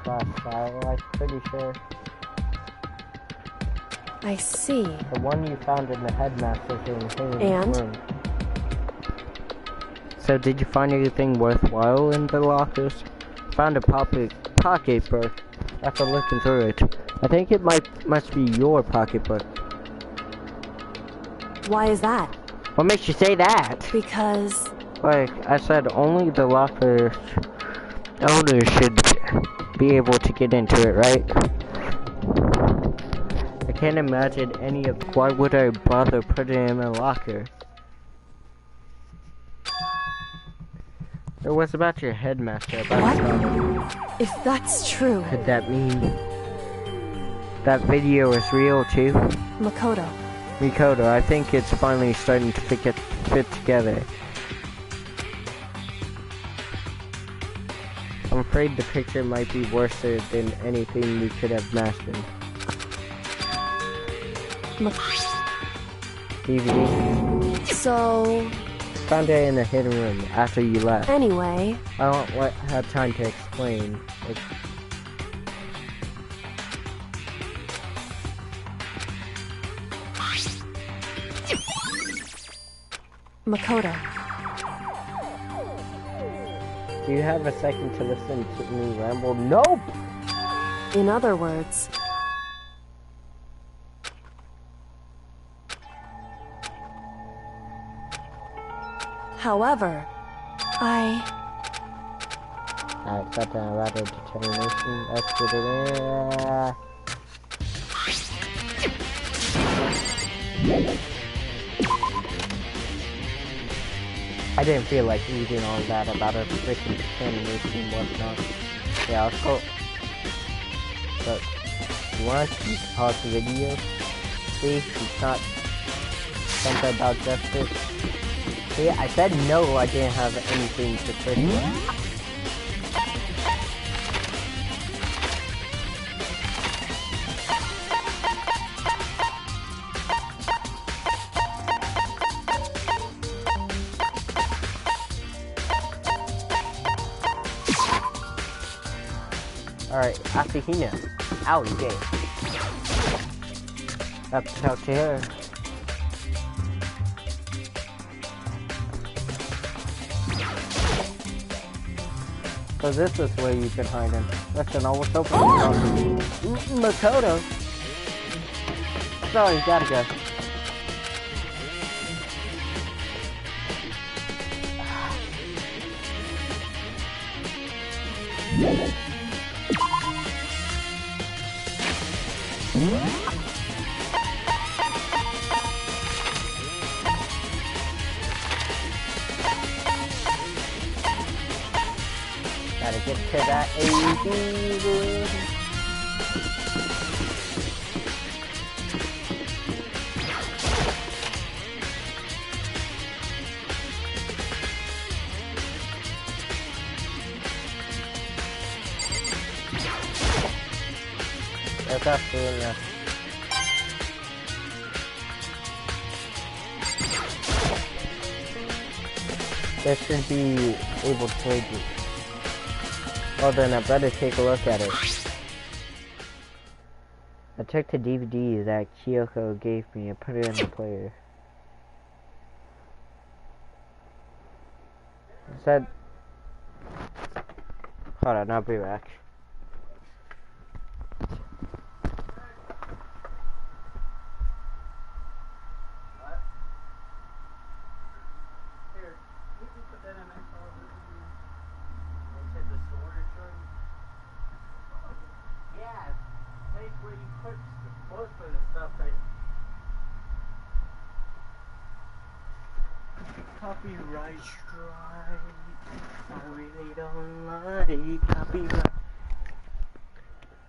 class file, I'm pretty sure. I see. The one you found in the headmaster's room. So did you find anything worthwhile in the lockers? Found a pocketbook after looking through it. I think it must be your pocketbook. Why is that? What makes you say that? Because... Like I said, only the locker's owner should be able to get into it, right? I can't imagine any of... Why would I bother putting it in a locker? It was about your headmaster. What? If that's true... Could that mean... that video is real too? Makoto. Mikoto, I think it's finally starting to fit together. I'm afraid the picture might be worse than anything we could have mastered. DVD. So... Found it in a hidden room after you left. Anyway... I don't have time to explain. Makoto. Do you have a second to listen to me ramble? Nope! In other words... However, I got a rather determination. Let's get it in. I didn't feel like reading all that about a freaking determination and whatnot. Yeah, I'll go. But, you want to pause the video? See, it's not something about justice. See, I said no, I didn't have anything to push with. Alright, Asahina. Owie, game. That's how to her. So this is where you can hide him. Listen, I was hoping Makoto. Sorry, gotta go. Gotta get to that AD room. That's absolutely enough. This should be able to trade you. Well then, I better take a look at it. I took the DVD that Kyoko gave me and put it in the player. It said... Hold on, I'll be back. Copyright strike. I really don't like copyright.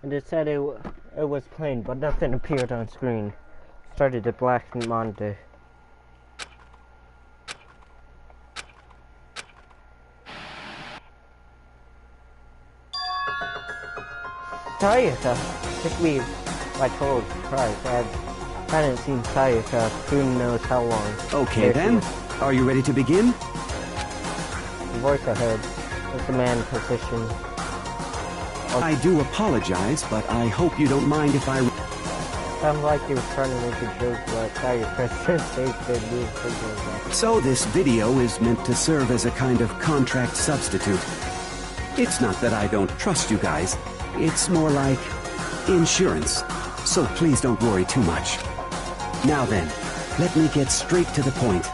And it said it was playing, but nothing appeared on screen. Started to black monitor. Sayaka took me by total surprise. I hadn't seen Sayaka who knows how long. Okay then. Are you ready to begin? The voice I heard was the man position. I do apologize, but I hope you don't mind if I... Sounds like you were trying to make a joke, but how your president says they move figures. So this video is meant to serve as a kind of contract substitute. It's not that I don't trust you guys. It's more like insurance. So please don't worry too much. Now then, let me get straight to the point.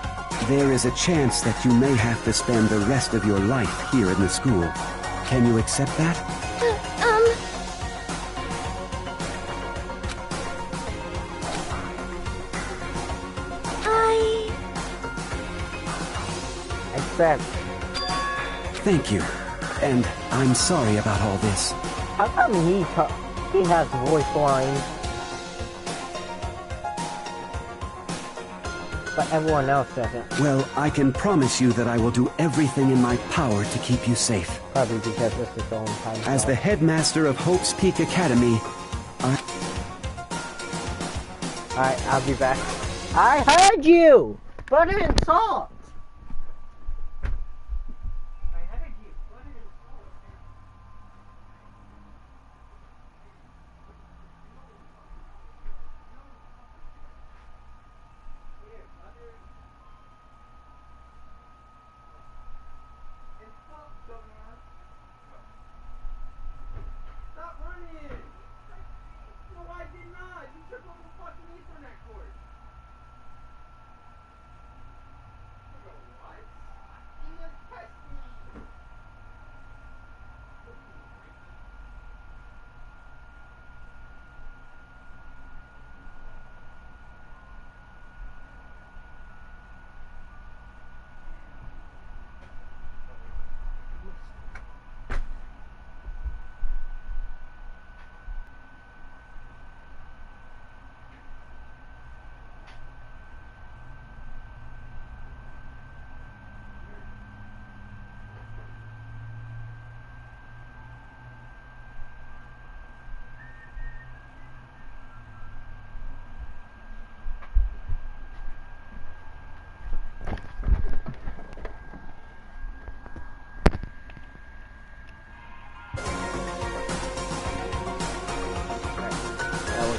There is a chance that you may have to spend the rest of your life here in the school. Can you accept that? Accept. Thank you. And I'm sorry about all this. How come he has voice lines, but everyone else doesn't? Well, I can promise you that I will do everything in my power to keep you safe. Probably because this is the only time. As the headmaster of Hope's Peak Academy, Alright, I'll be back. I heard you! Butter and salt!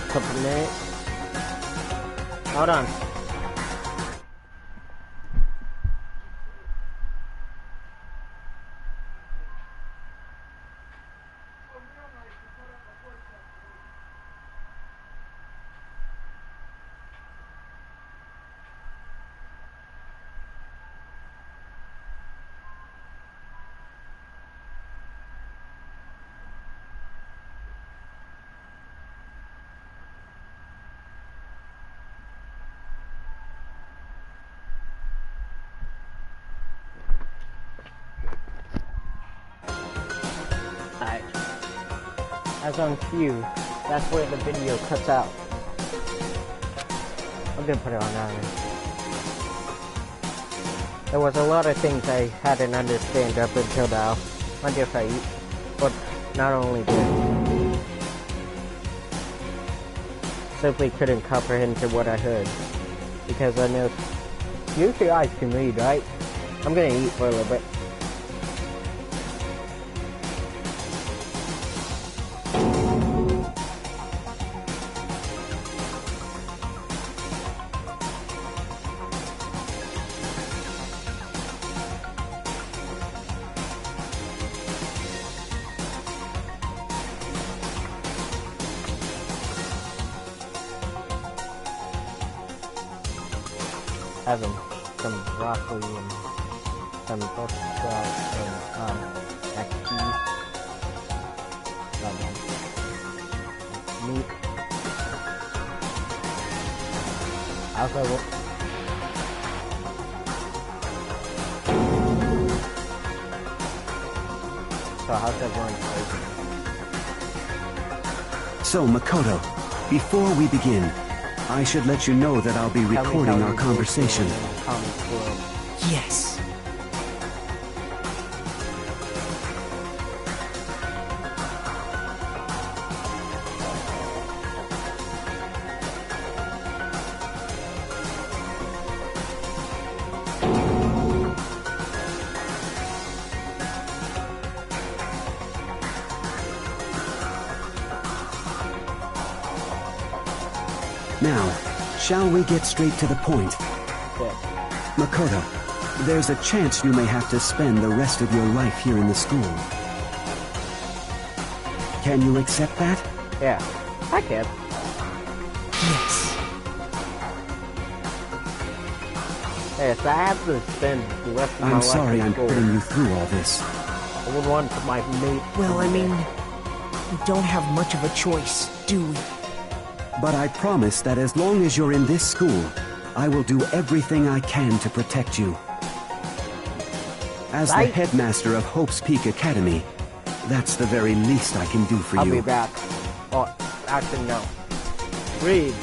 Couple minutes. Hold on. Alright. As on cue, that's where the video cuts out. I'm gonna put it on now. There was a lot of things I hadn't understand up until now. Until I eat. But not only that, simply couldn't comprehend to what I heard. Because I know usually eyes can read, right? I'm gonna eat for a little bit. Having some broccoli and some Brussels sprouts and mac and cheese, meat. Also, so how's everyone? So, Makoto, before we begin, I should let you know that I'll be recording our conversation. Yes. Now, shall we get straight to the point? Yeah. Makoto, there's a chance you may have to spend the rest of your life here in the school. Can you accept that? Yeah, I can. Yes. Yes, I have to spend the rest of my life I'm sorry in I'm school. putting you through all this. I would want my mate. Well, I mean, we don't have much of a choice, do we? But I promise that as long as you're in this school, I will do everything I can to protect you. As the Right. headmaster of Hope's Peak Academy, that's the very least I can do for I'll you. be back. Oh, actually, no. Read.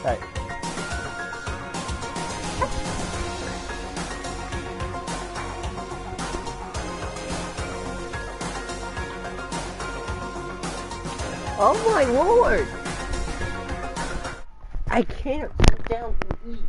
Right. Oh my lord! I can't sit down and eat.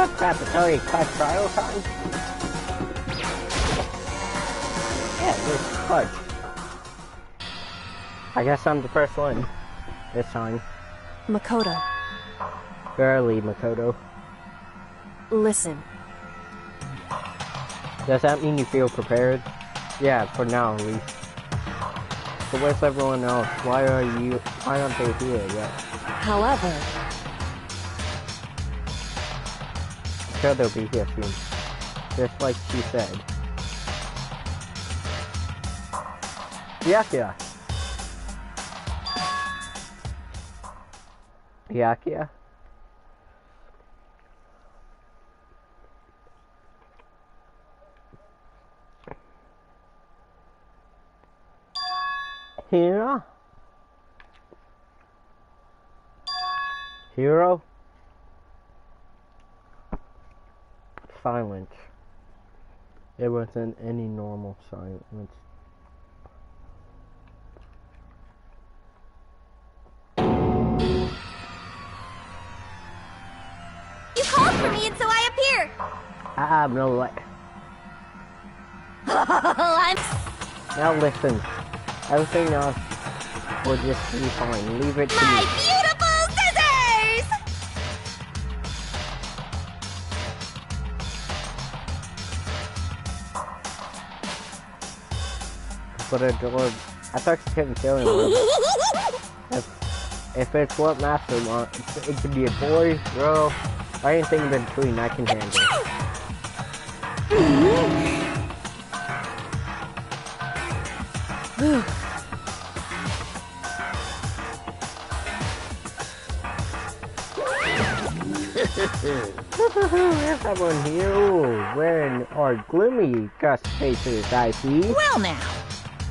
Oh crap, it's already class trial time? Yeah, this clutch. I guess I'm the first one. This time. Makoto, Barely, Makoto. listen. Does that mean you feel prepared? Yeah, for now at least. But where's everyone else? Why aren't they here yet? However, I'm sure they'll be here soon. Just like she said. Yakia! Yakia? Hero? Hero? Silence. It wasn't any normal silence. You called for me and so I appear! I have no way. I'm... Now listen. Everything else will just be fine. Leave it to My me. beautiful scissors! But a door. I thought you couldn't kill anyone. If it's what Master wants, it could be a boy, girl, or anything in between. I can handle. There's everyone here. Ooh, wearing our gloomy gust faces, I see. Well now.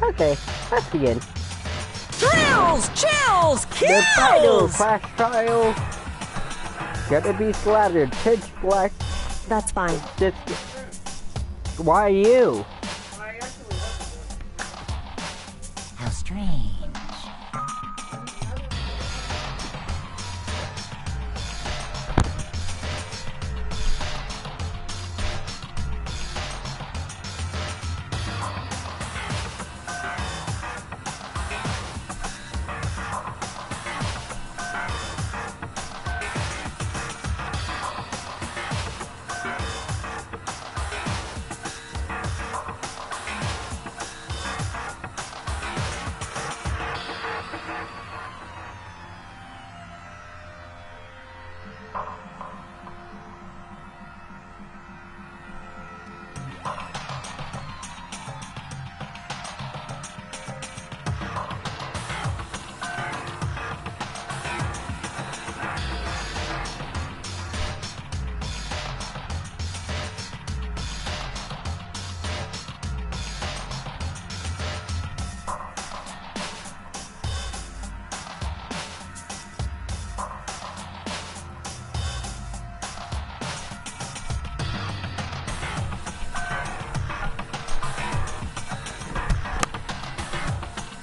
Okay, let's begin. Thrills, chills, The final kills! class trial. Gonna be slaughtered, pitch black. that's fine. Just... Why you? How strange.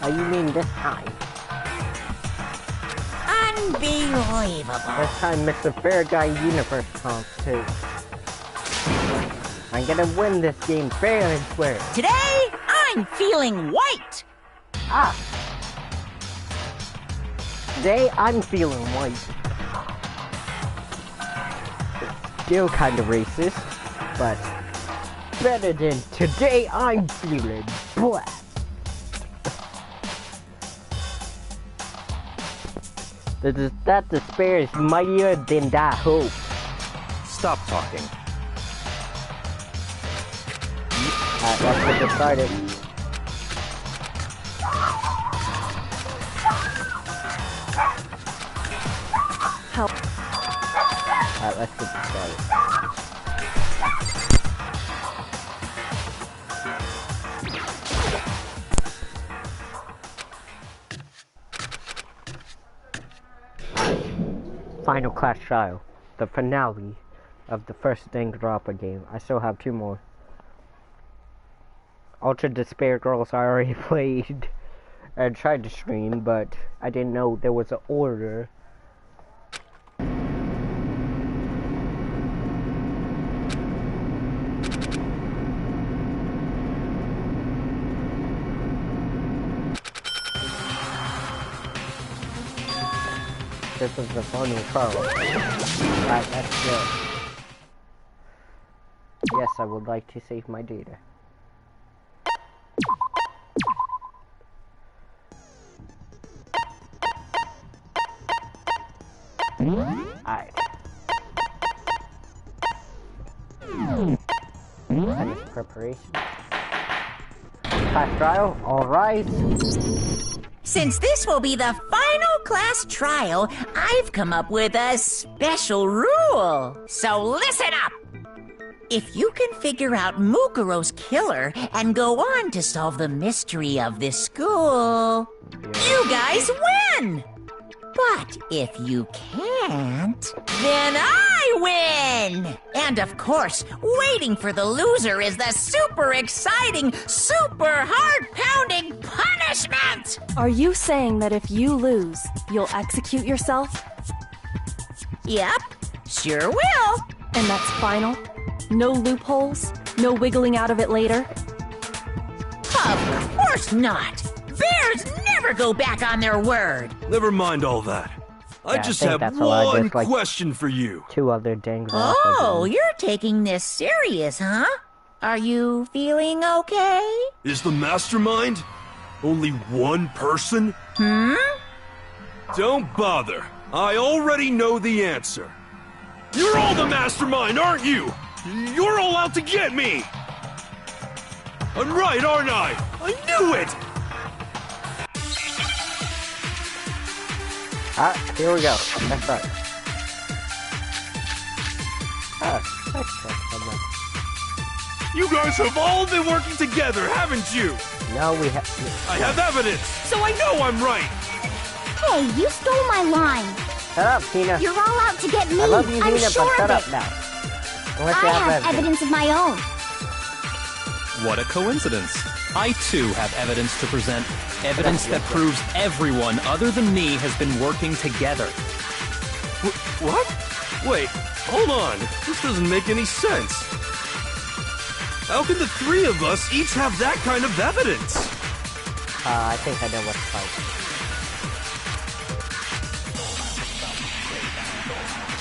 Oh, you mean this time? Unbelievable. This time Mr. Fair Guy Universe comes too. I'm gonna win this game fair and square. Today, I'm feeling white. Ah! Today I'm feeling white. Still kind of racist, but better than today I'm feeling black. That despair is mightier than that hope. Stop talking. Alright, let's get this started. How? Alright, let's get this started. Final class trial, the finale of the first Dangronpa game. I still have 2 more. Ultra Despair Girls I already played and tried to stream, but I didn't know there was an order. This is the final trial. Alright, let's go. Yes, I would like to save my data. Alright. Finish preparation. Class trial, all rise. Since this will be the final class trial, I've come up with a special rule. So listen up! If you can figure out Mukuro's killer and go on to solve the mystery of this school, you guys win! But if you can't, then I win! And of course, waiting for the loser is the super exciting, super heart-pounding punishment! Are you saying that if you lose, you'll execute yourself? Yep, sure will. And that's final? No loopholes? No wiggling out of it later? Of course not! Bears never go back on their word! Never mind all that. I Yeah, just think have that's all I one just, like, question for you. 2 other Dangronpa. Oh, you're taking this serious, huh? Are you feeling okay? Is the mastermind only one person? Don't bother. I already know the answer. You're all the mastermind, aren't you? You're all out to get me! I'm right, aren't I? I knew it! Here we go. That's right. You guys have all been working together, haven't you? No, we have. I have evidence, so I know I'm right! Hey, you stole my line. Shut up, Tina. You're all out to get me. I love you, I'm Tina, sure but shut of up it. now. Unless you I have have evidence of my own. What a coincidence. I too have evidence to present. Evidence that proves everyone other than me has been working together. What? Wait, hold on. This doesn't make any sense. How can the 3 of us each have that kind of evidence? I think I know what's fight.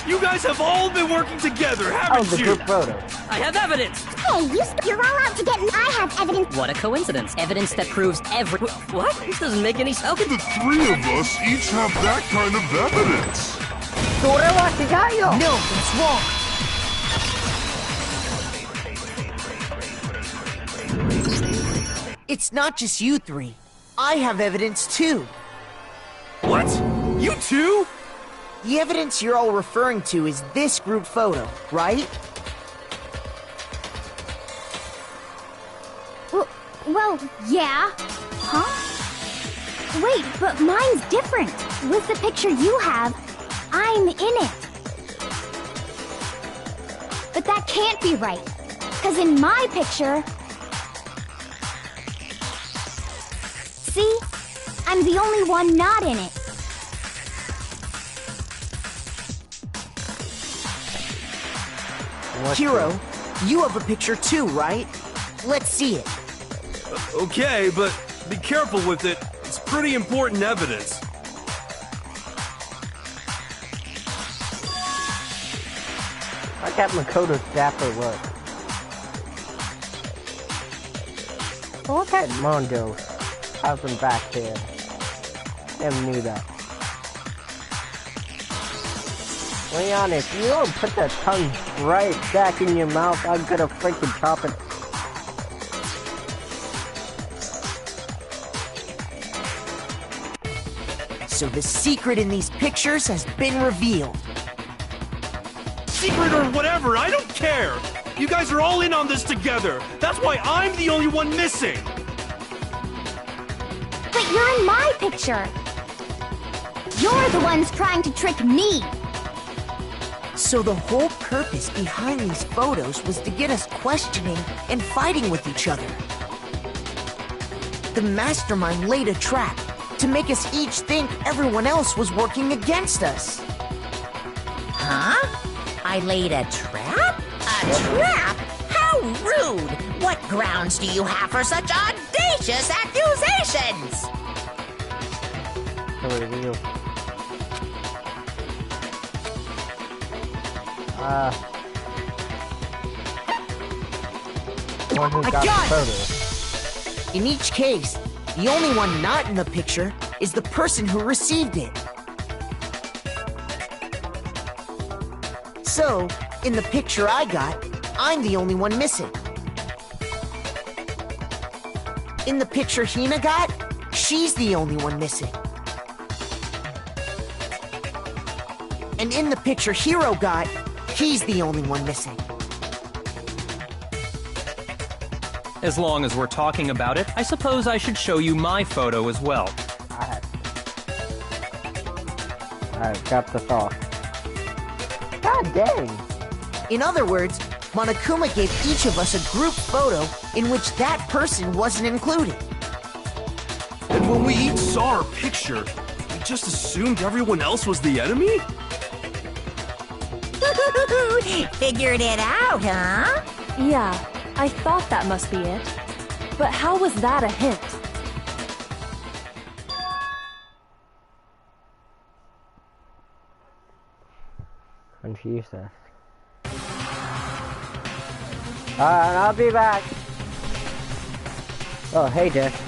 You guys have all been working together, Oh, haven't the you? group photo. I have evidence! Hey, you're all out to get me. I have evidence. What a coincidence. Evidence that proves What? This doesn't make any sense. The 3 of us each have that kind of evidence. No, that's wrong. It's not just you 3. I have evidence too. What? You too? The evidence you're all referring to is this group photo, right? Well, yeah. Huh? Wait, but mine's different. With the picture you have, I'm in it. But that can't be right. Because in my picture... See? I'm the only one not in it. Hiro, you have a picture too, right? Let's see it. Okay, but be careful with it. It's pretty important evidence. Look at Makoto's dapper look. Look at Mondo. Having back there. Never knew that. Leon, if you don't put that tongue right back in your mouth, I'm gonna freaking chop it. So the secret in these pictures has been revealed. Secret or whatever, I don't care! You guys are all in on this together! That's why I'm the only one missing! But you're in my picture. You're the ones trying to trick me. So the whole purpose behind these photos was to get us questioning and fighting with each other. The mastermind laid a trap to make us each think everyone else was working against us. Huh? I laid a trap? A trap? How rude! What grounds do you have for such audacious accusations? One who I got got the it! photo. In each case, the only one not in the picture is the person who received it. So, in the picture I got, I'm the only one missing. In the picture Hina got, she's the only one missing. And in the picture Hiro got, he's the only one missing. As long as we're talking about it, I suppose I should show you my photo as well. Alright, drop this off. God dang! In other words, Monokuma gave each of us a group photo in which that person wasn't included. And when we each saw our picture, we just assumed everyone else was the enemy? Figured it out, huh? Yeah, I thought that must be it. But how was that a hint? Confused us. I'll be back. Oh, hey, Jeff.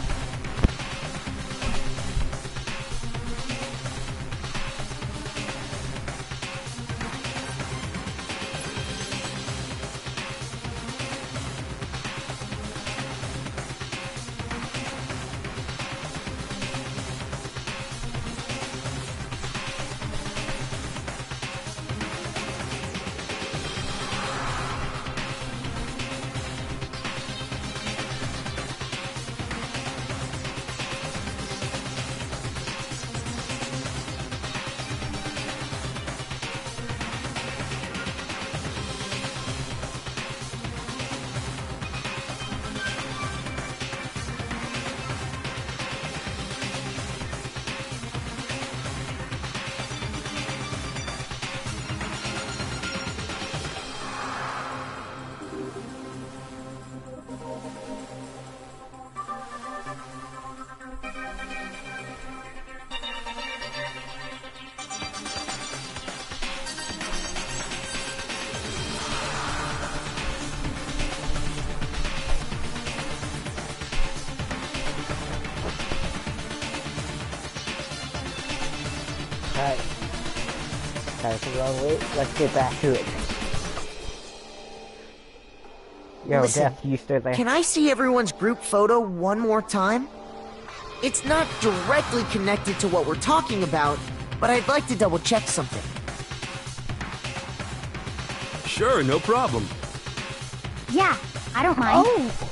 Alright. That was the wrong way. Let's get back to it. Yo, Listen, Death, you still there? Can I see everyone's group photo one more time? It's not directly connected to what we're talking about, but I'd like to double check something. Sure, no problem. Yeah, I don't mind. Oh!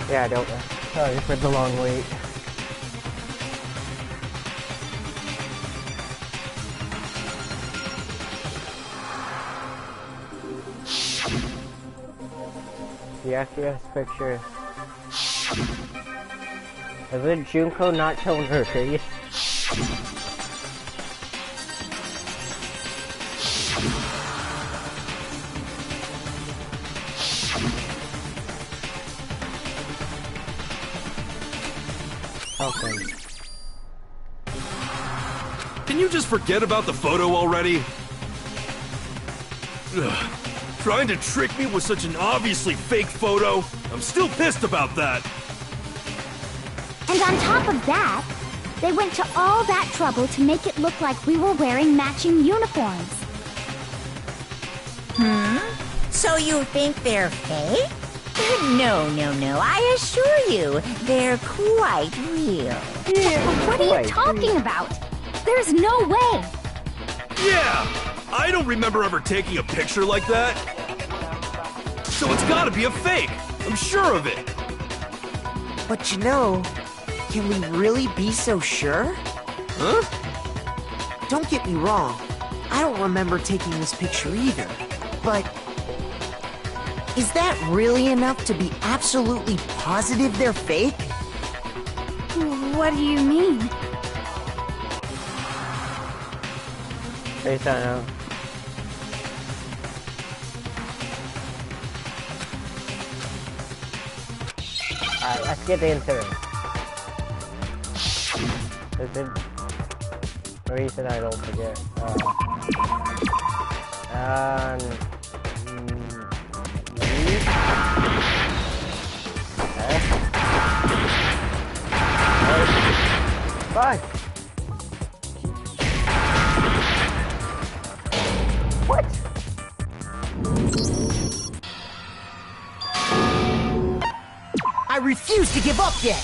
Yeah, I don't. Sorry for the long wait. Yes, picture. Is it Junko not showing her face? Okay. Can you just forget about the photo already? Ugh. Trying to trick me with such an obviously fake photo? I'm still pissed about that. And on top of that, they went to all that trouble to make it look like we were wearing matching uniforms. So you think they're fake? No. I assure you, they're quite real. What are you talking about? There's no way. Yeah! I don't remember ever taking a picture like that. So it's gotta be a fake. I'm sure of it. But you know, can we really be so sure? Huh? Don't get me wrong. I don't remember taking this picture either. But is that really enough to be absolutely positive they're fake? What do you mean? Face on out. Alright, let's get into it. The reason I don't forget. Bye. What? I refuse to give up yet!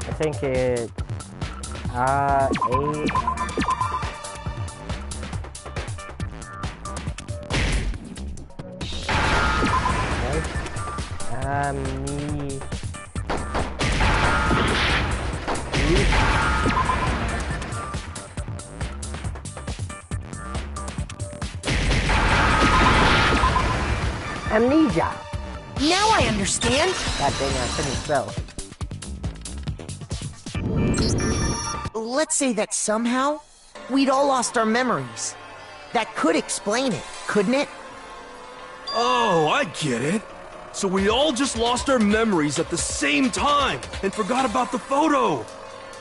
I think it's A. Me. Amnesia. Now I understand. God dang, I couldn't spell. Let's say that somehow we'd all lost our memories. That could explain it, couldn't it? Oh, I get it. So we all just lost our memories at the same time and forgot about the photo.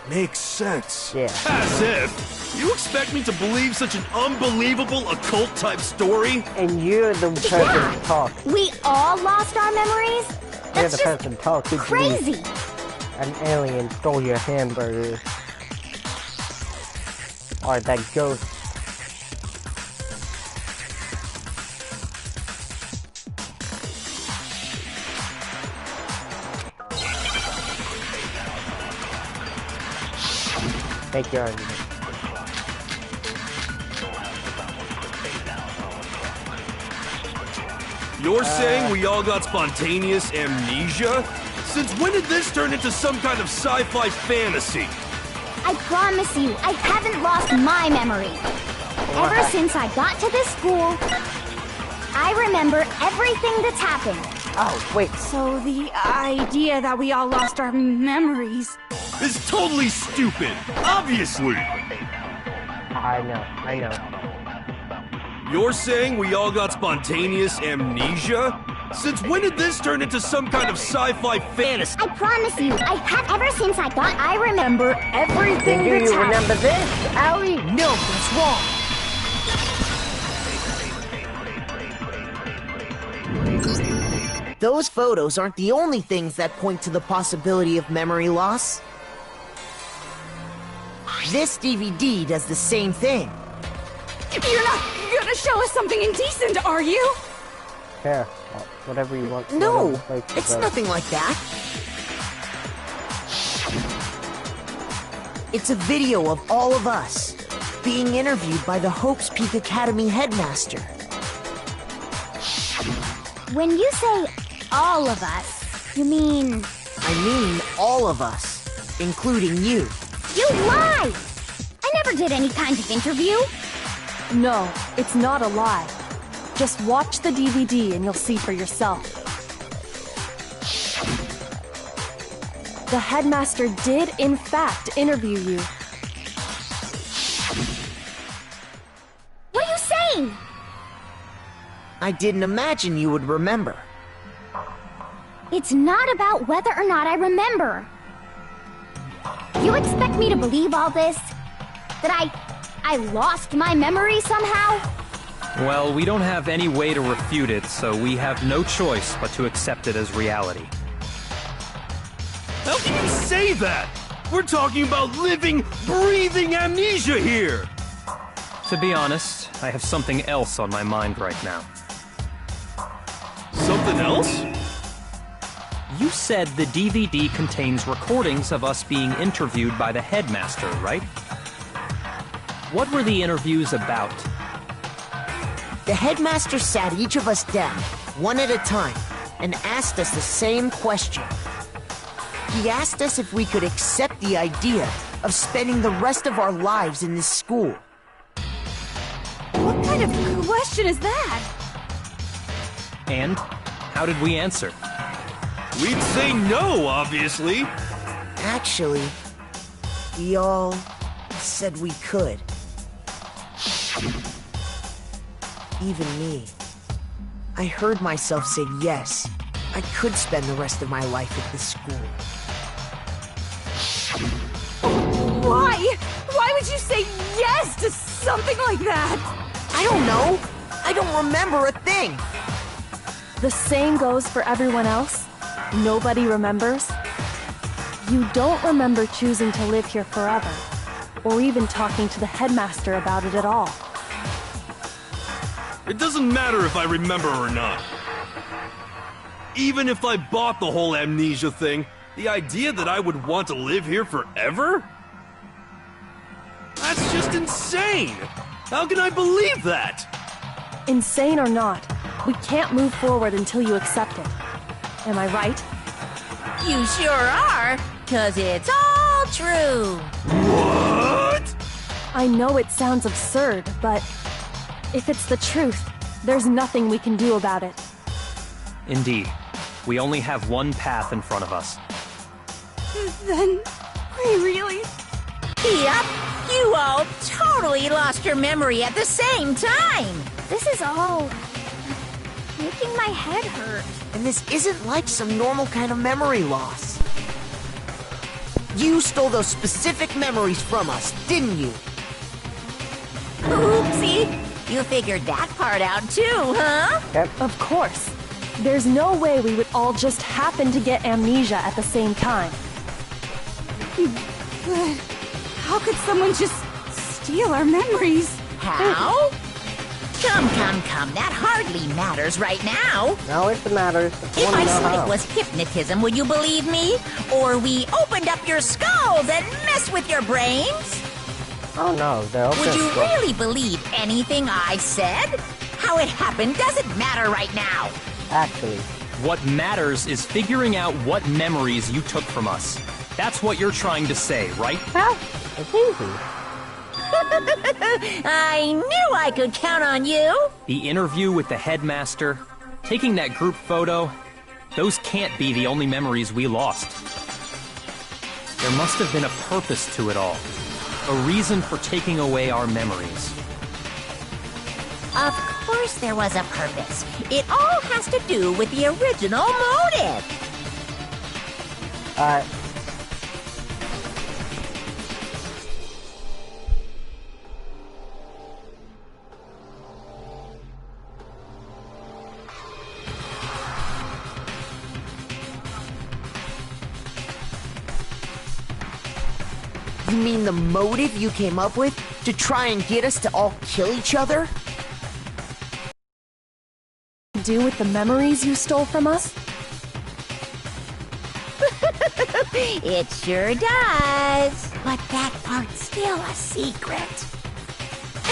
Makes sense. Yeah. As if. You expect me to believe such an unbelievable occult-type story? And you're the person to talk. We all lost our memories? You're That's the person to talk. Who crazy. believes an alien stole your hamburger. Or that ghost. Make your argument. You're saying we all got spontaneous amnesia? Since when did this turn into some kind of sci-fi fantasy? I promise you, I haven't lost my memory. Ever since I got to this school, I remember everything that's happened. Oh, wait. So the idea that we all lost our memories... It's totally stupid. Obviously. I know. You're saying we all got spontaneous amnesia? Since when did this turn into some kind of sci-fi fantasy? I promise you, I have ever since I remember everything Do that's you happened. remember this, Allie? No, that's wrong. Those photos aren't the only things that point to the possibility of memory loss. This DVD does the same thing. You're not gonna show us something indecent, are you? Here, whatever you want. No, whatever it's nothing like that. It's a video of all of us. being interviewed by the Hopes Peak Academy headmaster. When you say all of us, you mean... I mean all of us, including you. You lie! I never did any kind of interview. No, it's not a lie. Just watch the DVD and you'll see for yourself. The headmaster did, in fact, interview you. What are you saying? I didn't imagine you would remember. It's not about whether or not I remember. You expect me to believe all this? That I lost my memory somehow? Well, we don't have any way to refute it, so we have no choice but to accept it as reality. How can you say that? We're talking about living, breathing amnesia here! To be honest, I have something else on my mind right now. Something else? You said the DVD contains recordings of us being interviewed by the headmaster, right? What were the interviews about? The headmaster sat each of us down, one at a time, and asked us the same question. He asked us if we could accept the idea of spending the rest of our lives in this school. What kind of question is that? And how did we answer? We'd say no, obviously. Actually, we all said we could. Even me. I heard myself say yes. I could spend the rest of my life at this school. Why? Why would you say yes to something like that? I don't know. I don't remember a thing. The same goes for everyone else? Nobody remembers? You don't remember choosing to live here forever, or even talking to the headmaster about it at all. It doesn't matter if I remember or not. Even if I bought the whole amnesia thing, the idea that I would want to live here forever? That's just insane! How can I believe that? Insane or not, we can't move forward until you accept it. Am I right? You sure are, 'cause it's all true. What? I know it sounds absurd, but if it's the truth, there's nothing we can do about it. Indeed. We only have one path in front of us. Then, we really... Yep, you all totally lost your memory at the same time. This is all... making my head hurt. And this isn't like some normal kind of memory loss. You stole those specific memories from us, didn't you? Oopsie, you figured that part out too, huh? Yep. Of course. There's no way we would all just happen to get amnesia at the same time. But how could someone just steal our memories? How? Come, that hardly matters right now. No, it matters. If I said it was hypnotism, would you believe me? Or we opened up your skulls and messed with your brains? Oh no, they're open. Would you really believe anything I said? How it happened doesn't matter right now. Actually. What matters is figuring out what memories you took from us. That's what you're trying to say, right? Well, it's easy. I knew I could count on you. The interview with the headmaster, taking that group photo, those can't be the only memories we lost. There must have been a purpose to it all. A reason for taking away our memories. Of course there was a purpose. It all has to do with the original motive. You mean the motive you came up with to try and get us to all kill each other? Do with the memories you stole from us? It sure does. But that part's still a secret.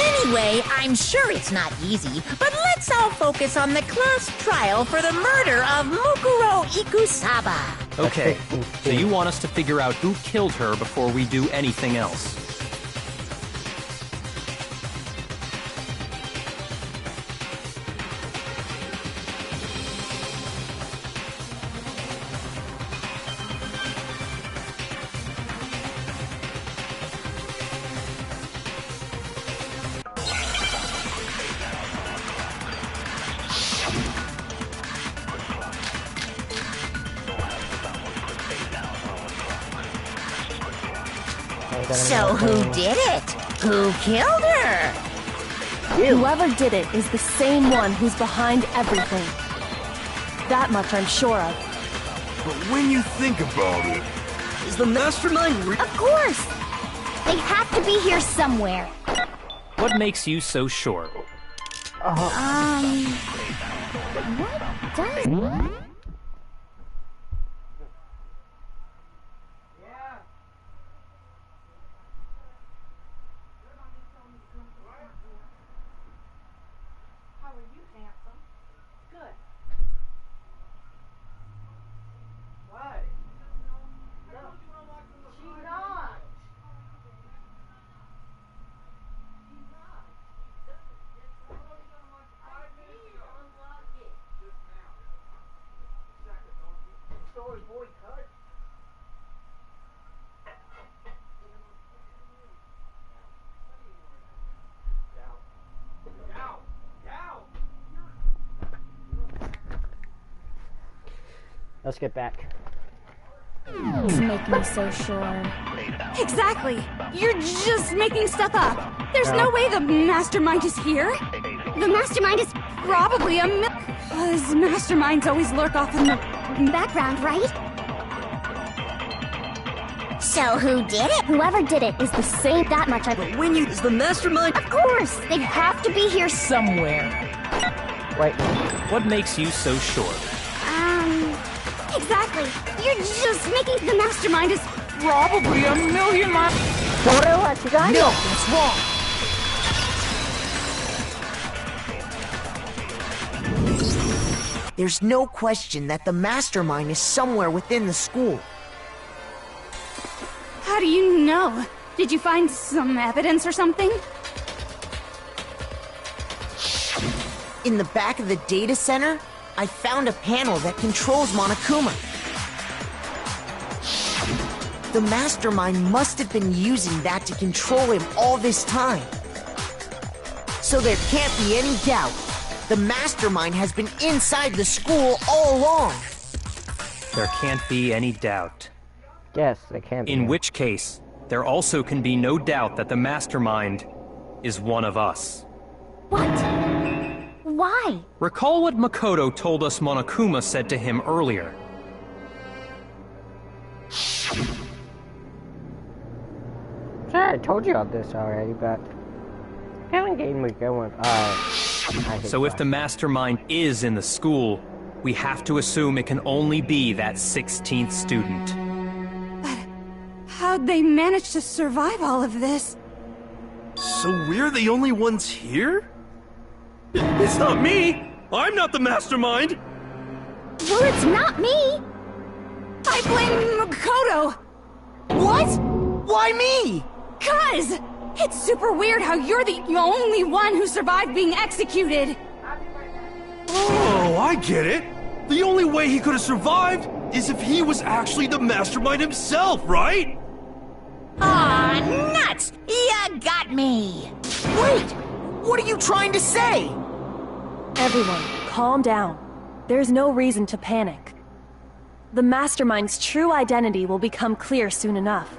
Anyway, I'm sure it's not easy, but let's all focus on the class trial for the murder of Mukuro Ikusaba. Okay, so you want us to figure out who killed her before we do anything else. So who did it? Who killed her? Whoever did it is the same one who's behind everything. That much I'm sure of. But when you think about it, Is the mastermind Of course! They have to be here somewhere. What makes you so sure? What does... Let's get back. It's making me so sure. Exactly. You're just making stuff up. There's no way the mastermind is here. The mastermind is Probably a Because masterminds always lurk off in the... background, right? So who did it? Whoever did it is the same. That much I... When you... Is the mastermind... Of course! They have to be here somewhere? Wait. What makes you so sure? Exactly. You're just making... The mastermind is probably a million miles... No, it's wrong. There's no question that the mastermind is somewhere within the school. How do you know? Did you find some evidence or something? In the back of the data center, I found a panel that controls Monokuma. The mastermind must have been using that to control him all this time. So there can't be any doubt. The mastermind has been inside the school all along. There can't be any doubt. Yes, they can be. In which case, there also can be no doubt that the mastermind is one of us. What? Why? Recall what Makoto told us Monokuma said to him earlier. Sure, I told you all this already, but... I haven't getting me going. So if the mastermind is in the school, we have to assume it can only be that 16th student. How'd they manage to survive all of this? So we're the only ones here? It's not me! I'm not the mastermind! Well, it's not me! I blame Makoto! What? Why me? 'Cause it's super weird how you're the only one who survived being executed. Oh, I get it! The only way he could have survived is if he was actually the mastermind himself, right? Aw, nuts! You got me! Wait! What are you trying to say? Everyone, calm down. There's no reason to panic. The mastermind's true identity will become clear soon enough.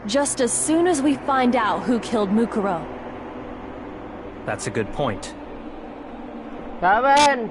Just as soon as we find out who killed Mukuro. That's a good point. Come in!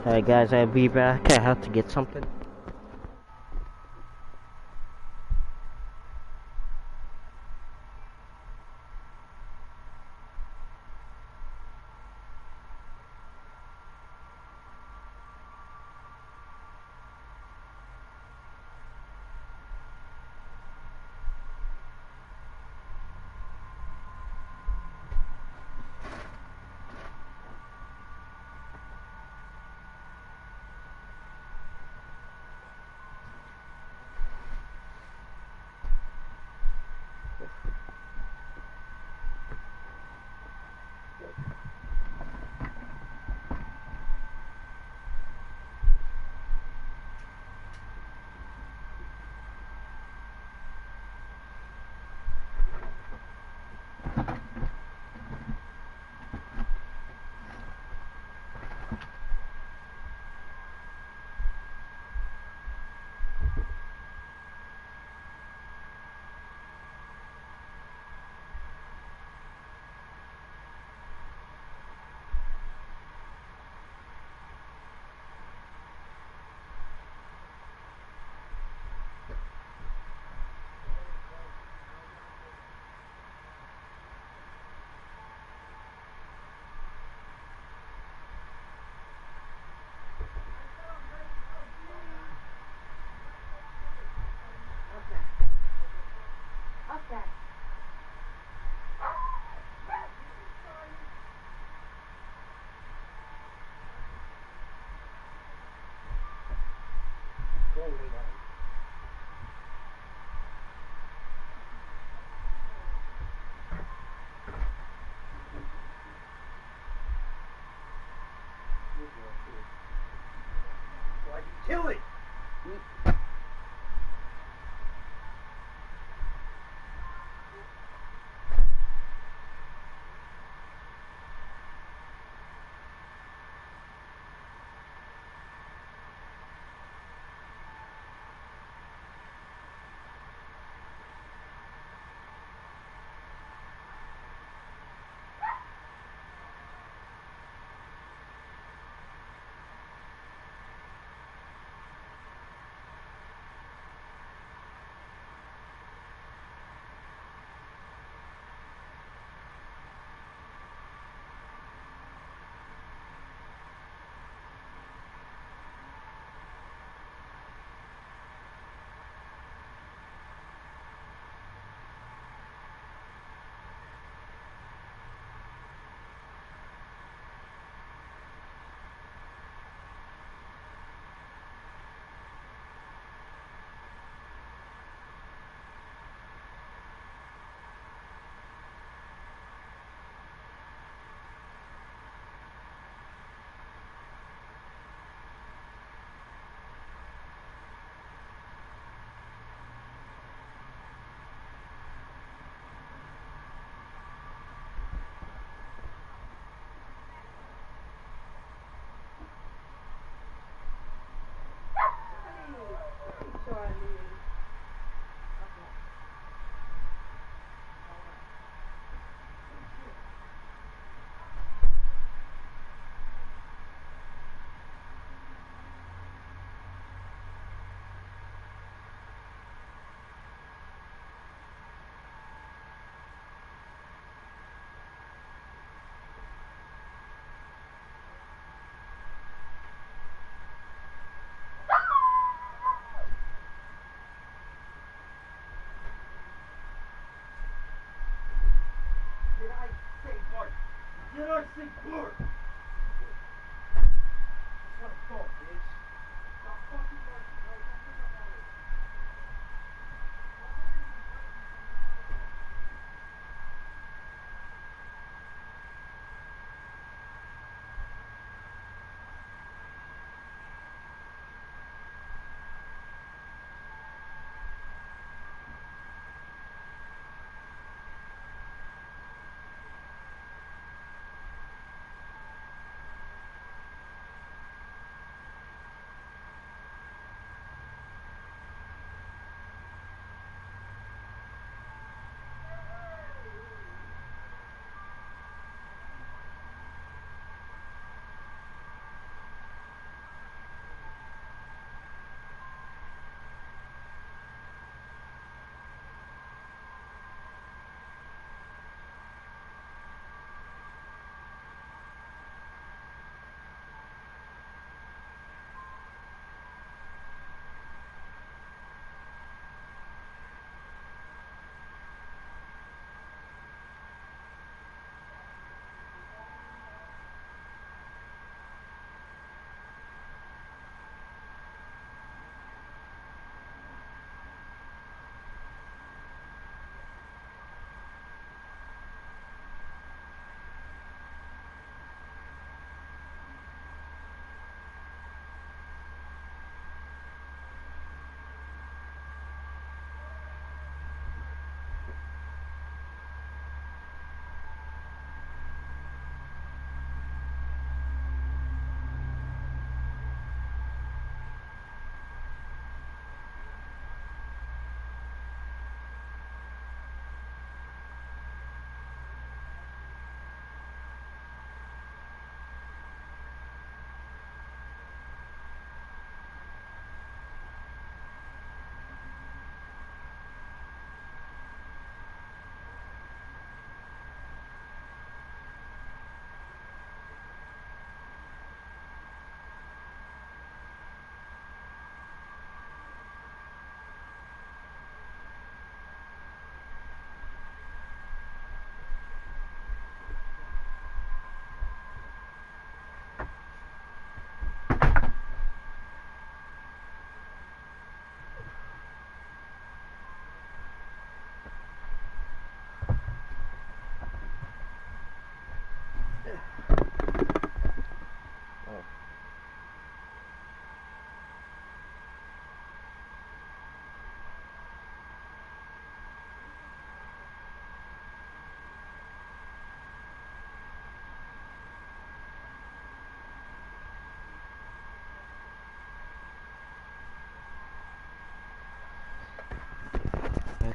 Alright guys, I'll be back. I have to get something. Kill it! Did I say blur? That's what I thought, bitch. Stop fucking working, bro. Don't pick up on it.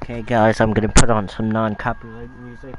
Okay, guys, I'm gonna put on some non-copyright music.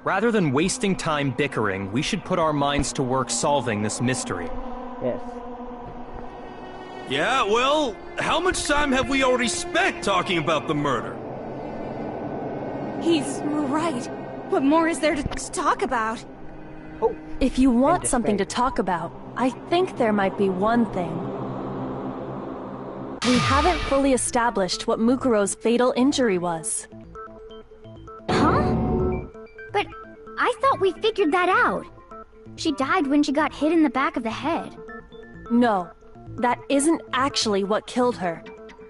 Rather than wasting time bickering, we should put our minds to work solving this mystery. Yes. Yeah, well, how much time have we already spent talking about the murder? He's right. What more is there to talk about? Oh. If you want something to talk about, I think there might be one thing. We haven't fully established what Mukuro's fatal injury was. Huh? But I thought we figured that out. She died when she got hit in the back of the head. No, that isn't actually what killed her.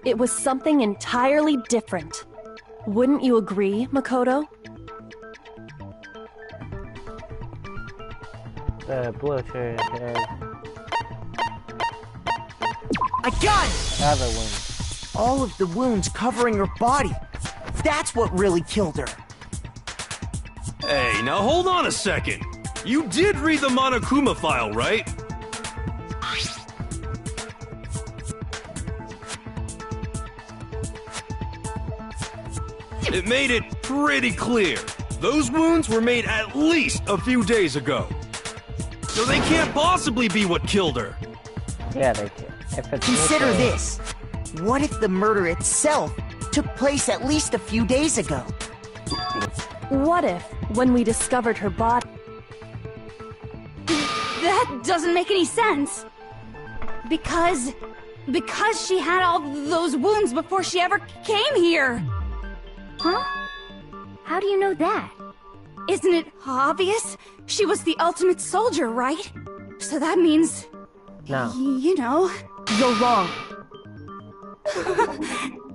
It was something entirely different. Wouldn't you agree, Makoto? The bloater has I got it! other wounds. All of the wounds covering her body. That's what really killed her. Hey, now hold on a second. You did read the Monokuma file, right? It made it pretty clear. Those wounds were made at least a few days ago. So they can't possibly be what killed her. Yeah, they can. If it's Consider Mukuro- this. What if the murder itself took place at least a few days ago? What if, when we discovered her body... That doesn't make any sense. Because she had all those wounds before she ever came here. Huh? How do you know that? Isn't it obvious? She was the ultimate soldier, right? So that means... No. You know... You're wrong.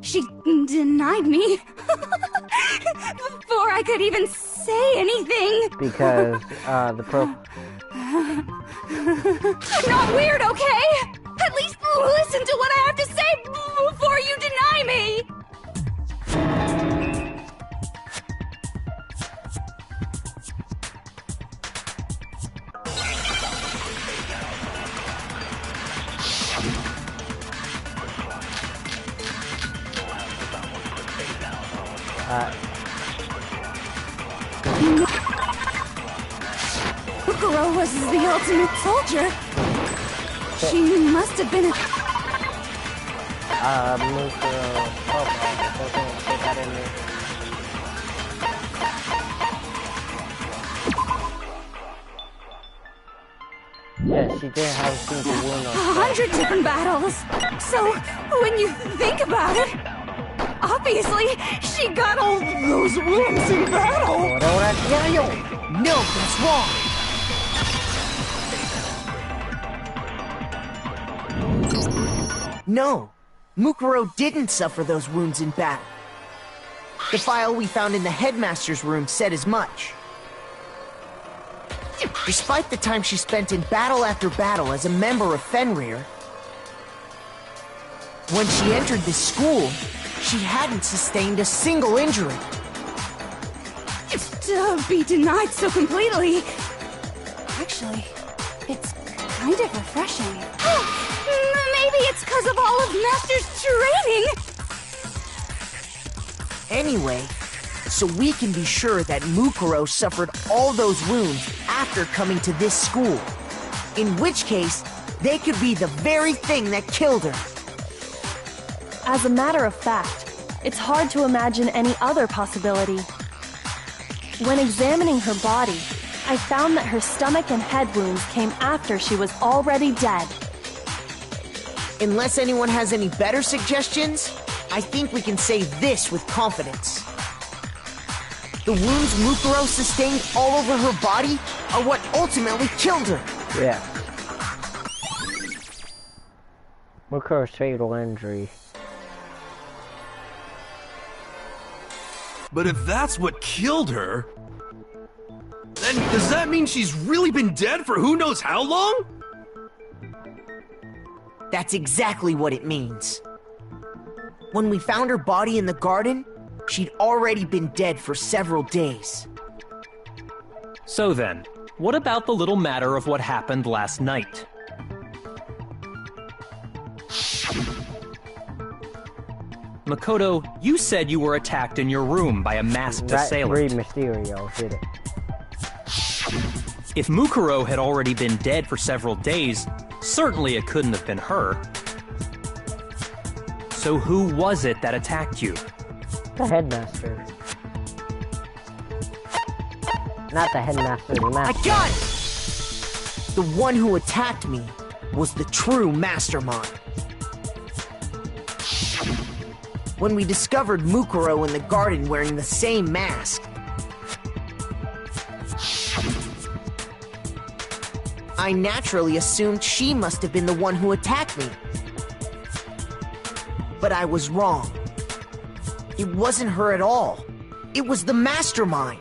She denied me. Before I could even say anything. Because, I'm not weird, okay? At least listen to what I have to say before you deny me! Mukuro was the ultimate soldier. She must have been a... Mukuro... Oh, doesn't put that in there. Yeah, she did have a single wound on her. 100 different battles. So, when you think about it, obviously, she got all those wounds in battle. No, that's wrong. No, Mukuro didn't suffer those wounds in battle. The file we found in the headmaster's room said as much. Despite the time she spent in battle after battle as a member of Fenrir, when she entered this school, she hadn't sustained a single injury. To be denied so completely. Actually, it's kind of refreshing. Maybe it's because of all of Master's training! Anyway, so we can be sure that Mukuro suffered all those wounds after coming to this school. In which case, they could be the very thing that killed her. As a matter of fact, it's hard to imagine any other possibility. When examining her body, I found that her stomach and head wounds came after she was already dead. Unless anyone has any better suggestions, I think we can say this with confidence. The wounds Mukuro sustained all over her body are what ultimately killed her. Yeah. Mukuro's fatal injury. But if that's what killed her, then does that mean she's really been dead for who knows how long? That's exactly what it means. When we found her body in the garden, she'd already been dead for several days. So then, what about the little matter of what happened last night? Makoto, you said you were attacked in your room by a masked assailant. Mysterio did it. If Mukuro had already been dead for several days, certainly it couldn't have been her. So who was it that attacked you? The headmaster. Not the headmaster, the master. I got it! The one who attacked me was the true mastermind. When we discovered Mukuro in the garden wearing the same mask, I naturally assumed she must have been the one who attacked me. But I was wrong. It wasn't her at all. It was the mastermind.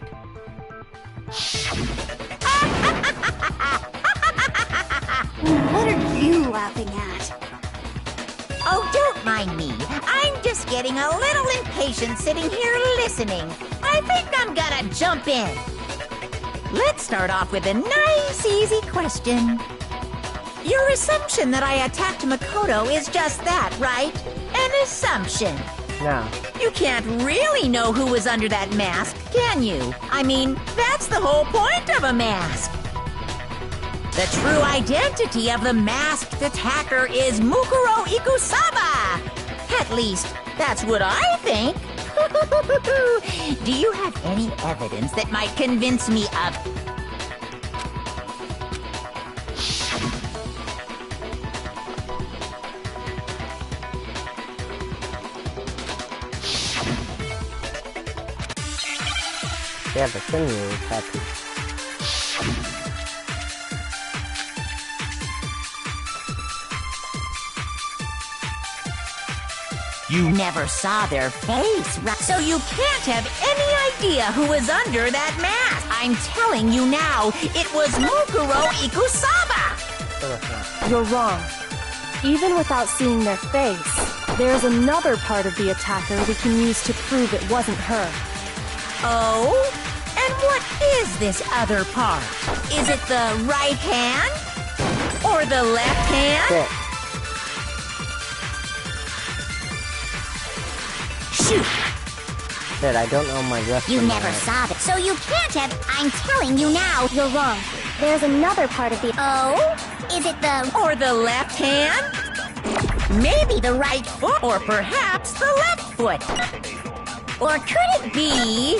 What are you laughing at? Oh, don't mind me. I'm just getting a little impatient sitting here listening. I think I'm gonna jump in. Let's start off with a nice, easy question. Your assumption that I attacked Makoto is just that, right? An assumption. No. You can't really know who was under that mask, can you? I mean, that's the whole point of a mask. The true identity of the masked attacker is Mukuro Ikusaba. At least, that's what I think. Do you have any evidence that might convince me of... Yeah, the Fenrir is happy. You never saw their face, right? So you can't have any idea who was under that mask. I'm telling you now, it was Mukuro Ikusaba. You're wrong. Even without seeing their face, there's another part of the attacker we can use to prove it wasn't her. Oh? And what is this other part? Is it the right hand? Or the left hand? Shit. Shoot! Shit, I don't know my rest. You never saw it, so you can't have... I'm telling you now, you're wrong. There's another part of the... Oh? Is it the... Or the left hand? Maybe the right foot, or perhaps the left foot. Or could it be...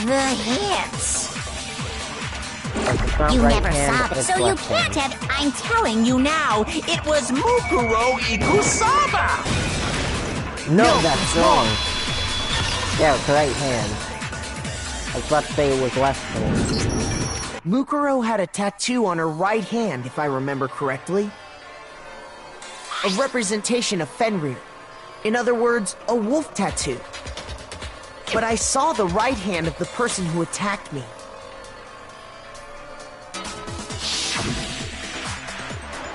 the hips? You never saw it, so you can't have... I'm telling you now, it was Mukuro Ikusaba! No, that's wrong. Yeah, it's right hand. I was about to say it was left hand. Mukuro had a tattoo on her right hand, if I remember correctly. A representation of Fenrir. In other words, a wolf tattoo. But I saw the right hand of the person who attacked me.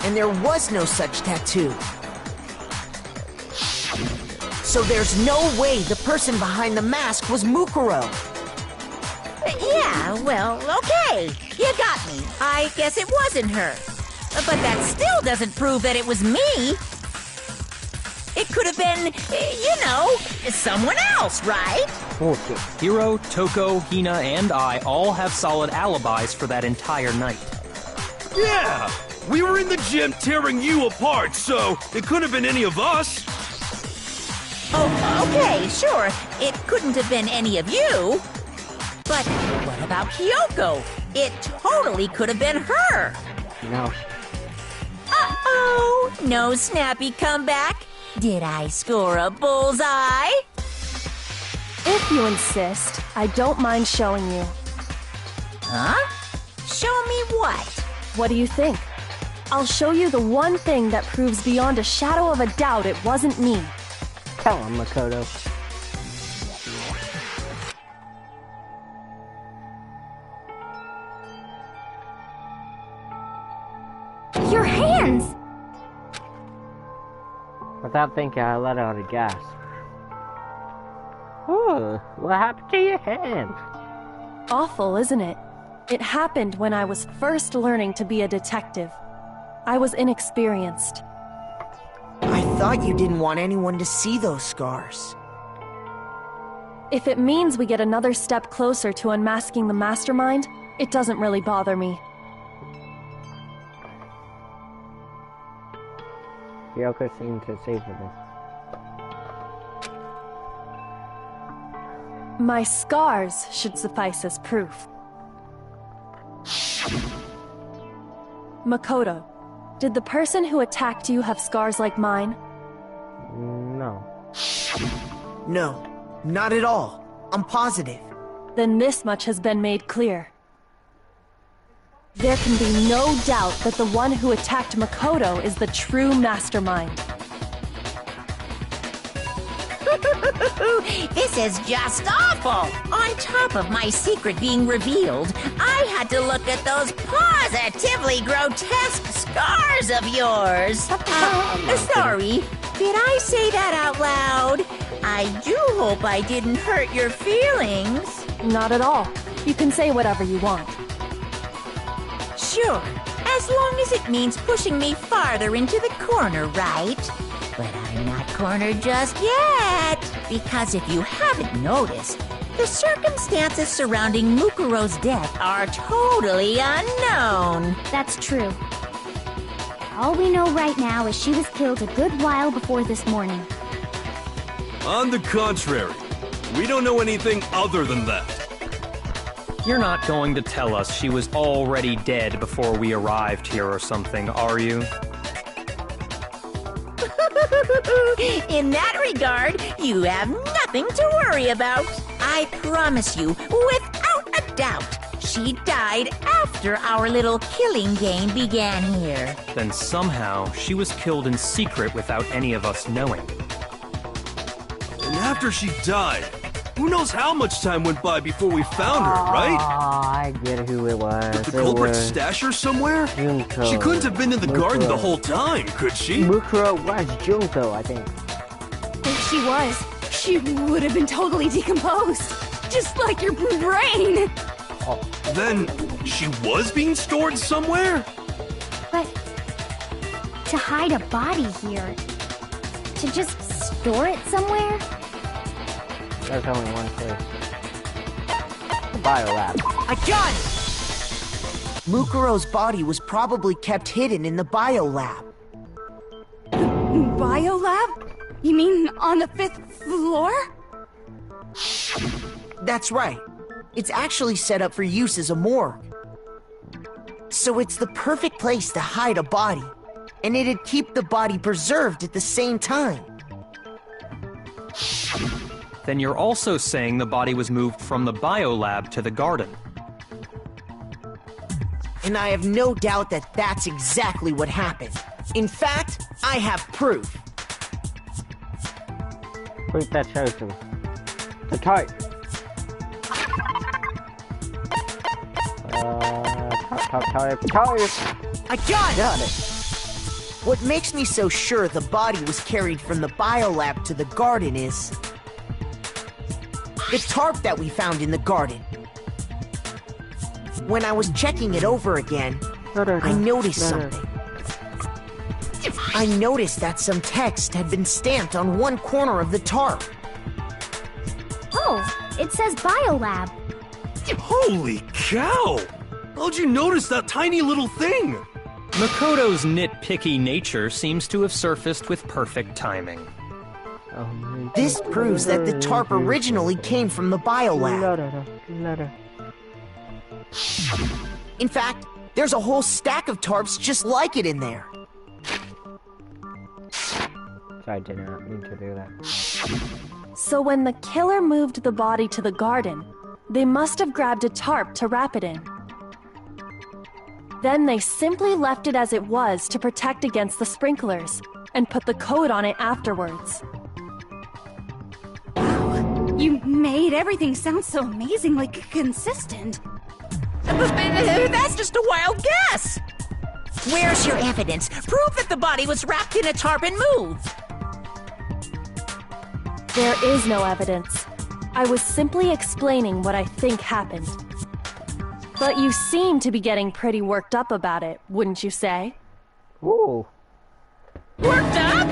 And there was no such tattoo. So there's no way the person behind the mask was Mukuro. Yeah, well, okay. You got me. I guess it wasn't her. But that still doesn't prove that it was me. It could have been, someone else, right? Bullshit. Hiro, Toko, Hina, and I all have solid alibis for that entire night. Yeah! We were in the gym tearing you apart, so it couldn't have been any of us. Oh, okay, sure. It couldn't have been any of you. But what about Kyoko? It totally could have been her. No. Uh-oh! No snappy comeback? Did I score a bullseye? If you insist, I don't mind showing you. Huh? Show me what? What do you think? I'll show you the one thing that proves beyond a shadow of a doubt it wasn't me. Tell him, Makoto. Your hands! Without thinking, I let out a gasp. Ooh, what happened to your hands? Awful, isn't it? It happened when I was first learning to be a detective. I was inexperienced. I thought you didn't want anyone to see those scars. If it means we get another step closer to unmasking the mastermind, it doesn't really bother me. Kyoko seemed to savor this. My scars should suffice as proof. Makoto, did the person who attacked you have scars like mine? No. No, not at all. I'm positive. Then this much has been made clear. There can be no doubt that the one who attacked Makoto is the true mastermind. This is just awful! On top of my secret being revealed, I had to look at those positively grotesque scars of yours. Sorry, did I say that out loud? I do hope I didn't hurt your feelings. Not at all. You can say whatever you want. Sure, as long as it means pushing me farther into the corner, right? But I'm not cornered just yet, because if you haven't noticed, the circumstances surrounding Mukuro's death are totally unknown. That's true. All we know right now is she was killed a good while before this morning. On the contrary, we don't know anything other than that. You're not going to tell us she was already dead before we arrived here or something, are you? In that regard, you have nothing to worry about. I promise you, without a doubt, she died after our little killing game began here. Then somehow she was killed in secret without any of us knowing. And after she died, who knows how much time went by before we found her, right? I get who it was. Did the culprit stash her somewhere? Junko. She couldn't have been in the garden the whole time, could she? Mukuro was Junko, I think. If she was, she would have been totally decomposed. Just like your brain. Oh. Then, she was being stored somewhere? But to hide a body here, to just store it somewhere? There's only one place. The biolab. I got it! Mukuro's body was probably kept hidden in the biolab. Biolab? You mean on the 5th floor? That's right. It's actually set up for use as a morgue. So it's the perfect place to hide a body, and it'd keep the body preserved at the same time. Then you're also saying the body was moved from the biolab to the garden. And I have no doubt that that's exactly what happened. In fact, I have proof. Proof that shows him. The type. Tarp. I got Got it. What makes me so sure the body was carried from the biolab to the garden is the tarp that we found in the garden. When I was checking it over again, I noticed something. I noticed that some text had been stamped on one corner of the tarp. Oh, it says Biolab. Holy cow! How'd you notice that tiny little thing? Makoto's nitpicky nature seems to have surfaced with perfect timing. This proves that the tarp originally came from the biolab. In fact, there's a whole stack of tarps just like it in there. I did not mean to do that. So when the killer moved the body to the garden, they must have grabbed a tarp to wrap it in. Then they simply left it as it was to protect against the sprinklers, and put the coat on it afterwards. You made everything sound so amazingly consistent. That's just a wild guess. Where's your evidence? Prove that the body was wrapped in a tarp and moved. There is no evidence. I was simply explaining what I think happened. But you seem to be getting pretty worked up about it, wouldn't you say? Ooh. Worked up?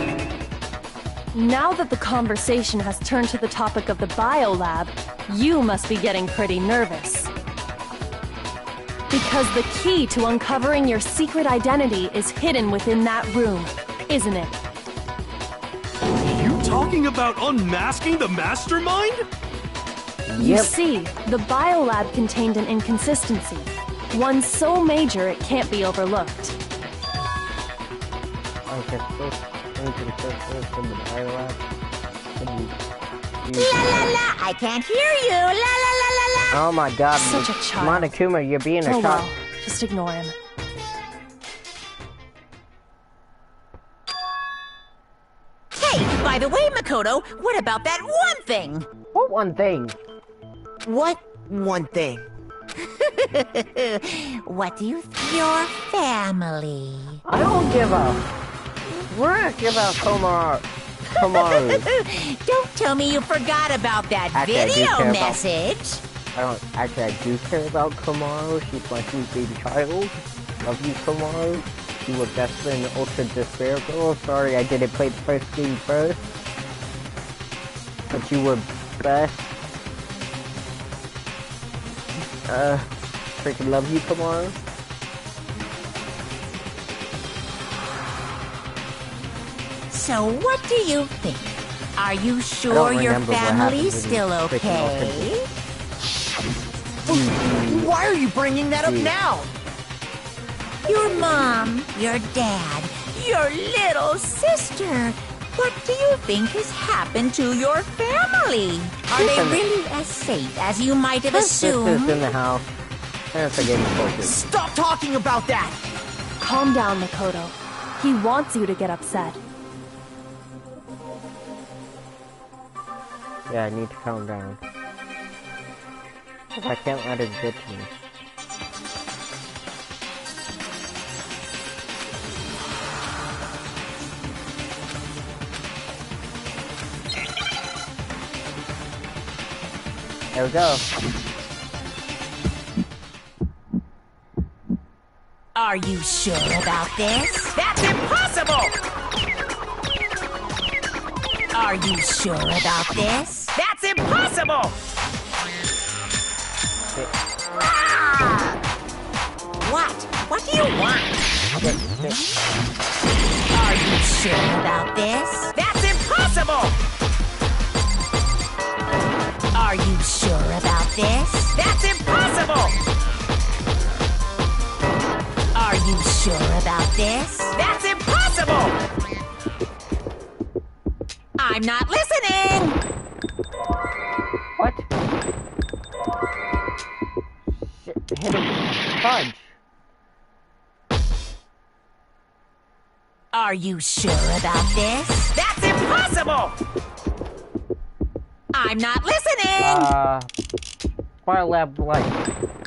Now that the conversation has turned to the topic of the biolab, you must be getting pretty nervous. Because the key to uncovering your secret identity is hidden within that room, isn't it? You talking about unmasking the mastermind? You see, the biolab contained an inconsistency. One so major it can't be overlooked. Okay, first, from the biolab. La la la, I can't hear you. La la la la la. Oh my god, Such a child. Monokuma, you're being a Oh child. well, just ignore him. Hey, by the way, Makoto, what about that one thing? What one thing? What one thing? What do you think? Your family. I don't give a Komaru. Don't tell me you forgot about that Actually, I do video care about- message. I do care about Komaru. She's my sweet baby child. Love you, Komaru. You were best friend Ultra Despair Girl. Sorry I didn't play the first game first. But you were best. Freaking love you, Komaru. So what do you think? Are you sure don't your remember what happened family's with still the freaking okay? Why are you bringing that up now? Your mom, your dad, your little sister. What do you think has happened to your family? Are they really as safe as you might have Sister's assumed? in the house. Parents are getting focused. Stop talking about that! Calm down, Makoto. He wants you to get upset. Yeah, I need to calm down. I can't let it get to me. There we go. Are you sure about this? That's impossible! Are you sure about this? That's impossible! Ah! What? What do you want? Are you sure about this? That's impossible! Are you sure about this? That's impossible! Are you sure about this? That's impossible! I'm not listening! What? Shit, hit him. Fudge. Are you sure about this? That's impossible! I'm not listening! Biolab light.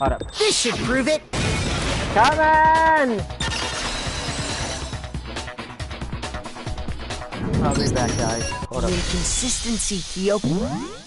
Hold up. This should prove it. Coming! I'll be back, guys. Hold The up. inconsistency, Kyo. Coming!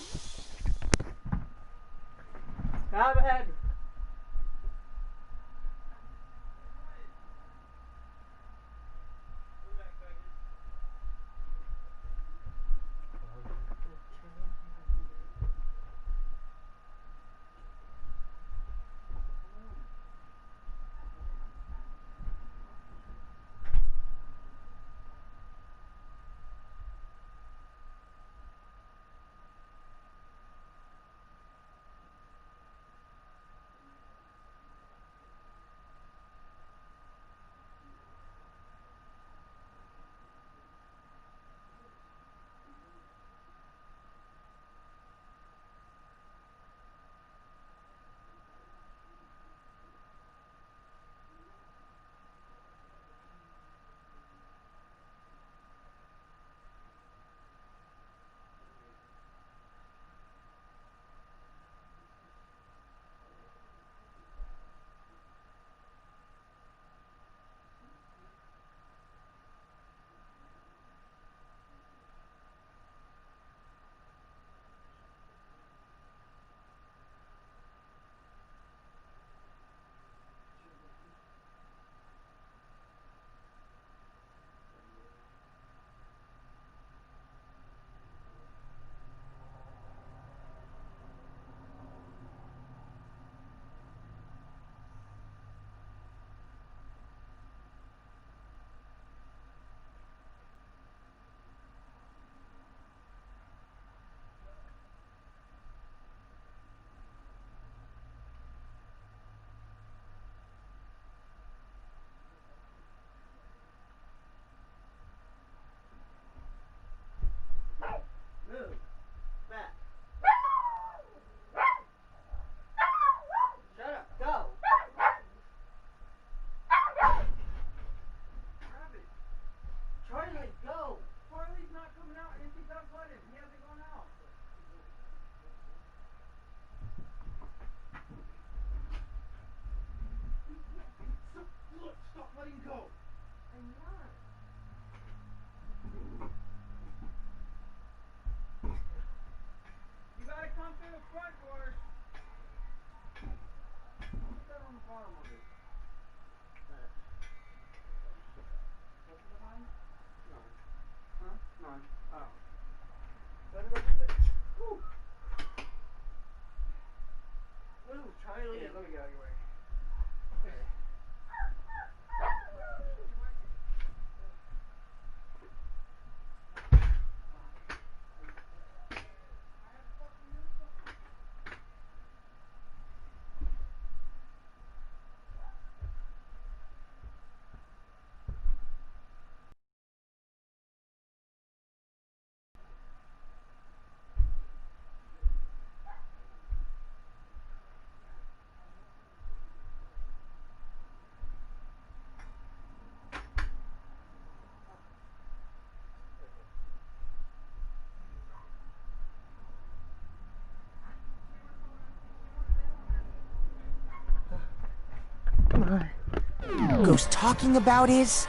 Ghost talking about is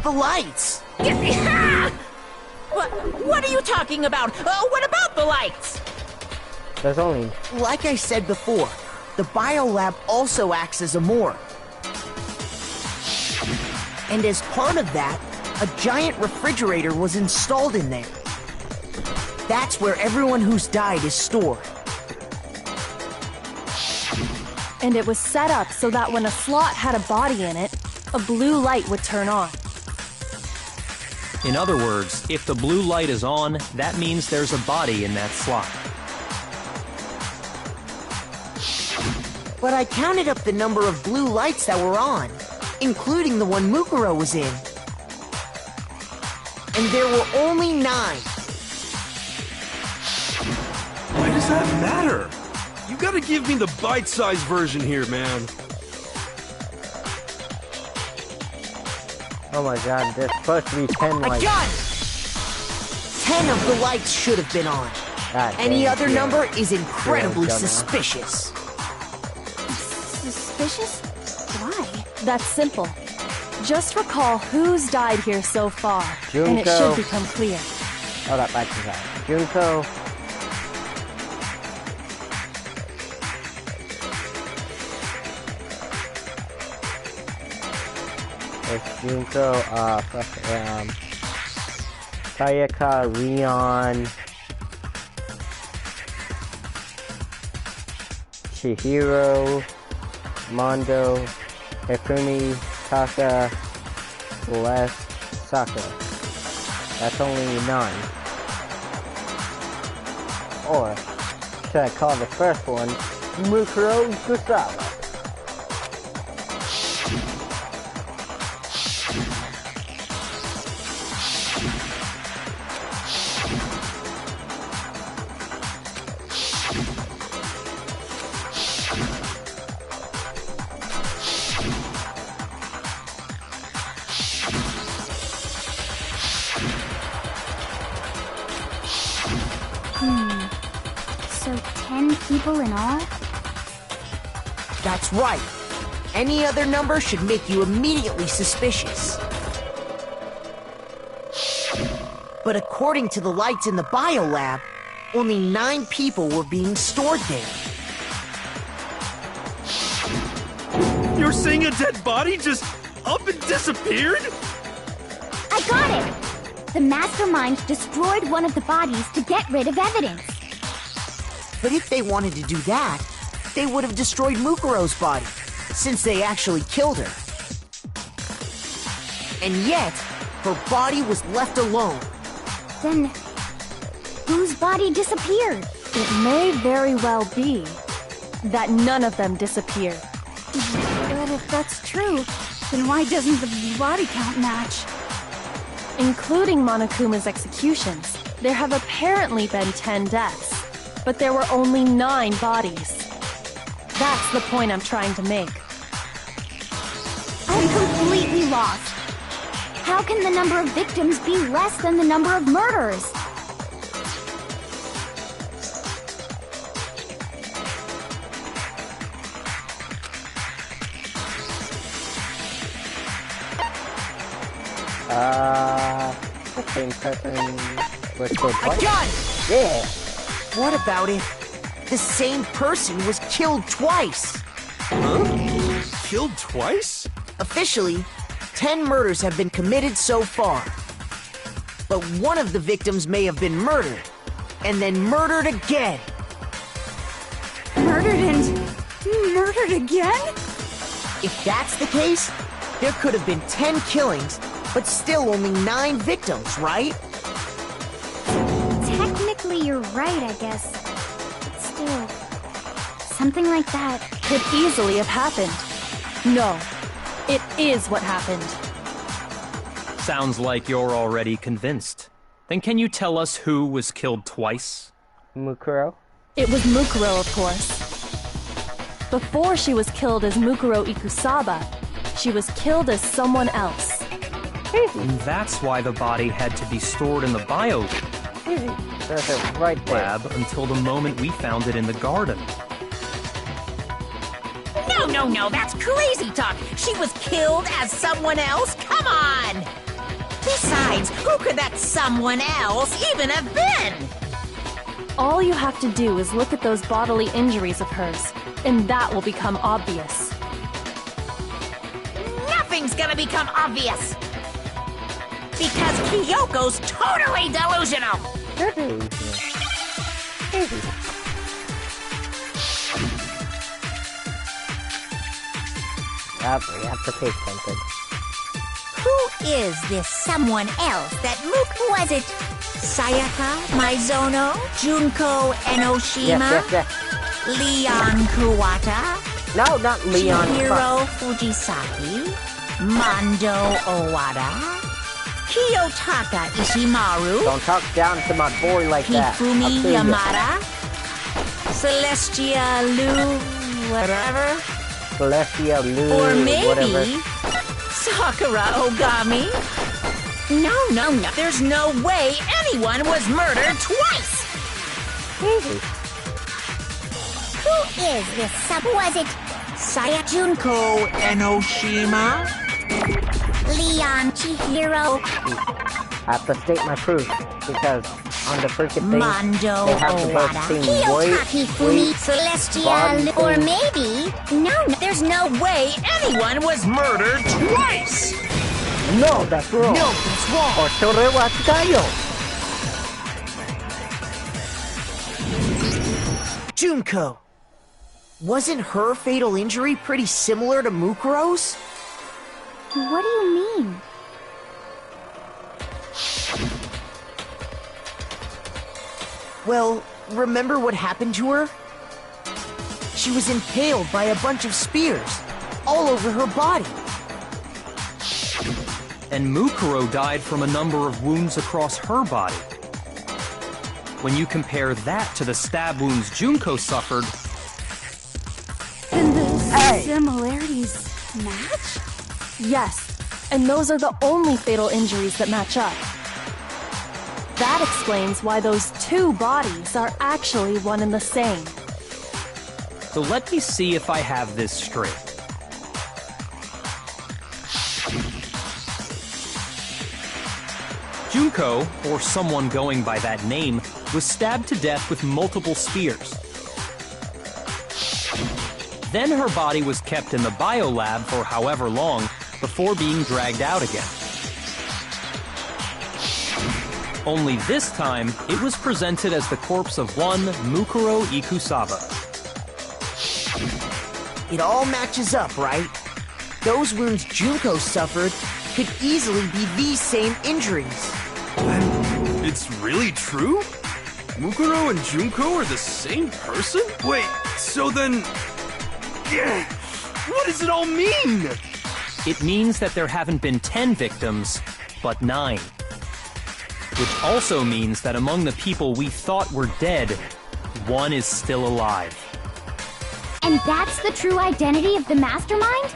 the lights. What are you talking about? What about the lights? There's only... Like I said before, the biolab also acts as a morgue. And as part of that, a giant refrigerator was installed in there. That's where everyone who's died is stored. And it was set up so that when a slot had a body in it, a blue light would turn on. In other words, if the blue light is on, that means there's a body in that slot. But I counted up the number of blue lights that were on, including the one Mukuro was in. And there were only 9. Why does that matter? You gotta give me the bite-sized version here, man. Oh my god, there's supposed to be 10 lights. A gun! 10 of the lights should have been on. God Any dang, other yeah. number is incredibly Yeah, suspicious. Suspicious? Why? That's simple. Just recall who's died here so far, and it Junko. should become clear. Oh, that matches out. Junko. It's Junko, Sayaka, Leon, Chihiro, Mondo, Hifumi, Taka, Celeste, Saka. That's only 9. Or should I call the first one Mukuro Kusaba? So 10 people in all? That's right. Any other number should make you immediately suspicious. But according to the lights in the biolab, only 9 people were being stored there. You're saying a dead body just up and disappeared? I got it! The mastermind destroyed one of the bodies to get rid of evidence. But if they wanted to do that, they would have destroyed Mukuro's body, since they actually killed her. And yet, her body was left alone. Then, whose body disappeared? It may very well be that none of them disappeared. But if that's true, then why doesn't the body count match? Including Monokuma's executions, there have apparently been 10 deaths, but there were only 9 bodies. That's the point I'm trying to make. I'm completely lost. How can the number of victims be less than the number of murders? The same person was killed A twice? gun! Yeah. What about if the same person was killed twice? Huh? Killed twice? Officially, 10 murders have been committed so far. But one of the victims may have been murdered, and then murdered again. Murdered and murdered again? If that's the case, there could have been 10 killings, but still only 9 victims, right? Technically, you're right, I guess. But still, something like that could easily have happened. No, it is what happened. Sounds like you're already convinced. Then can you tell us who was killed twice? Mukuro? It was Mukuro, of course. Before she was killed as Mukuro Ikusaba, she was killed as someone else. And that's why the body had to be stored in the bio There's it right there. lab until the moment we found it in the garden. No, that's crazy talk. She was killed as someone else? Come on! Besides, who could that someone else even have been? All you have to do is look at those bodily injuries of hers, and that will become obvious. Nothing's gonna become obvious! Because Kyoko's totally delusional! We have to pay something. Who is this someone else that was it Sayaka, Maizono, Junko Enoshima, Yes. Leon Kuwata, No, not Leon. Chihiro Fujisaki, Mondo Owada, Kiyotaka Ishimaru, Don't talk down to my boy like that. I'll Hifumi kill ya. Yamada, Celestia Lu, whatever, Celestia, Lou, or maybe whatever. Sakura Ogami. No, there's no way anyone was murdered twice! Who is this was it Saya Junko Enoshima. Leon Chihiro. I have to state my proof, because on the freaking thing, Mondo they have to both Owada. sing Kiyotaki Fumi Celestial. Or maybe... No, There's no way anyone was murdered twice! No, that's wrong. No, that's wrong. Otore wa tsukayo. Junko! Wasn't her fatal injury pretty similar to Mukuro's? What do you mean? Well, remember what happened to her? She was impaled by a bunch of spears, all over her body. And Mukuro died from a number of wounds across her body. When you compare that to the stab wounds Junko suffered... Then the similarities match? Yes, and those are the only fatal injuries that match up. That explains why those two bodies are actually one and the same. So let me see if I have this straight. Junko, or someone going by that name, was stabbed to death with multiple spears. Then her body was kept in the biolab for however long before being dragged out again. Only this time, it was presented as the corpse of one Mukuro Ikusawa. It all matches up, right? Those wounds Junko suffered could easily be these same injuries. Then it's really true? Mukuro and Junko are the same person? Wait, so then... Yeah, what does it all mean? It means that there haven't been 10 victims, but 9. Which also means that among the people we thought were dead, one is still alive. And that's the true identity of the mastermind?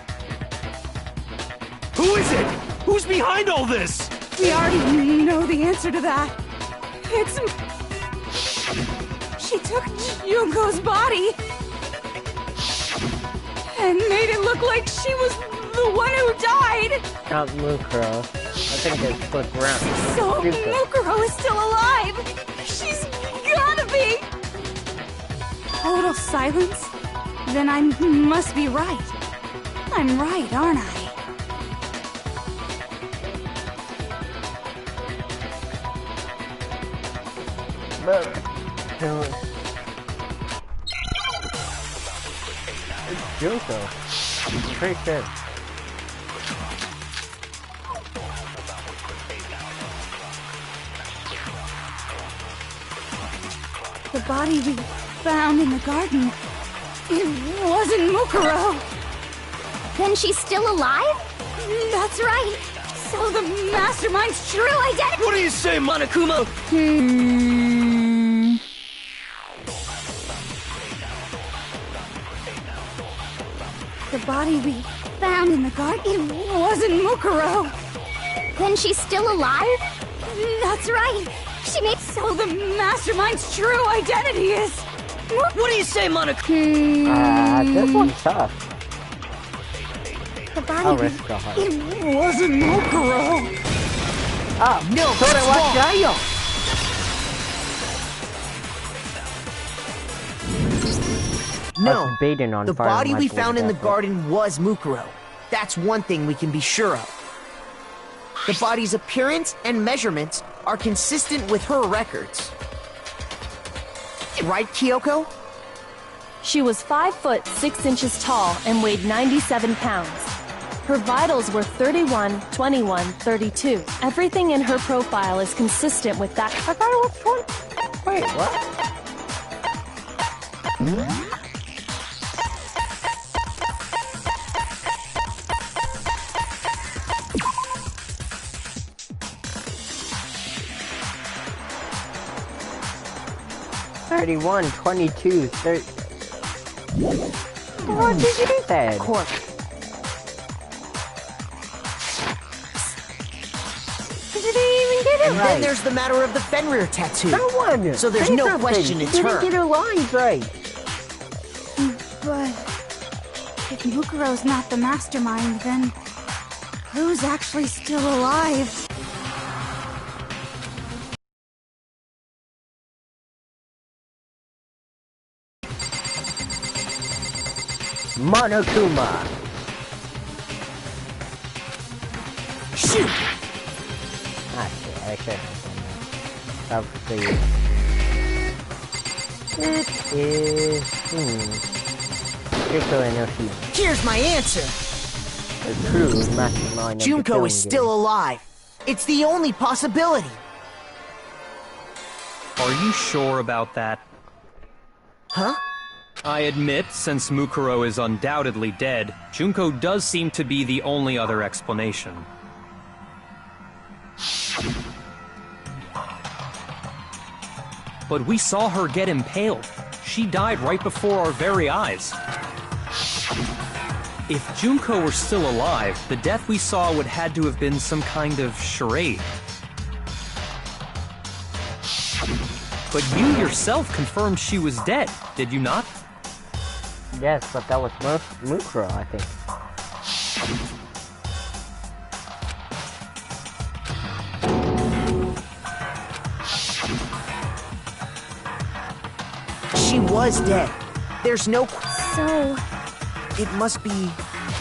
Who is it? Who's behind all this? We already know the answer to that. It's... She took Junko's body and made it look like she was the one who died. Not Mukuro. I think they flipped around. So Junko. Mukuro is still alive. She's gotta be. Total silence? Then I must be right. I'm right, aren't I? But, it's Junko. Pretty sure. The body we found in the garden, it wasn't Mukuro. Then she's still alive? That's right. So the mastermind's true identity. What do you say, Monokuma? The body we found in the garden, it wasn't Mukuro. Then she's still alive? That's right. She made so the mastermind's true identity is. What do you say, Monica? This one's tough. The body I'll risk the heart. It wasn't Mukuro. Oh, No, so that's what wrong. Gaio? No, Baiting on the fire body we Michael found in the Jackson. garden was Mukuro. That's one thing we can be sure of. The body's appearance and measurements are consistent with her records. Right, Kyoko? She was 5 foot 6 inches tall and weighed 97 pounds. Her vitals were 31, 21, 32. Everything in her profile is consistent with that. I thought it was 20. Wait, what? $31, 22, 30. What did you say? Corp. Did he even get it And right? then there's the matter of the Fenrir tattoo. No one. So there's Say no something. question it's Didn't her. get her lines right. But if Mukuro's not the mastermind, then who's actually still alive? Monokuma! Shoot! Ah, shit, I could have done that. It is... Junko and Yoshida. Here's my answer! The true mastermind of the Junko killing is still alive. It's the only possibility. Are you sure about that? Huh? I admit, since Mukuro is undoubtedly dead, Junko does seem to be the only other explanation. But we saw her get impaled. She died right before our very eyes. If Junko were still alive, the death we saw would had to have been some kind of charade. But you yourself confirmed she was dead, did you not? Yes, but that was Mukuro, I think. She was dead. There's no... So... It must be...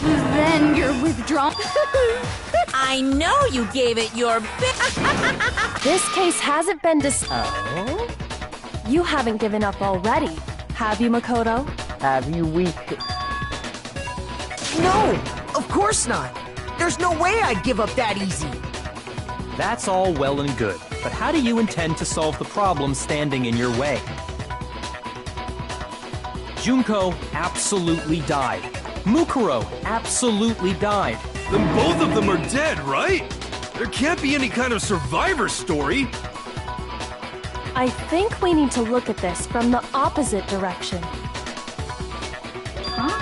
Then you're withdrawn? I know you gave it your This case hasn't been Oh? You haven't given up already, have you, Makoto? Have you weak... No! Of course not! There's no way I'd give up that easy! That's all well and good, but how do you intend to solve the problem standing in your way? Junko absolutely died. Mukuro absolutely died. Then both of them are dead, right? There can't be any kind of survivor story. I think we need to look at this from the opposite direction. Huh?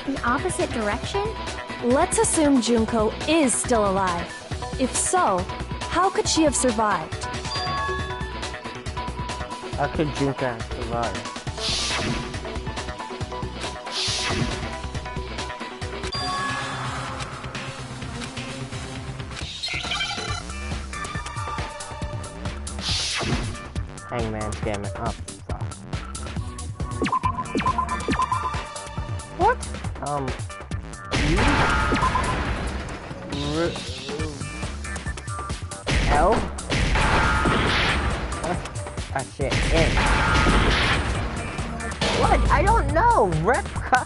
The opposite direction? Let's assume Junko is still alive. If so, how could she have survived? How could Junko have survived? Hangman's damn it up. What? L? Ah, shit. N. What? I don't know. Repka.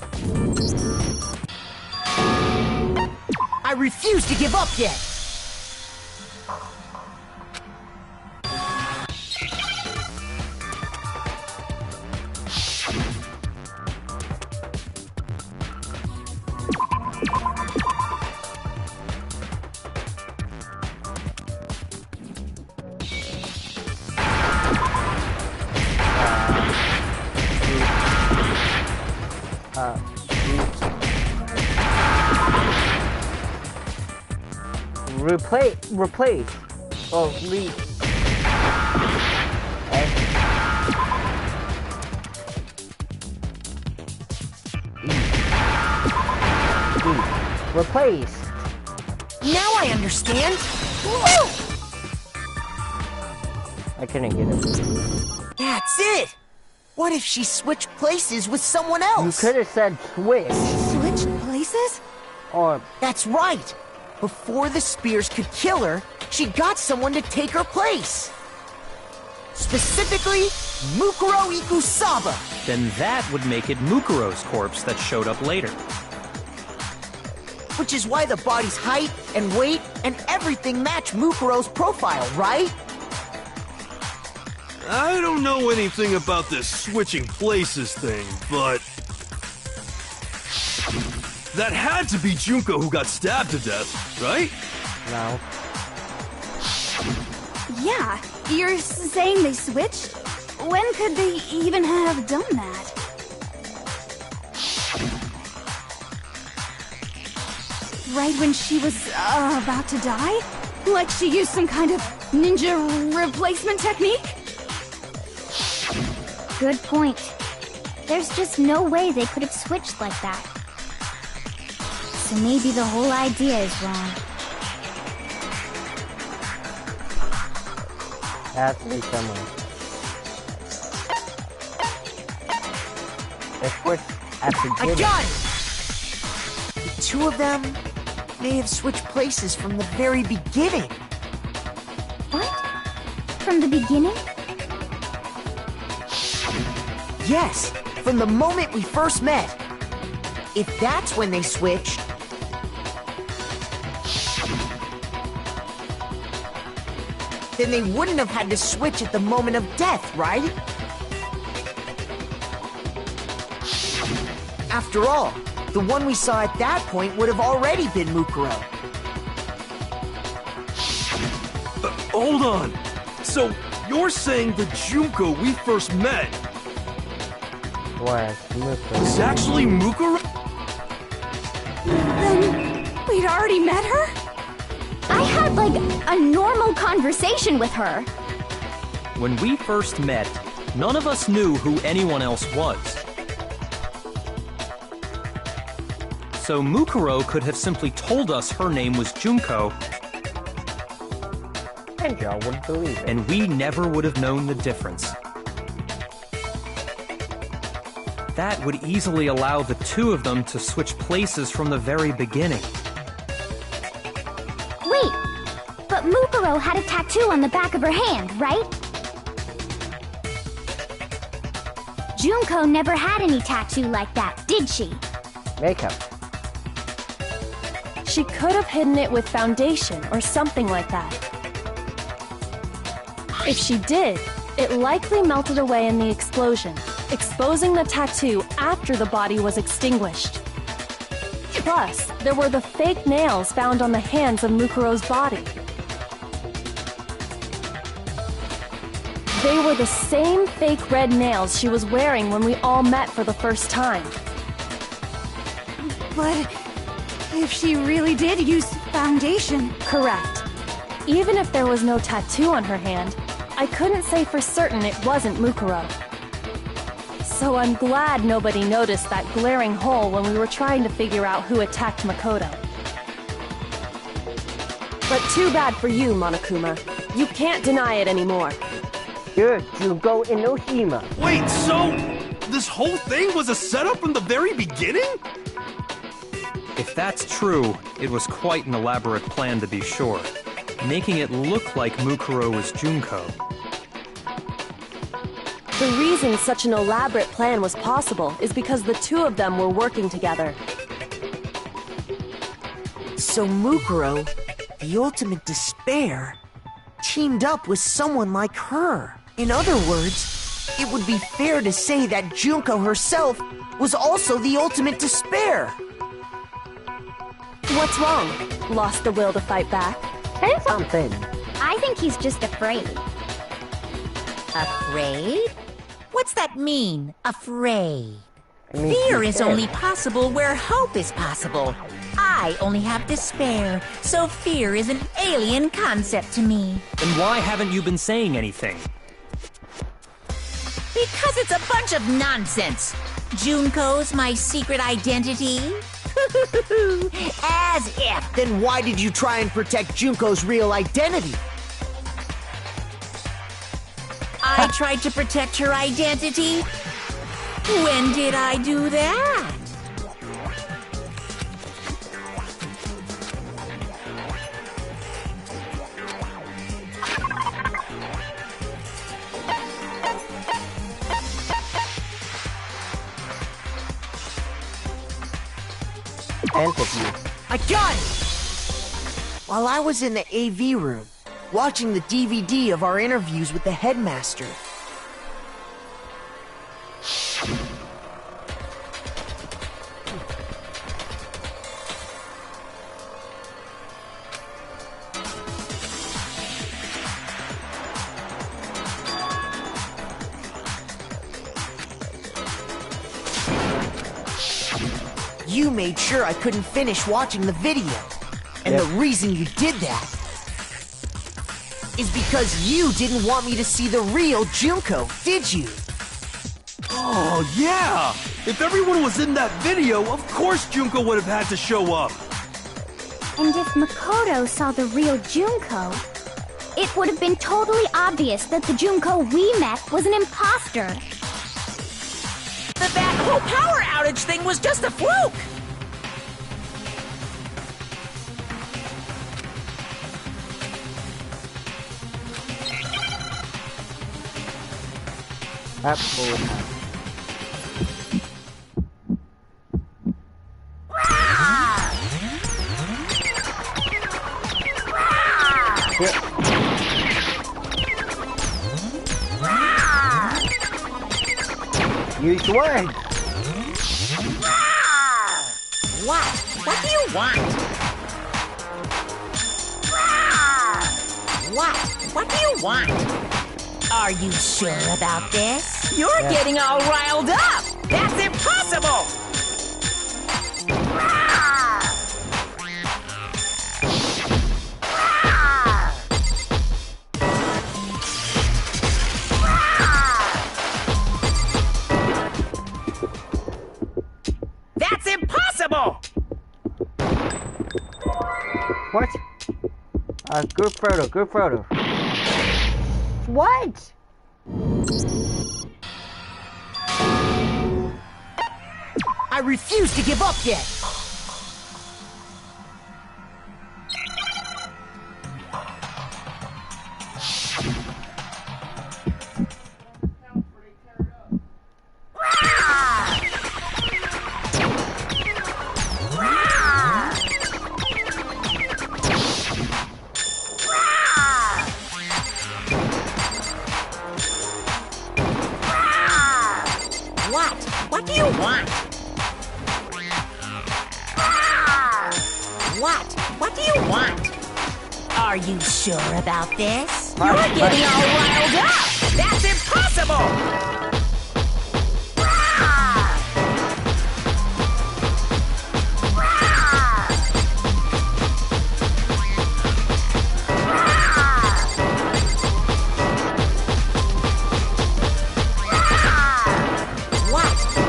I refuse to give up yet! Replace. Oh, leave. Replace. Now I understand! I couldn't get it. That's it! What if she switched places with someone else? You could have said switch. Switched places? Or... That's right! Before the spears could kill her, she got someone to take her place! Specifically, Mukuro Ikusaba! Then that would make it Mukuro's corpse that showed up later. Which is why the body's height and weight and everything match Mukuro's profile, right? I don't know anything about this switching places thing, but... that had to be Junko who got stabbed to death, right? No. Yeah, you're saying they switched? When could they even have done that? Right when she was about to die? Like she used some kind of ninja replacement technique? Good point. There's just no way they could have switched like that. So maybe the whole idea is wrong. Has to be someone. They switched at the I beginning. got it! The two of them may have switched places from the very beginning. What? From the beginning? Yes, from the moment we first met. If that's when they switched, then they wouldn't have had to switch at the moment of death, right? After all, the one we saw at that point would have already been Mukuro. Hold on. So, you're saying the Junko we first met Was Mukuro. is actually Mukuro? Then we'd already met her? I had, like, a normal conversation with her. When we first met, none of us knew who anyone else was. So Mukuro could have simply told us her name was Junko, And y'all would believe it. and we never would have known the difference. That would easily allow the two of them to switch places from the very beginning. Wait, but Mukuro had a tattoo on the back of her hand, right? Junko never had any tattoo like that, did she? Makeup. She could have hidden it with foundation or something like that. If she did, it likely melted away in the explosion, exposing the tattoo after the body was extinguished. Plus, there were the fake nails found on the hands of Mukuro's body. They were the same fake red nails she was wearing when we all met for the first time. But if she really did use foundation... Correct. Even if there was no tattoo on her hand, I couldn't say for certain it wasn't Mukuro. So I'm glad nobody noticed that glaring hole when we were trying to figure out who attacked Makoto. But too bad for you, Monokuma. You can't deny it anymore. You're Junko Inoshima. Wait, so this whole thing was a setup from the very beginning? If that's true, it was quite an elaborate plan to be sure, making it look like Mukuro was Junko. The reason such an elaborate plan was possible is because the two of them were working together. So Mukuro, the ultimate despair, teamed up with someone like her. In other words, it would be fair to say that Junko herself was also the ultimate despair. What's wrong? Lost the will to fight back? Say something. I think he's just afraid. Afraid? What's that mean, afraid? I mean, Fear he's is scared. only possible where hope is possible. I only have despair, so fear is an alien concept to me. Then why haven't you been saying anything? Because it's a bunch of nonsense. Junko's my secret identity? As if. Then why did you try and protect Junko's real identity? I tried to protect her identity? When did I do that? Interview. I got it! While I was in the AV room, watching the DVD of our interviews with the headmaster, you made sure I couldn't finish watching the video. And Yep. the reason you did that is because you didn't want me to see the real Junko, did you? Oh, yeah! If everyone was in that video, of course Junko would have had to show up. And if Makoto saw the real Junko, it would have been totally obvious that the Junko we met was an imposter. That whole power outage thing was just a fluke! Absolutely. Use words. What? What do you want? What? What do you want? Are you sure about this? You're getting all riled up! That's impossible! That's impossible! What? Group photo, group photo. What? I refuse to give up yet. What do you want? What do you want? Are you sure about this? You're getting all riled up! That's impossible!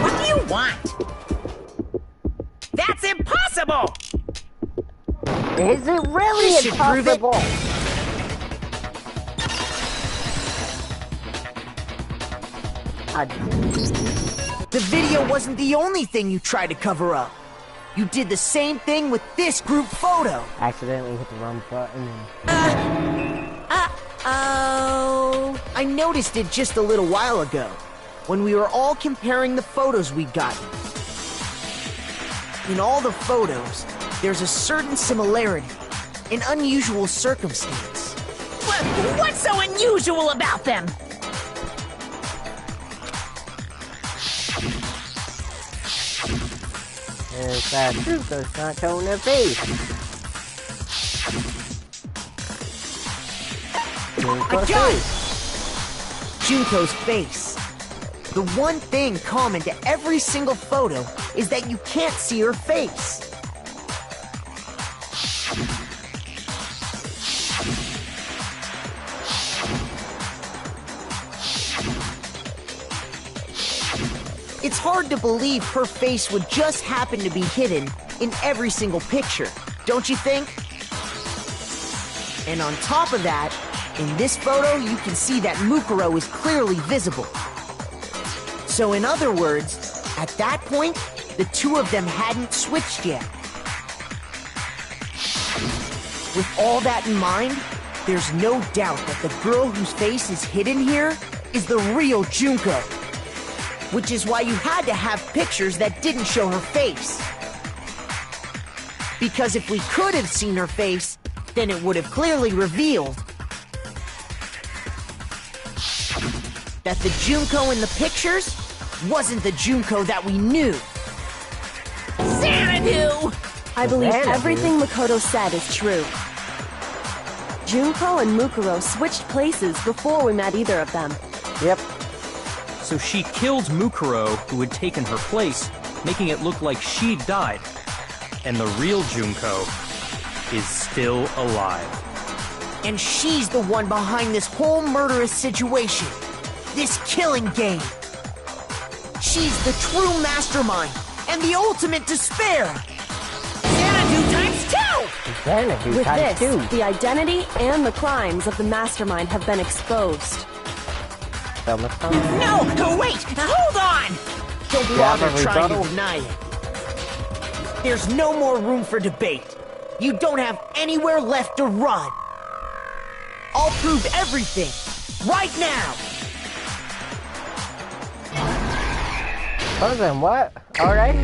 What do you want? That's impossible! Is it really impossible? The video wasn't the only thing you tried to cover up. You did the same thing with this group photo. Accidentally hit the wrong button. Uh-oh. I noticed it just a little while ago, when we were all comparing the photos we'd gotten. In all the photos, there's a certain similarity, an unusual circumstance. What's so unusual about them? Is that Junko's not showing their face? I got it! Junko's face. The one thing common to every single photo is that you can't see her face. It's hard to believe her face would just happen to be hidden in every single picture, don't you think? And on top of that, in this photo you can see that Mukuro is clearly visible. So in other words, at that point, the two of them hadn't switched yet. With all that in mind, there's no doubt that the girl whose face is hidden here is the real Junko. Which is why you had to have pictures that didn't show her face. Because if we could have seen her face, then it would have clearly revealed that the Junko in the pictures wasn't the Junko that we knew. Xanadu! I believe everything Makoto said is true. Junko and Mukuro switched places before we met either of them. Yep. So she killed Mukuro, who had taken her place, making it look like she'd died. And the real Junko is still alive. And she's the one behind this whole murderous situation. This killing game. She's the true mastermind and the ultimate despair. Xanadu times 2! Xanadu With times this, 2. the identity and the crimes of the mastermind have been exposed. Thelma Stone. No, wait, hold on! Don't You have bother a trying to rebuttal? deny it. There's no more room for debate. You don't have anywhere left to run. I'll prove everything, right now! Frozen, what? Alright.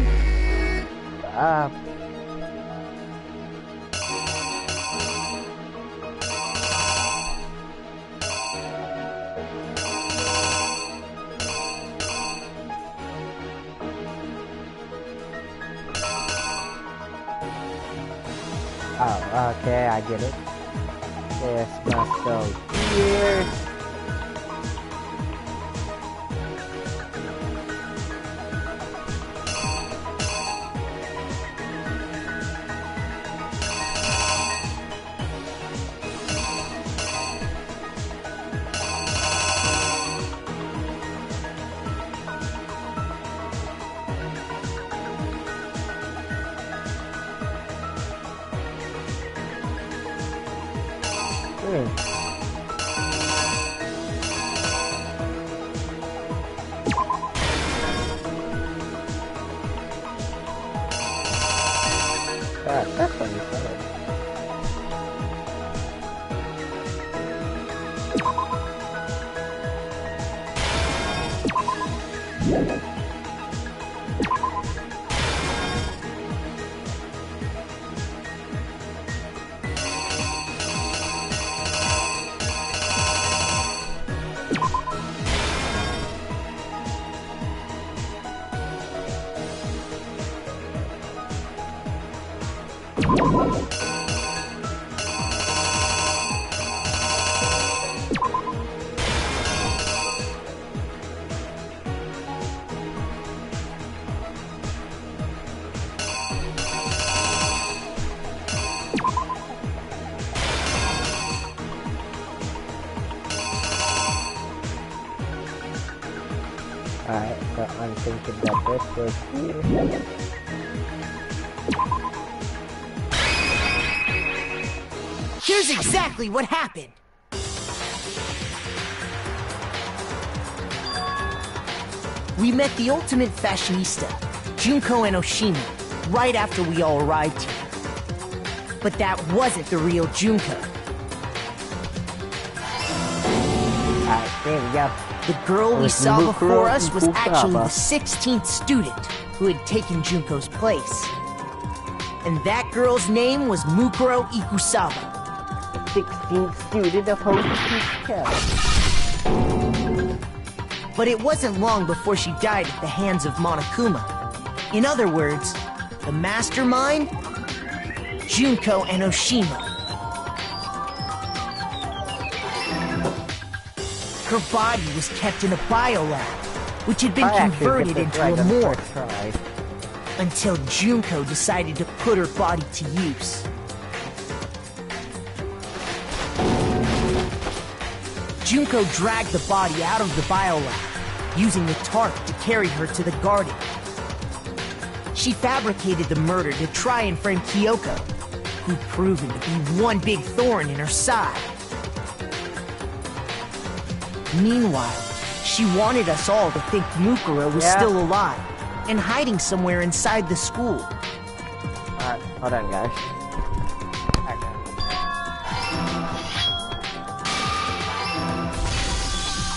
Oh, okay, I get it. This must go here. That's what you said. Alright, so I'm thinking that this was here. Here's exactly what happened. We met the ultimate fashionista, Junko and Oshima, right after we all arrived here. But that wasn't the real Junko. Alright, there we go. The girl we saw Mukuro before us was actually the Ikusaba. 16th student who had taken Junko's place. And that girl's name was Mukuro Ikusaba. 16th student of Hoki's Camp. But it wasn't long before she died at the hands of Monokuma. In other words, the mastermind, Junko and Oshima. Her body was kept in a biolab, which had been converted into a morgue, until Junko decided to put her body to use. Junko dragged the body out of the biolab, using the tarp to carry her to the garden. She fabricated the murder to try and frame Kyoko, who'd proven to be one big thorn in her side. Meanwhile, she wanted us all to think Mukuro was still alive and hiding somewhere inside the school. Alright, hold on, guys.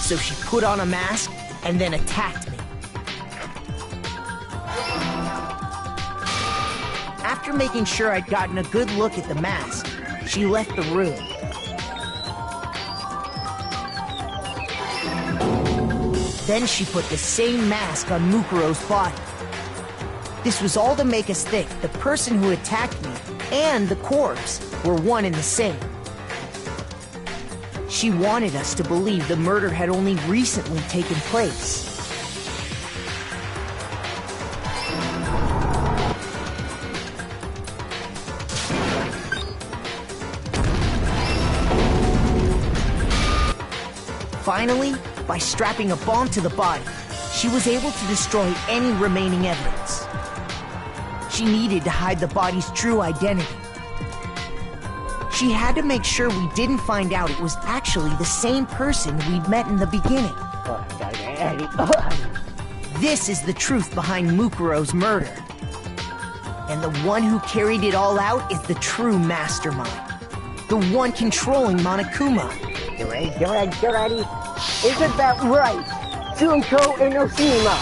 So she put on a mask and then attacked me. After making sure I'd gotten a good look at the mask, she left the room. Then she put the same mask on Mukuro's body. This was all to make us think the person who attacked me and the corpse were one and the same. She wanted us to believe the murder had only recently taken place. Finally, by strapping a bomb to the body, she was able to destroy any remaining evidence. She needed to hide the body's true identity. She had to make sure we didn't find out it was actually the same person we'd met in the beginning. This is the truth behind Mukuro's murder. And the one who carried it all out is the true mastermind. The one controlling Monokuma. You ready? Isn't that right? Junko Enoshima!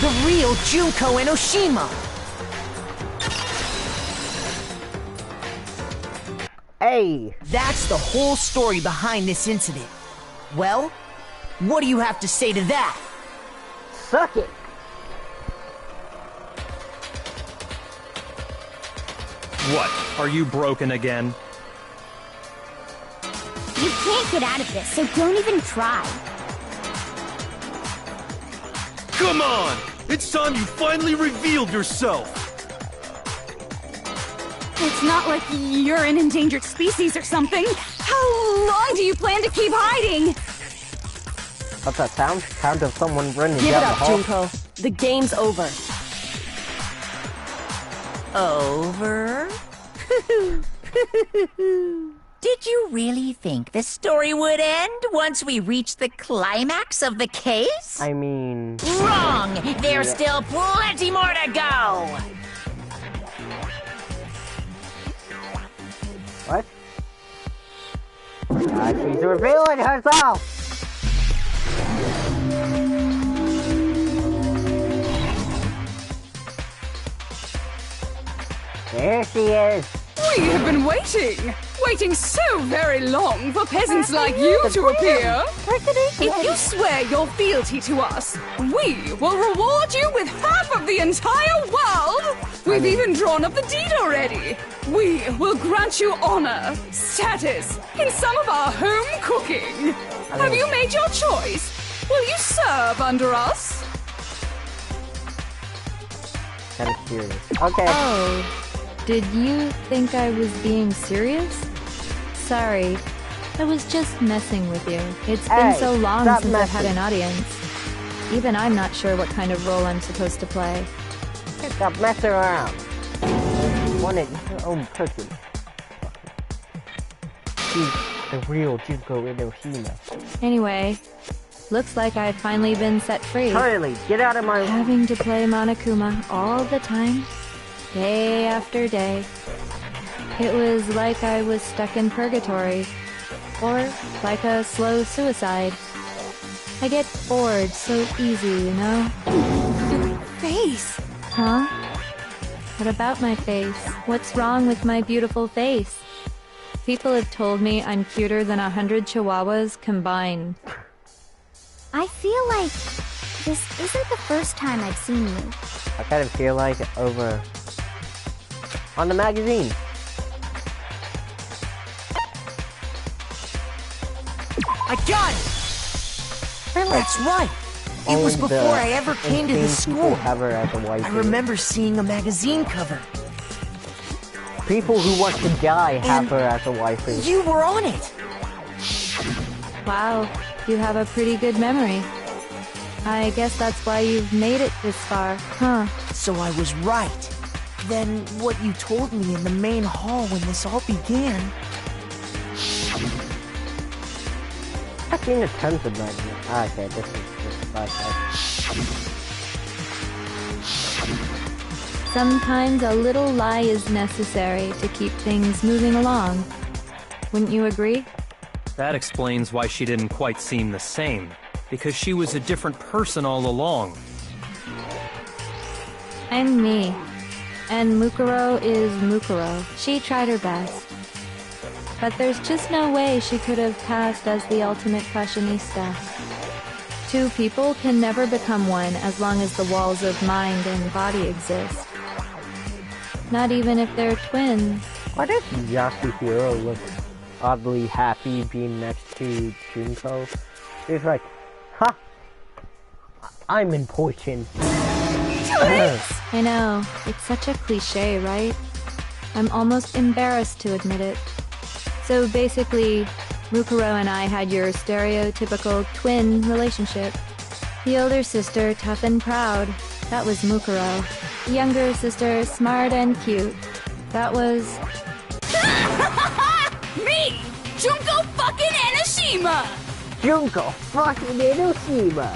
The real Junko Enoshima! Hey! That's the whole story behind this incident. Well, what do you have to say to that? Suck it! What? Are you broken again? You can't get out of this, so don't even try. Come on! It's time you finally revealed yourself! It's not like you're an endangered species or something. How long do you plan to keep hiding? What's that sound? Sound of someone running Give down it the up, hall? Junko. The game's over. Over? Did you really think the story would end once we reached the climax of the case? I mean... Wrong! There's still plenty more to go! What? She's revealing herself! There she is! We have been waiting so very long for peasants like you to appear. If you swear your fealty to us, we will reward you with half of the entire world. We've even drawn up the deed already. We will grant you honor, status, in some of our home cooking. Have you made your choice? Will you serve under us? Kind of serious. Okay. Oh. Did you think I was being serious? Sorry. I was just messing with you. It's been so long since I've had an audience. Even I'm not sure what kind of role I'm supposed to play. Stop messing around. Wanted your own person. She's the real Junko Enoshima. Anyway, looks like I've finally been set free. Charlie, get out of my... Having to play Monokuma all the time. Day after day. It was like I was stuck in purgatory. Or like a slow suicide. I get bored so easy, you know? Your face! Huh? What about my face? What's wrong with my beautiful face? People have told me I'm cuter than 100 chihuahuas combined. I feel like this isn't the first time I've seen you. I kind of feel like over... on the magazine. I got it! That's right! It was before I ever came to the school. I remember seeing a magazine cover. People who want to die have her as a waifu. You were on it! Wow, you have a pretty good memory. I guess that's why you've made it this far, huh? So I was right. Then what you told me in the main hall when this all began... I've seen a tons of magazines. Okay, this is Sometimes a little lie is necessary to keep things moving along. Wouldn't you agree? That explains why she didn't quite seem the same. Because she was a different person all along. I'm me. And Mukuro is Mukuro. She tried her best. But there's just no way she could have passed as the ultimate fashionista. Two people can never become one as long as the walls of mind and body exist. Not even if they're twins. Why does Yasuhiro look oddly happy being next to Junko? He's like, ha! I'm important. I know, it's such a cliche, right? I'm almost embarrassed to admit it. So basically, Mukuro and I had your stereotypical twin relationship. The older sister, tough and proud. That was Mukuro. The younger sister, smart and cute. That was... Me! Junko fucking Enoshima! Junko fucking Enoshima!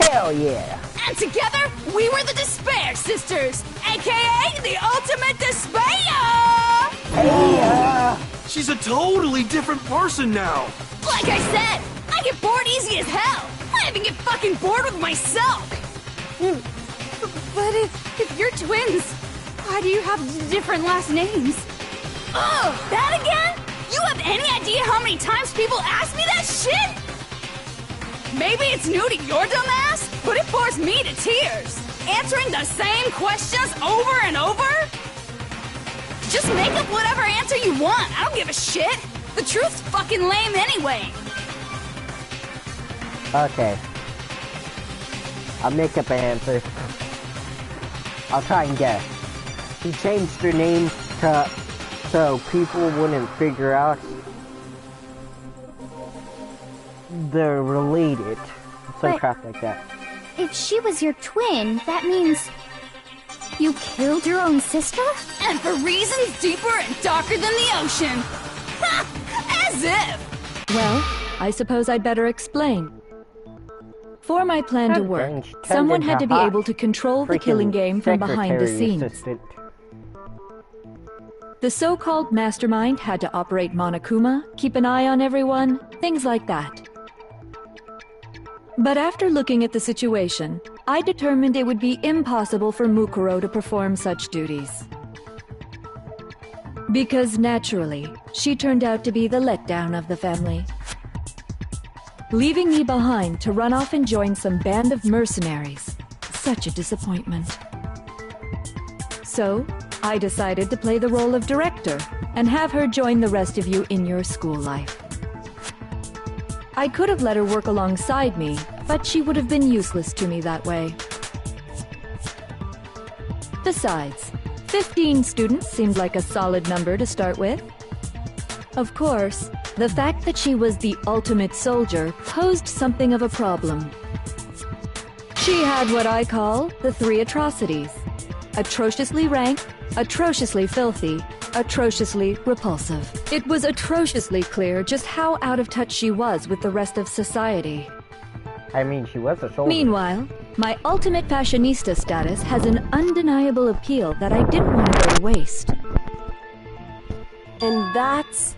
Hell yeah! And together, we were the Despair Sisters, aka the Ultimate Despair! Hey, She's a totally different person now! Like I said, I get bored easy as hell! I even get fucking bored with myself! But if you're twins, why do you have different last names? Oh, that again? You have any idea how many times people ask me that shit? Maybe it's new to your dumb ass, but it bores me to tears. Answering the same questions over and over? Just make up whatever answer you want. I don't give a shit. The truth's fucking lame anyway. Okay. I'll make up an answer. I'll try and guess. She changed her name to so people wouldn't figure out they're related. Some But- crap like that. If she was your twin, that means you killed your own sister? And for reasons deeper and darker than the ocean. Ha! As if! Well, I suppose I'd better explain. For my plan to work, Dang, she turned someone had to into be hot able to control the freaking killing game from behind the secretary scenes. assistant. The so-called mastermind had to operate Monokuma, keep an eye on everyone, things like that. But after looking at the situation, I determined it would be impossible for Mukuro to perform such duties. Because naturally, she turned out to be the letdown of the family. Leaving me behind to run off and join some band of mercenaries. Such a disappointment. So, I decided to play the role of director and have her join the rest of you in your school life. I could have let her work alongside me, but she would have been useless to me that way. Besides, 15 students seemed like a solid number to start with. Of course, the fact that she was the ultimate soldier posed something of a problem. She had what I call the three atrocities: atrociously rank, atrociously filthy, atrociously repulsive. It was atrociously clear just how out of touch she was with the rest of society. I mean, she was a soldier. Meanwhile, my ultimate fashionista status has an undeniable appeal that I didn't want to go to waste. And that's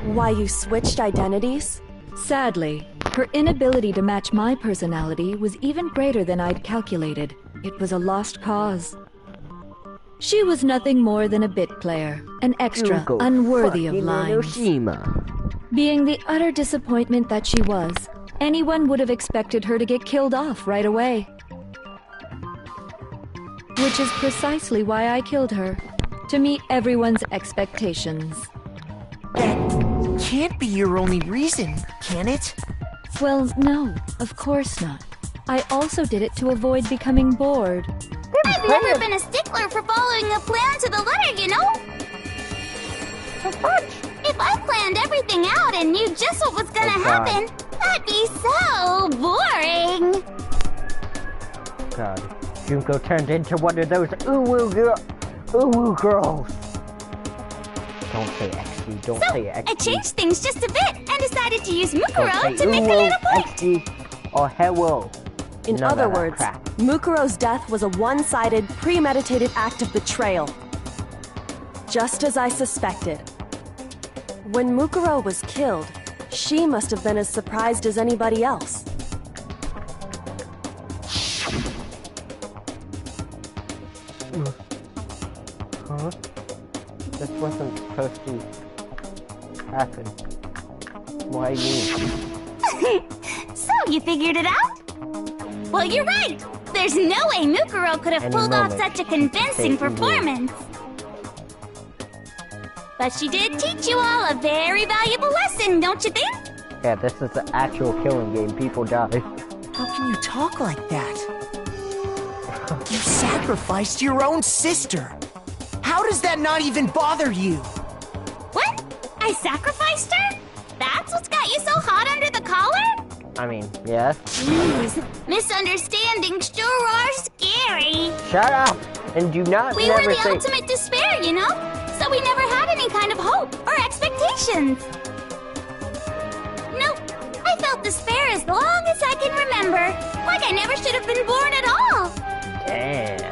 why you switched identities? Sadly, her inability to match my personality was even greater than I'd calculated. It was a lost cause. She was nothing more than a bit player, an extra Junko unworthy of fucking lines. Enoshima. Being the utter disappointment that she was, anyone would have expected her to get killed off right away. Which is precisely why I killed her, to meet everyone's expectations. That can't be your only reason, can it? Well, no, of course not. I also did it to avoid becoming bored. I've never been a stickler for following a plan to the letter, you know? If I planned everything out and knew just what was gonna happen, that'd be so boring. God, Junko turned into one of those ooh-woo girls. Don't say XD, don't say XD. I changed things just a bit and decided to use Don't Mukuro say to make a ooh-woo, little point. XD, or hello. In None other of that words, crap. Mukuro's death was a one-sided, premeditated act of betrayal. Just as I suspected. When Mukuro was killed, she must have been as surprised as anybody else. Huh? This wasn't supposed to happen. Why me? So, you figured it out? Well, you're right! There's no way Mukuro could have Any pulled off moment, such a she could convincing take me. performance. But she did teach you all a very valuable lesson, don't you think? Yeah, this is an actual killing game. People die. How can you talk like that? You sacrificed your own sister. How does that not even bother you? What? I sacrificed her? That's what's got you so hot under the collar? I mean, yes. Jeez, misunderstandings sure are scary. Shut up! And do not We were never the say... ultimate despair, you know? So we never had any kind of hope or expectations. Nope, I felt despair as long as I can remember. Like I never should have been born at all. Damn.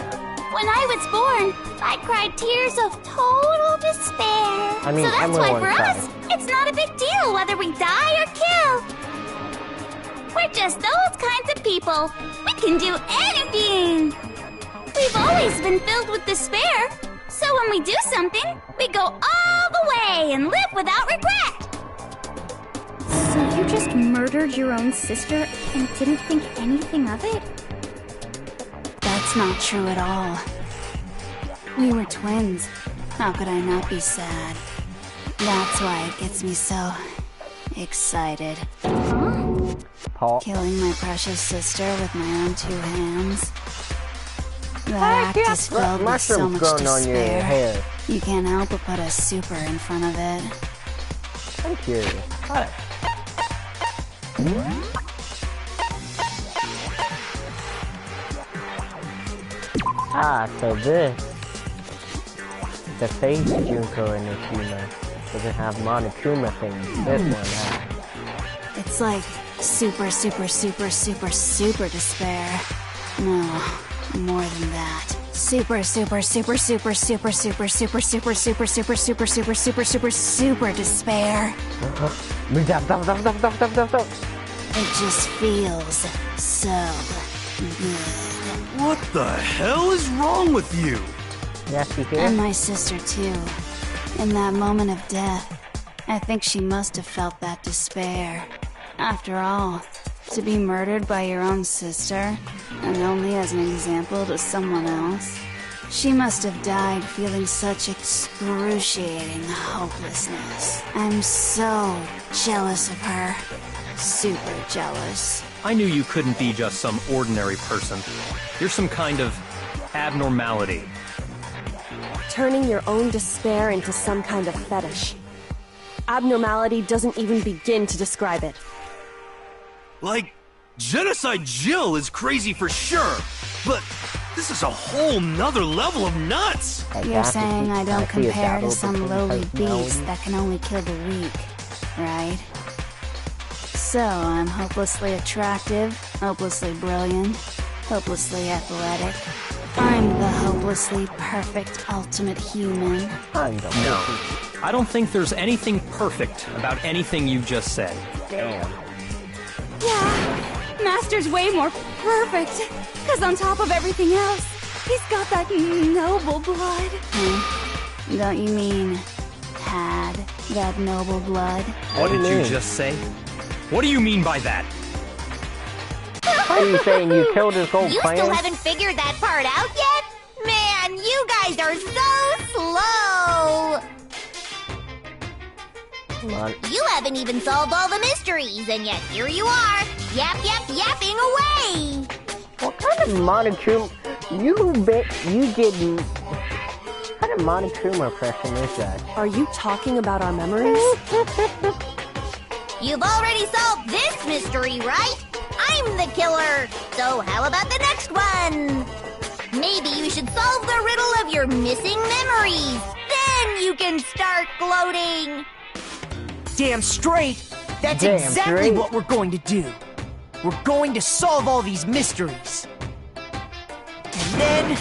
When I was born, I cried tears of total despair. I mean, so that's why everyone for cries. us, it's not a big deal whether we die or kill. We're just those kinds of people. We can do anything. We've always been filled with despair. So when we do something, we go all the way and live without regret. So you just murdered your own sister and didn't think anything of it? That's not true at all. We were twins. How could I not be sad? That's why it gets me so excited. Paul. Killing my precious sister with my own 2 hands. That act is filled with so much growing on your despair. hair. You can't help but put a super in front of it. I'm curious. What? Ah, so this. The face Junko and Akuma doesn't have Monokuma things. This one has. It's like super, super, super, super, super despair. No, more than that. Super, super, super, super, super, super, super, super, super, super, super, super, super, super despair. It It just feels so good. What the hell is wrong with you? Yes, you And my sister too. In that moment of death, I think she must have felt that despair. After all, to be murdered by your own sister, and only as an example to someone else, she must have died feeling such excruciating hopelessness. I'm so jealous of her. Super jealous. I knew you couldn't be just some ordinary person. You're some kind of abnormality. Turning your own despair into some kind of fetish. Abnormality doesn't even begin to describe it. Like, Genocide Jill is crazy for sure, but this is a whole nother level of nuts! You're saying I don't compare to some lowly beast that can only kill the weak, right? So I'm hopelessly attractive, hopelessly brilliant, hopelessly athletic. I'm the hopelessly perfect ultimate human. No, I don't think there's anything perfect about anything you just said. Damn. Yeah, Master's way more perfect. Because on top of everything else, he's got that noble blood. Don't you mean had that noble blood? What did you just say? What do you mean by that? Are you saying you killed his whole You clan? still haven't figured that part out yet? Man, you guys are so slow! Come on. You haven't even solved all the mysteries, and yet here you are, yapping away! What kind of Monokuma? You didn't. What kind of Monokuma impression is that? Are you talking about our memories? You've already solved this mystery, right? I'm the killer! So how about the next one? Maybe you should solve the riddle of your missing memories. Then you can start gloating. Damn straight! That's Damn exactly straight. what we're going to do. We're going to solve all these mysteries. And then,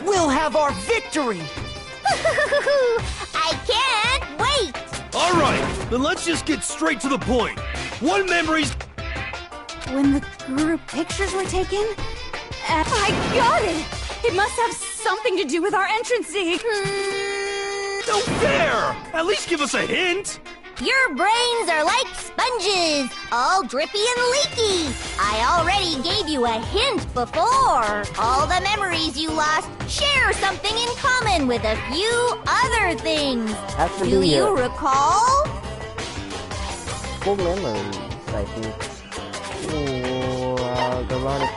we'll have our victory! I can't wait! Alright, then let's just get straight to the point. What memories... When the group pictures were taken? I got it! It must have something to do with our entrance scene. No fair! At least give us a hint! Your brains are like sponges, all drippy and leaky. I already gave you a hint before. All the memories you lost share something in common with a few other things. Has to Do be you a recall? full memories, I think. Ooh, the lot of...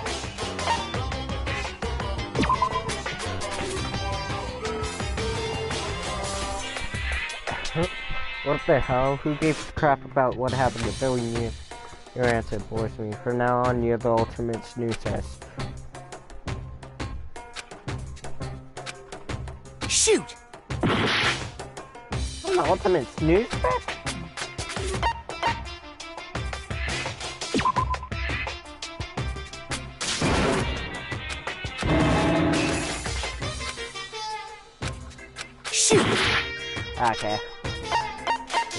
What the hell? Who gave a crap about what happened a billion years? Your answer bores me. From now on, you're the ultimate snooze test. Shoot! The ultimate snooze test? Shoot! Okay.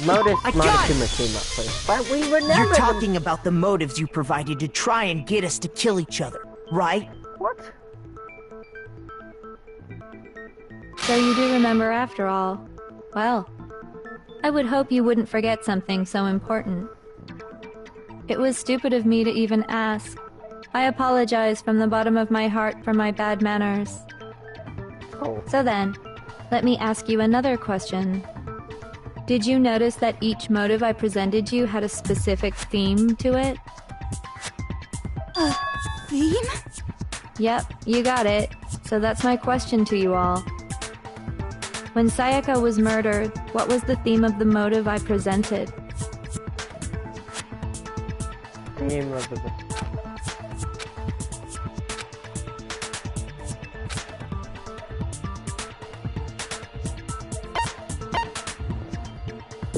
Motives Monokuma came up first, but we remember You're talking about the motives you provided to try and get us to kill each other, right? What? So you do remember after all. Well, I would hope you wouldn't forget something so important. It was stupid of me to even ask. I apologize from the bottom of my heart for my bad manners. Oh. So then, let me ask you another question. Did you notice that each motive I presented you had a specific theme to it? Theme? Yep, you got it. So that's my question to you all. When Sayaka was murdered, what was the theme of the motive I presented? Theme of the...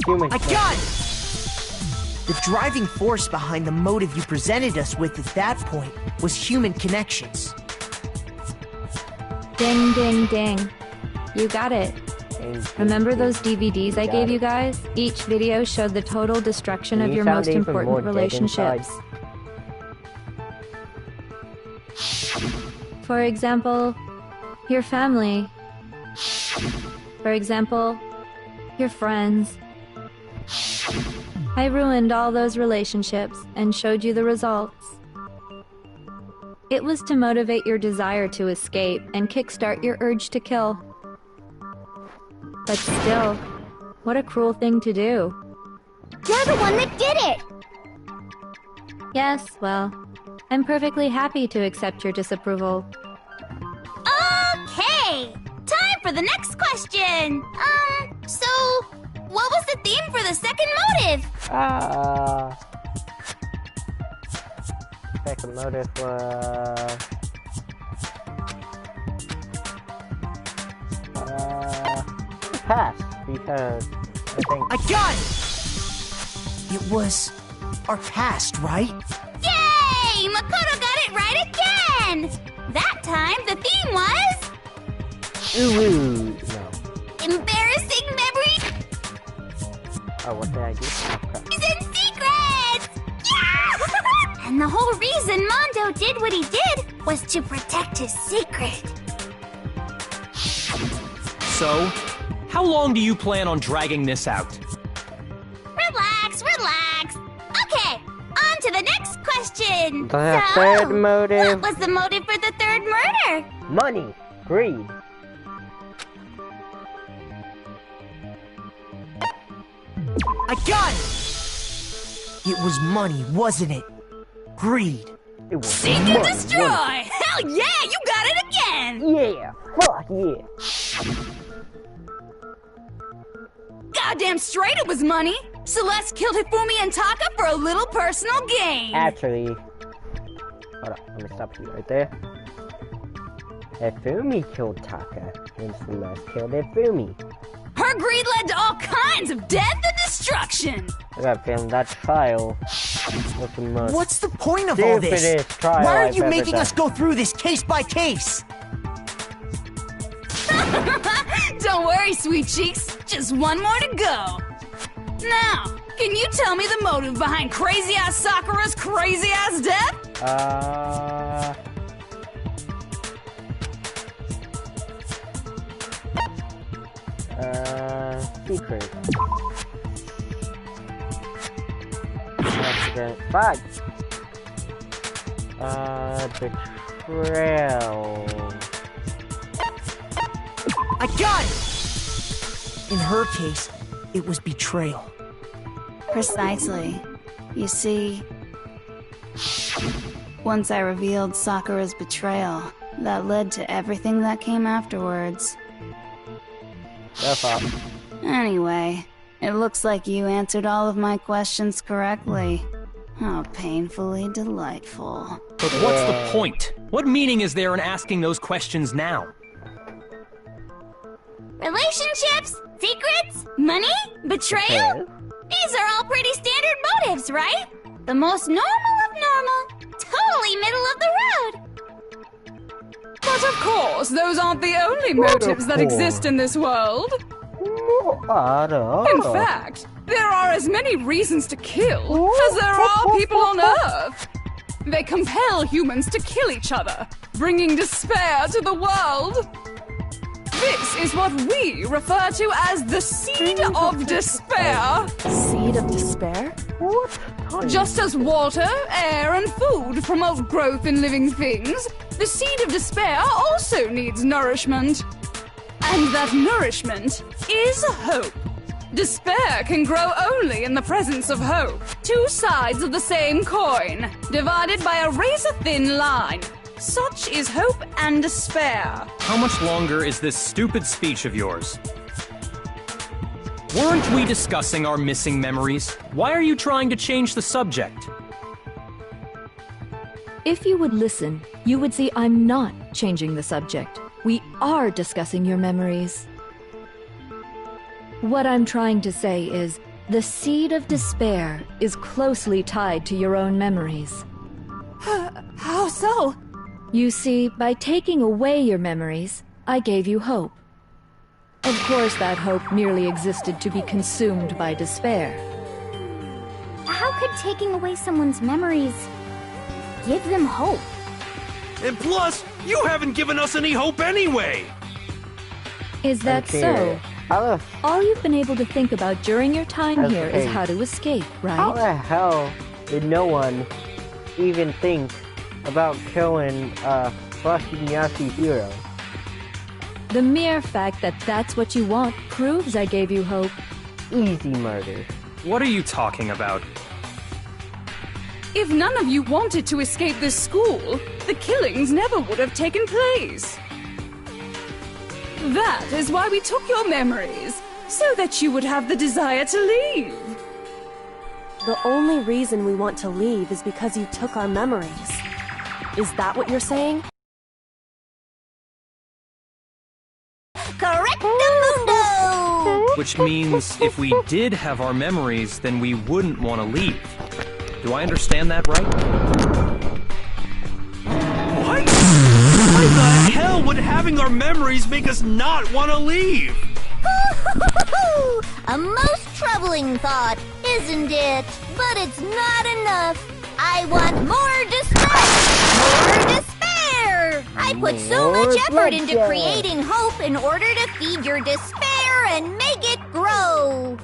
Human I got it! The driving force behind the motive you presented us with at that point was human connections. Ding, ding, ding. You got it. Remember those DVDs I gave you guys? Each video showed the total destruction of your most important relationships. For example, your family. For example, your friends. I ruined all those relationships and showed you the results. It was to motivate your desire to escape and kickstart your urge to kill. But still, what a cruel thing to do. You're the one that did it! Yes, well, I'm perfectly happy to accept your disapproval. Okay! Time for the next question! So, what was the theme for the second motive? Second motive was... pass, because I think... I got it! It was our past, right? Yay! Makoto got it right again! That time, the theme was... Ooh, no. Embarrassing memories Oh, what did I do? Okay. and secrets! Yeah! And the whole reason Mondo did what he did was to protect his secret. So, how long do you plan on dragging this out? Relax, relax. Okay, on to the next question. The third motive... What was the motive for the third murder? Money. Greed. I got it! It was money, wasn't it? Greed. It was Seek and destroy! Hell yeah, you got it again! Yeah, fuck yeah. Goddamn straight it was money! Celeste killed Hifumi and Taka for a little personal gain! Actually, hold on, let me stop you right there. Hifumi killed Taka, and Celeste killed Hifumi. Her greed led to all kinds of death and destruction! I got a feeling that trial was the most... What's the point of all this? stupidest trial Why are I've you ever making done. us go through this case by case? Don't worry, sweet cheeks. Just one more to go. Now, can you tell me the motive behind crazy-ass Sakura's crazy-ass death? Secret. Accident. Fuck! Betrayal. I got it! In her case, it was betrayal. Precisely. You see, once I revealed Sakura's betrayal, that led to everything that came afterwards. Anyway, it looks like you answered all of my questions correctly. How painfully delightful. But what's the point? What meaning is there in asking those questions now? Relationships? Secrets? Money? Betrayal? These are all pretty standard motives, right? The most normal of normal. Totally middle of the road. But of course, those aren't the only motives that exist in this world. In fact, there are as many reasons to kill as there are people on Earth. They compel humans to kill each other, bringing despair to the world. This is what we refer to as the seed of despair. Seed of despair? Just as water, air, and food promote growth in living things, the seed of despair also needs nourishment. And that nourishment is hope. Despair can grow only in the presence of hope. Two sides of the same coin, divided by a razor-thin line. Such is hope and despair. How much longer is this stupid speech of yours? Weren't we discussing our missing memories? Why are you trying to change the subject? If you would listen, you would see I'm not changing the subject. We are discussing your memories. What I'm trying to say is, the seed of despair is closely tied to your own memories. How so? You see, by taking away your memories, I gave you hope. Of course, that hope merely existed to be consumed by despair. How could taking away someone's memories give them hope? And plus, you haven't given us any hope anyway! Is that so? All you've been able to think about during your time here is how to escape, right? How the hell did no one even think about killing Frosty Yassy's hero? The mere fact that that's what you want proves I gave you hope. Easy murder. What are you talking about? If none of you wanted to escape this school, the killings never would have taken place. That is why we took your memories, so that you would have the desire to leave. The only reason we want to leave is because you took our memories. Is that what you're saying? Correctamundo! Which means if we did have our memories, then we wouldn't want to leave. Do I understand that right? What? Why the hell would having our memories make us not want to leave? A most troubling thought, isn't it? But it's not enough. I want more despair! More despair! I put so much effort into creating hope in order to feed your despair and make it grow.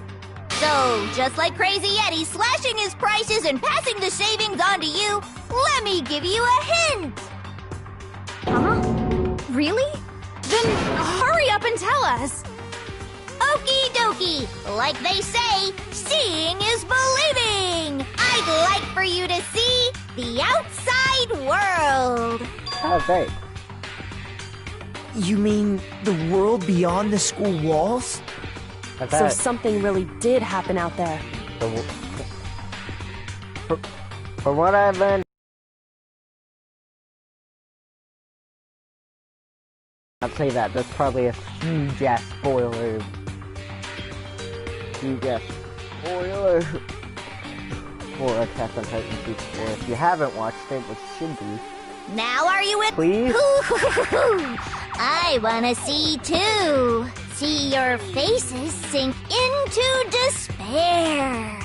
So, just like Crazy Eddie slashing his prices and passing the savings on to you, let me give you a hint. Huh? Really? Then hurry up and tell us. Okie dokie. Like they say, seeing is believing. I'd like for you to see the outside world. Oh, great. You mean the world beyond the school walls? So something really did happen out there. For what I've learned, I'll say that. That's probably a huge-ass spoiler. Huge-ass spoiler for Attack on Titan Season 4. If you haven't watched it, which should be. Now are you with? Please? I wanna see too. See your faces sink into despair.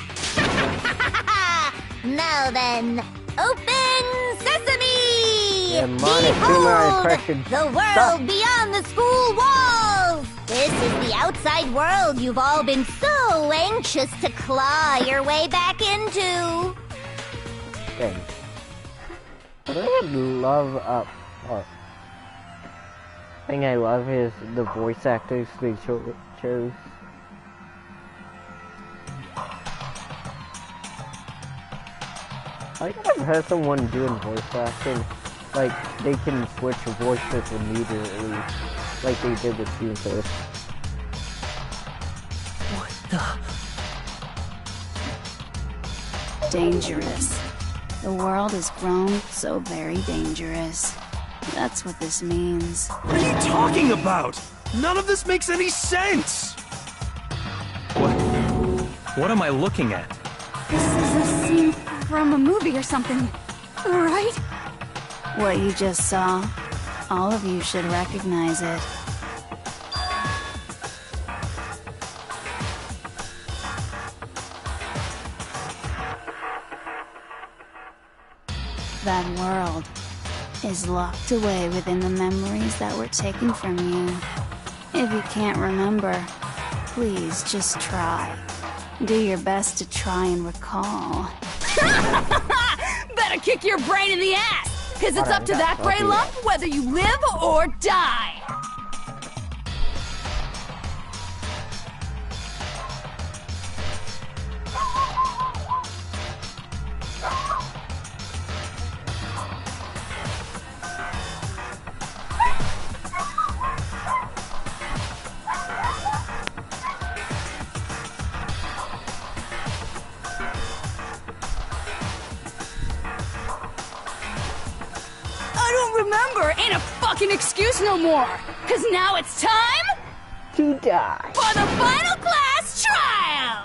Now then, open sesame! Behold, the world beyond the school walls! This is the outside world you've all been so anxious to claw your way back into. Okay. I love thing I love is the voice actors they chose. I think I've heard someone doing voice acting, like they can switch voices immediately, like they did with Universe. What the? dangerous. The world has grown so very dangerous. That's what this means. What are you talking about? None of this makes any sense! What am I looking at? This is a scene from a movie or something, right? What you just saw, all of you should recognize it. That world is locked away within the memories that were taken from you. If you can't remember, please just try. Do your best to try and recall. Better kick your brain in the ass, because it's up to that gray lump whether you live or die. Remember, ain't a fucking excuse no more. Cause now it's time to die for the final class trial.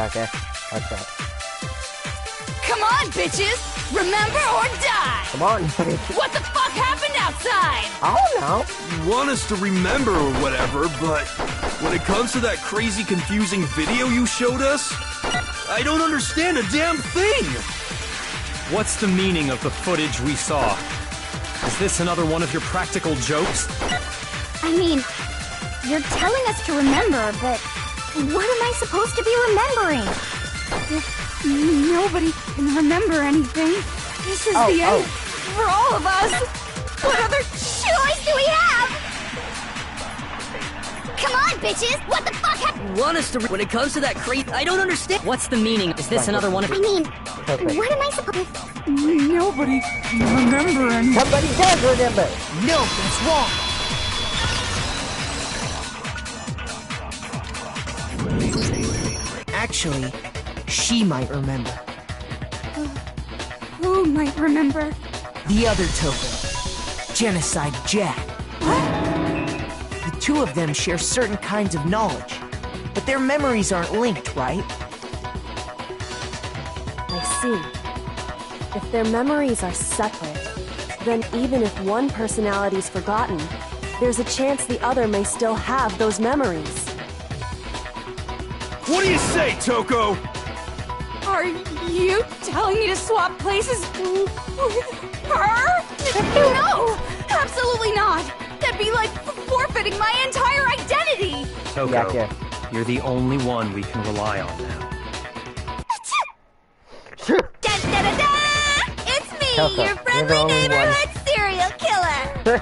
Okay, what's that? Come on, bitches! Remember or die! Come on, bitches. What the fuck happened outside? I don't know. You want us to remember or whatever, but when it comes to that crazy, confusing video you showed us, I don't understand a damn thing! What's the meaning of the footage we saw? Is this another one of your practical jokes? I mean, you're telling us to remember, but what am I supposed to be remembering? Nobody can remember anything. This is the end for all of us. What other choice do we have? Come on, bitches! What the fuck happened? Want us to when it comes to that crate, I don't understand. What's the meaning? Is this another one of... I mean, what am I supposed to... Nobody can remember anything. Somebody does remember! No, that's wrong! Actually, she might remember. Who might remember? The other Toko. Genocide Jack. What? The two of them share certain kinds of knowledge, but their memories aren't linked, right? I see. If their memories are separate, then even if one personality's forgotten, there's a chance the other may still have those memories. What do you say, Toko? Are you telling me to swap places with her? No! Absolutely not! That'd be like forfeiting my entire identity! Toko, you're the only one we can rely on now. Da-da-da-da! It's me, Toko, your friendly neighborhood serial killer!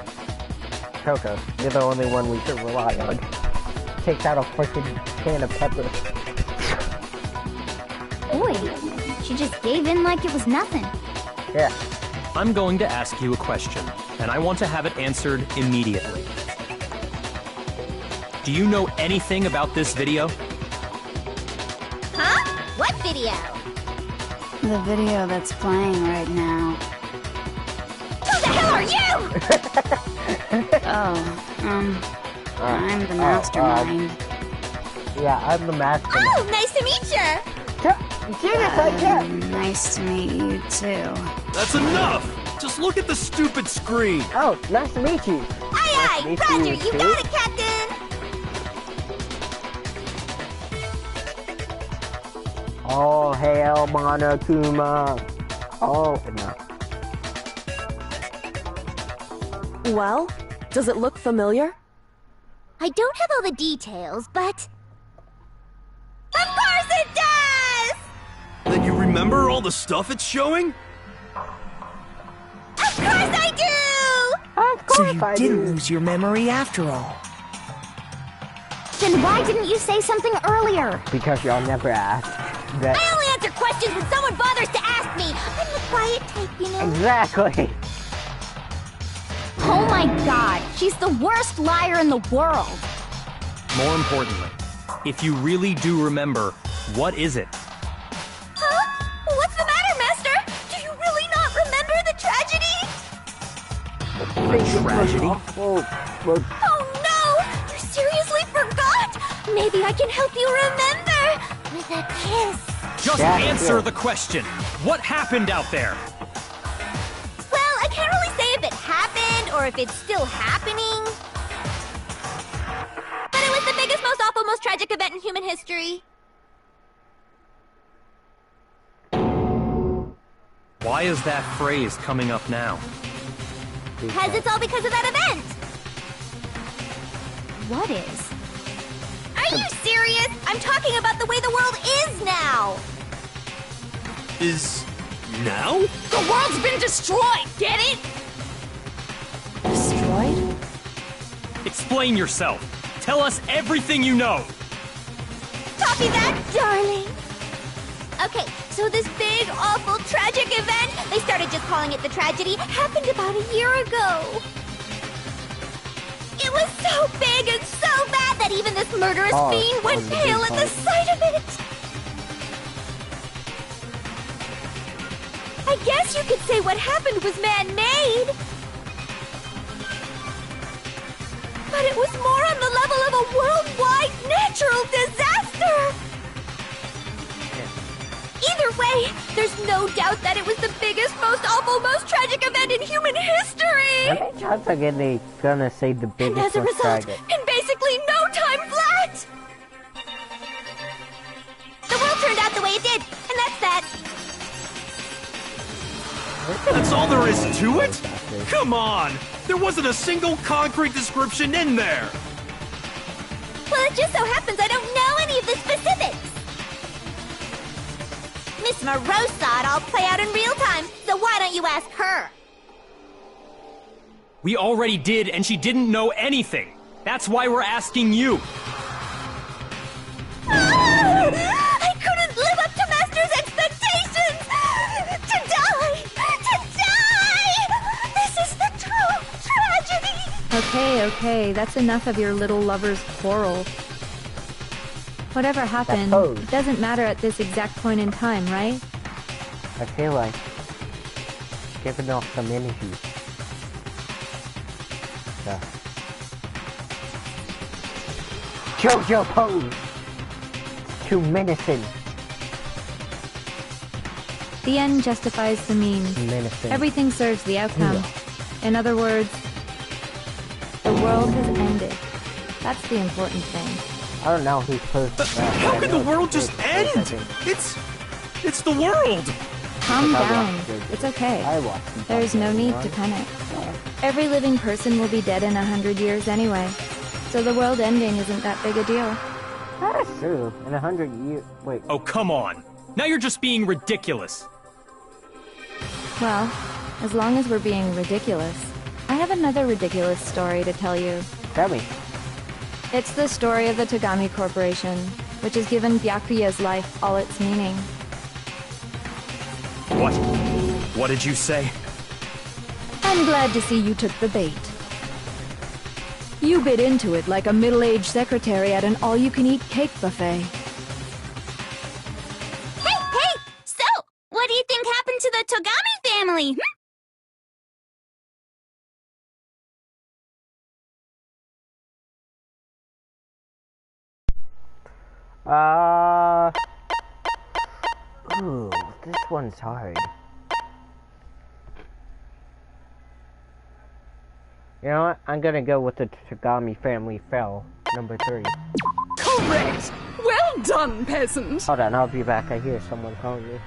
Toko, you're the only one we can rely on. Takes out a fucking can of pepper. Boy, she just gave in like it was nothing. Yeah. I'm going to ask you a question, and I want to have it answered immediately. Do you know anything about this video? Huh? What video? The video that's playing right now. Who the hell are you? I'm the mastermind. Yeah, I'm the mastermind. Oh, nice to meet you! Nice to meet you, too. That's enough! Just look at the stupid screen! Oh, nice to meet you! Aye, aye! Roger, you got it, Captain! Oh, hail Monokuma! Oh, no. Well, does it look familiar? I don't have all the details, but... Of course it does! Then you remember all the stuff it's showing? Of course I do! Of course so you didn't lose your memory after all. Then why didn't you say something earlier? Because y'all never asked. That... I only answer questions when someone bothers to ask me. I'm the quiet type, you know? Exactly. Oh my god, she's the worst liar in the world. More importantly, if you really do remember, what is it? Huh? What's the matter, Master? Do you really not remember the tragedy? A tragedy? Oh no! You seriously forgot? Maybe I can help you remember with a kiss. Just answer the question. What happened out there? Well, I can't really say if it happened or if it's still happening. But it was the biggest, most awful, most tragic event in human history. Why is that phrase coming up now? Because it's all because of that event. What is? Are you serious? I'm talking about the way the world is now. Is now? The world's been destroyed, get it? Destroyed? Explain yourself. Tell us everything you know. Copy that, darling. Okay, so this big, awful, tragic event, they started just calling it the tragedy, happened about a year ago. It was so big and so bad that even this murderous fiend went pale at the sight of it. I guess you could say what happened was man-made. But it was more on the level of a worldwide natural disaster. Either way, there's no doubt that it was the biggest, most awful, most tragic event in human history! How many times again they gonna say the And biggest as a most result, tragic? in basically no time flat! The world turned out the way it did, and that's that. That's all there is to it? Come on! There wasn't a single concrete description in there! Well, it just so happens I don't know any of the specifics. Miss Moreau saw it all play out in real time, so why don't you ask her? We already did, and she didn't know anything. That's why we're asking you. I couldn't live up to Master's expectations! To die! To die! This is the true tragedy! Okay, that's enough of your little lover's quarrel. Whatever happened, it doesn't matter at this exact point in time, right? I feel like giving off some energy. Yeah. JoJo pose! Too menacing. The end justifies the means. Menacing. Everything serves the outcome. In other words, the world has ended. That's the important thing. I don't know who's supposed to... How could the world just end? It's the world! Calm down. It's okay. There's no need to panic. Every living person will be dead in 100 years anyway. So the world ending isn't that big a deal. That is true. In 100 years... Wait. Oh, come on. Now you're just being ridiculous. Well, as long as we're being ridiculous, I have another ridiculous story to tell you. Tell me. It's the story of the Tagami Corporation, which has given Byakuya's life all its meaning. What? What did you say? I'm glad to see you took the bait. You bit into it like a middle-aged secretary at an all-you-can-eat cake buffet. Hey! So, what do you think happened to the Tagami family? Ooh, this one's hard. You know what? I'm gonna go with the Tagami family fell, number 3. Correct! Well done, peasant! Hold on, I'll be back. I hear someone calling me.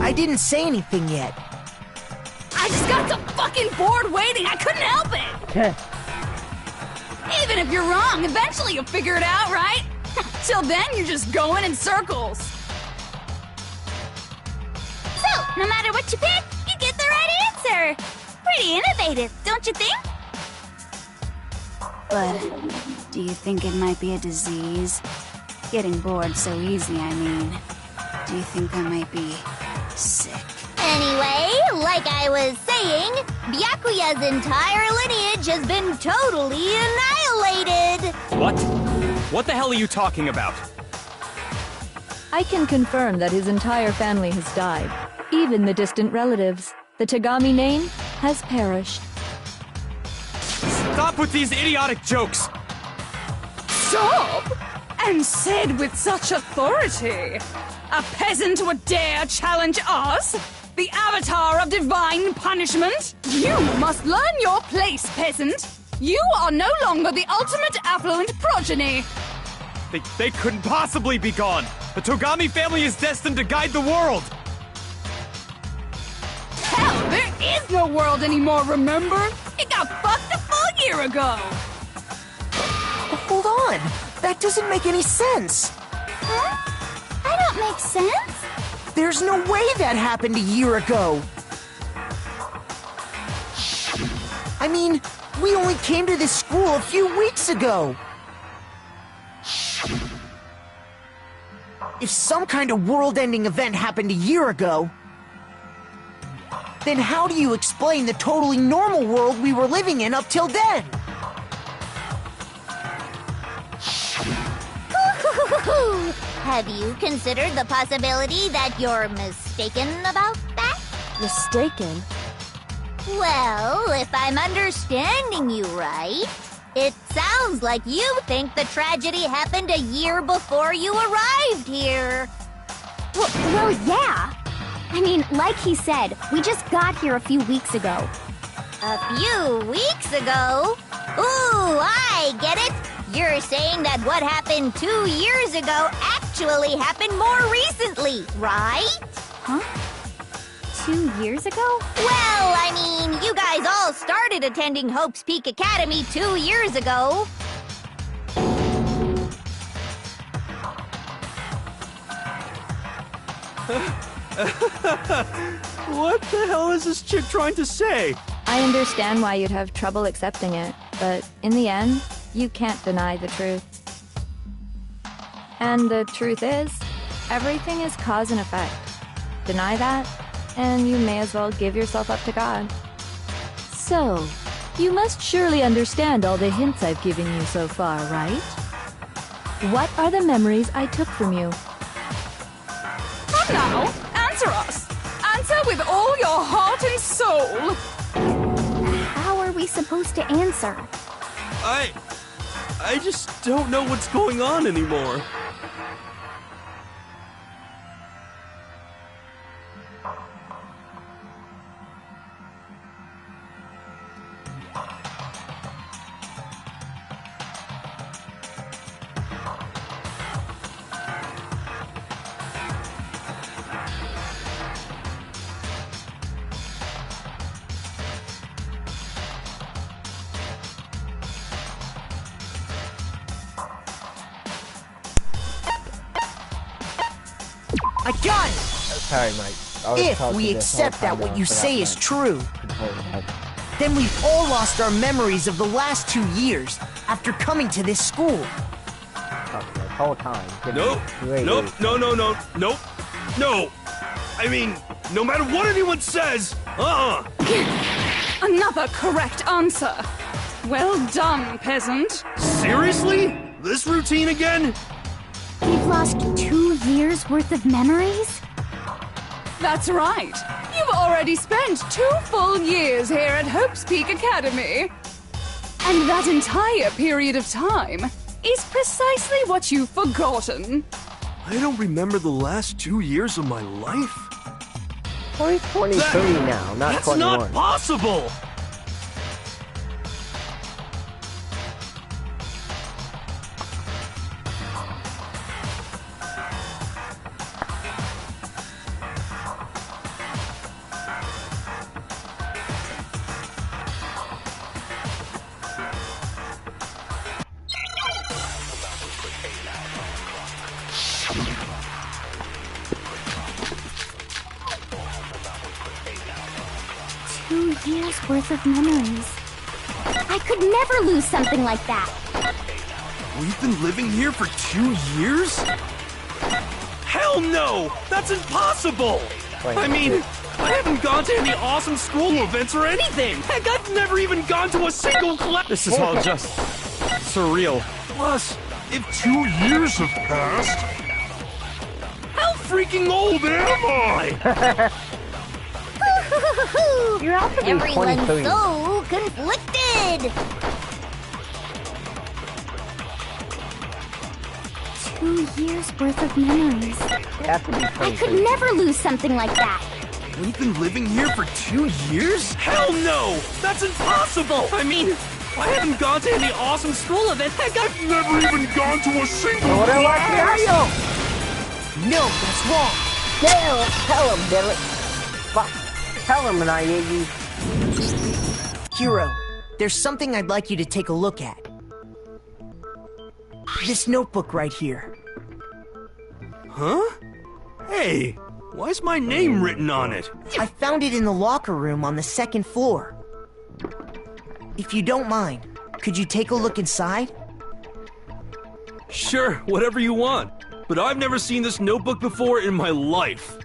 I didn't say anything yet. I just got so fucking bored waiting, I couldn't help it! Even if you're wrong, eventually you'll figure it out, right? Till then, you're just going in circles. So, no matter what you pick, you get the right answer. Pretty innovative, don't you think? But do you think it might be a disease? Getting bored so easy, I mean. Do you think I might be sick? Anyway, like I was saying, Byakuya's entire lineage has been totally annihilated! What? What the hell are you talking about? I can confirm that his entire family has died. Even the distant relatives. The Tagami name has perished. Stop with these idiotic jokes! Stop? And said with such authority. A peasant would dare challenge us? The avatar of divine punishment? You must learn your place, peasant. You are no longer the ultimate affluent progeny. They couldn't possibly be gone! The Togami family is destined to guide the world! Hell, there is no world anymore, remember? It got fucked a full year ago! Hold on! That doesn't make any sense! Huh? I don't make sense? There's no way that happened a year ago! I mean, we only came to this school a few weeks ago! If some kind of world-ending event happened a year ago, then how do you explain the totally normal world we were living in up till then? Have you considered the possibility that you're mistaken about that? Mistaken? Well, if I'm understanding you right, it sounds like you think the tragedy happened a year before you arrived here. Well, yeah. I mean, like he said, we just got here a few weeks ago. A few weeks ago? Ooh, I get it! You're saying that what happened 2 years ago actually happened more recently, right? Huh? 2 years ago? Well, I mean, you guys all started attending Hope's Peak Academy 2 years ago. What the hell is this chick trying to say? I understand why you'd have trouble accepting it, but in the end, you can't deny the truth. And the truth is, everything is cause and effect. Deny that, and you may as well give yourself up to God. So, you must surely understand all the hints I've given you so far, right? What are the memories I took from you? Come now, answer us. Answer with all your heart and soul. How are we supposed to answer? I just don't know what's going on anymore. I got it! Sorry, Mike. If we accept that what you say is true, then we've all lost our memories of the last 2 years after coming to this school. The whole time. Nope. Nope. No. No. I mean, no matter what anyone says, Another correct answer. Well done, peasant. Seriously? This routine again? We've lost 2 years worth of memories? That's right. You've already spent 2 full years here at Hope's Peak Academy. And that entire period of time is precisely what you've forgotten. I don't remember the last 2 years of my life. Well, he's 23 now, not 21. That's not possible! 2 years worth of memories. I could never lose something like that. We've been living here for 2 years? Hell no! That's impossible! I mean, I haven't gone to any awesome school events or anything! Heck, I've never even gone to a single class! This is all just surreal. Plus, if 2 years have passed, how freaking old am I? You're out to be Everyone's 23. so conflicted! 2 years worth of memories. You have to be I 23. could never lose something like that. We've been living here for 2 years? Hell no! That's impossible! I mean, I haven't gone to any awesome school event. Heck, I've never even gone to a single class! No, that's wrong. Tell him, Billy. Fuck. Tell him and I hate you. Hero, there's something I'd like you to take a look at. This notebook right here. Huh? Hey, why's my name written on it? I found it in the locker room on the 2nd floor. If you don't mind, could you take a look inside? Sure, whatever you want. But I've never seen this notebook before in my life.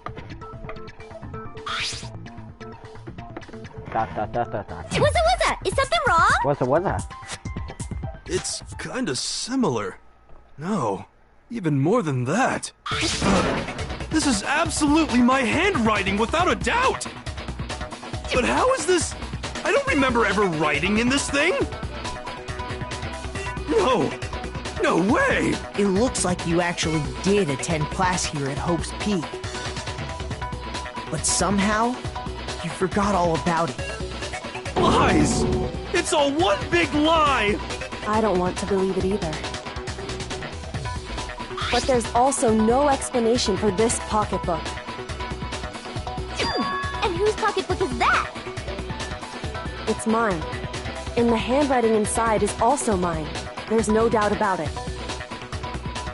What's Is something wrong? What's It's kinda similar. No, even more than that. This is absolutely my handwriting, without a doubt! But how is this? I don't remember ever writing in this thing! No way! It looks like you actually did attend class here at Hope's Peak. But somehow, you forgot all about it. Lies! It's all one big lie! I don't want to believe it either. But there's also no explanation for this pocketbook. And whose pocketbook is that? It's mine. And the handwriting inside is also mine. There's no doubt about it.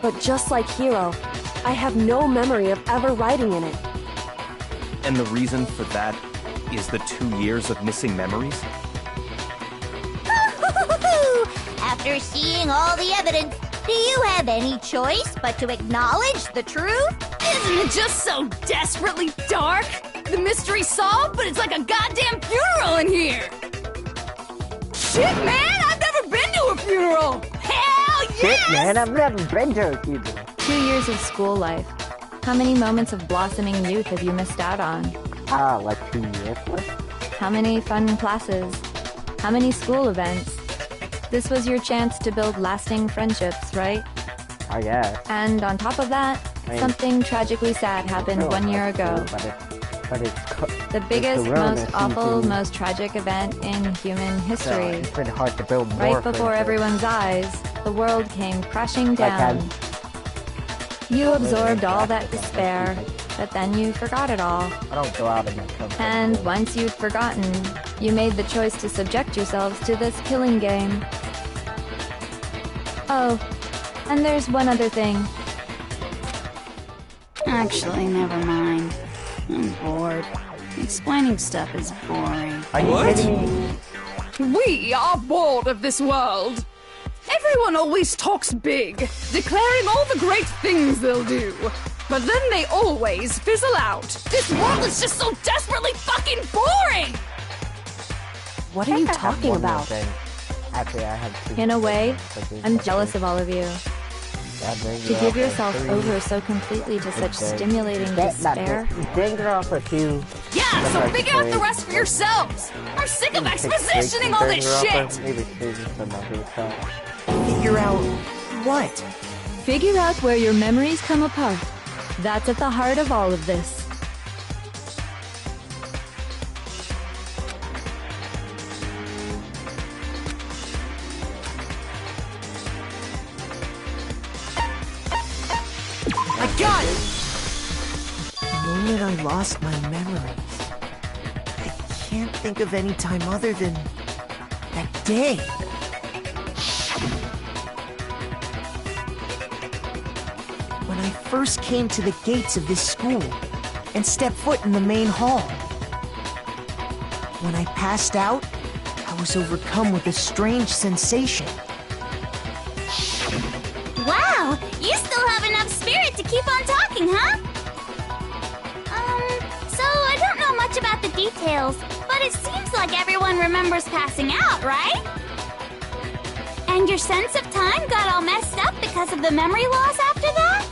But just like Hero, I have no memory of ever writing in it. And the reason for that is the 2 years of missing memories? After seeing all the evidence, do you have any choice but to acknowledge the truth? Isn't it just so desperately dark? The mystery's solved, but it's like a goddamn funeral in here! Shit, man! I've never been to a funeral! Hell yes! Shit, man, I've never been to a funeral. 2 years of school life. How many moments of blossoming youth have you missed out on? Like 2 years worth? How many fun classes? How many school events? This was your chance to build lasting friendships, right? Oh, yeah. And on top of that, something tragically sad happened 1 year ago. The biggest, most awful, most tragic event in human history. It's pretty hard to build more right before friendships. everyone's eyes, the world came crashing down. You absorbed all that despair, but then you forgot it all. I don't go out in that company. And once you'd forgotten, you made the choice to subject yourselves to this killing game. Oh, and there's one other thing. Actually, never mind. I'm bored. Explaining stuff is boring. Are you kidding me? We are bored of this world. Everyone always talks big, declaring all the great things they'll do. But then they always fizzle out. This world is just so desperately fucking boring! What are you talking about? Actually, I have two. In a way, I'm jealous of all of you. To give yourself over so completely to such stimulating despair. Dangronpa too. Yeah, so figure out the rest for yourselves! I'm sick of expositioning all this shit! Figure out what? Figure out where your memories come apart. That's at the heart of all of this. I got it! The moment I lost my memories, I can't think of any time other than that day. when I first came to the gates of this school and stepped foot in the main hall. When I passed out, I was overcome with a strange sensation. Wow, you still have enough spirit to keep on talking, huh? So I don't know much about the details, but it seems like everyone remembers passing out, right? And your sense of time got all messed up because of the memory loss after that?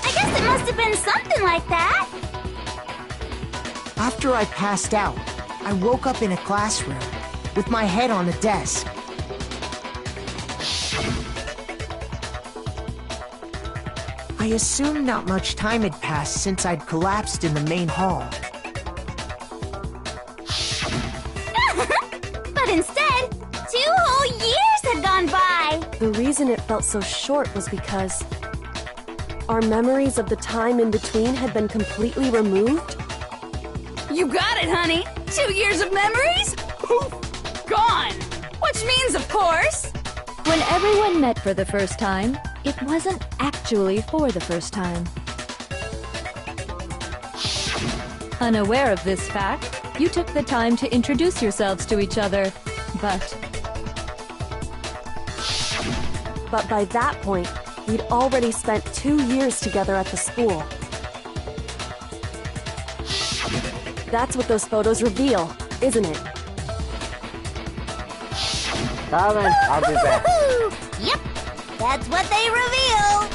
I guess it must have been something like that. After I passed out, I woke up in a classroom with my head on a desk. I assumed not much time had passed since I'd collapsed in the main hall. But instead, 2 whole years had gone by! The reason it felt so short was because our memories of the time in between had been completely removed. You got it, honey! 2 years of memories? Poof! Gone! Which means, of course... When everyone met for the first time, it wasn't actually for the first time. Unaware of this fact, you took the time to introduce yourselves to each other, but by that point, we'd already spent 2 years together at the school. That's what those photos reveal, isn't it? Darling, I'll be back. Yep, that's what they reveal.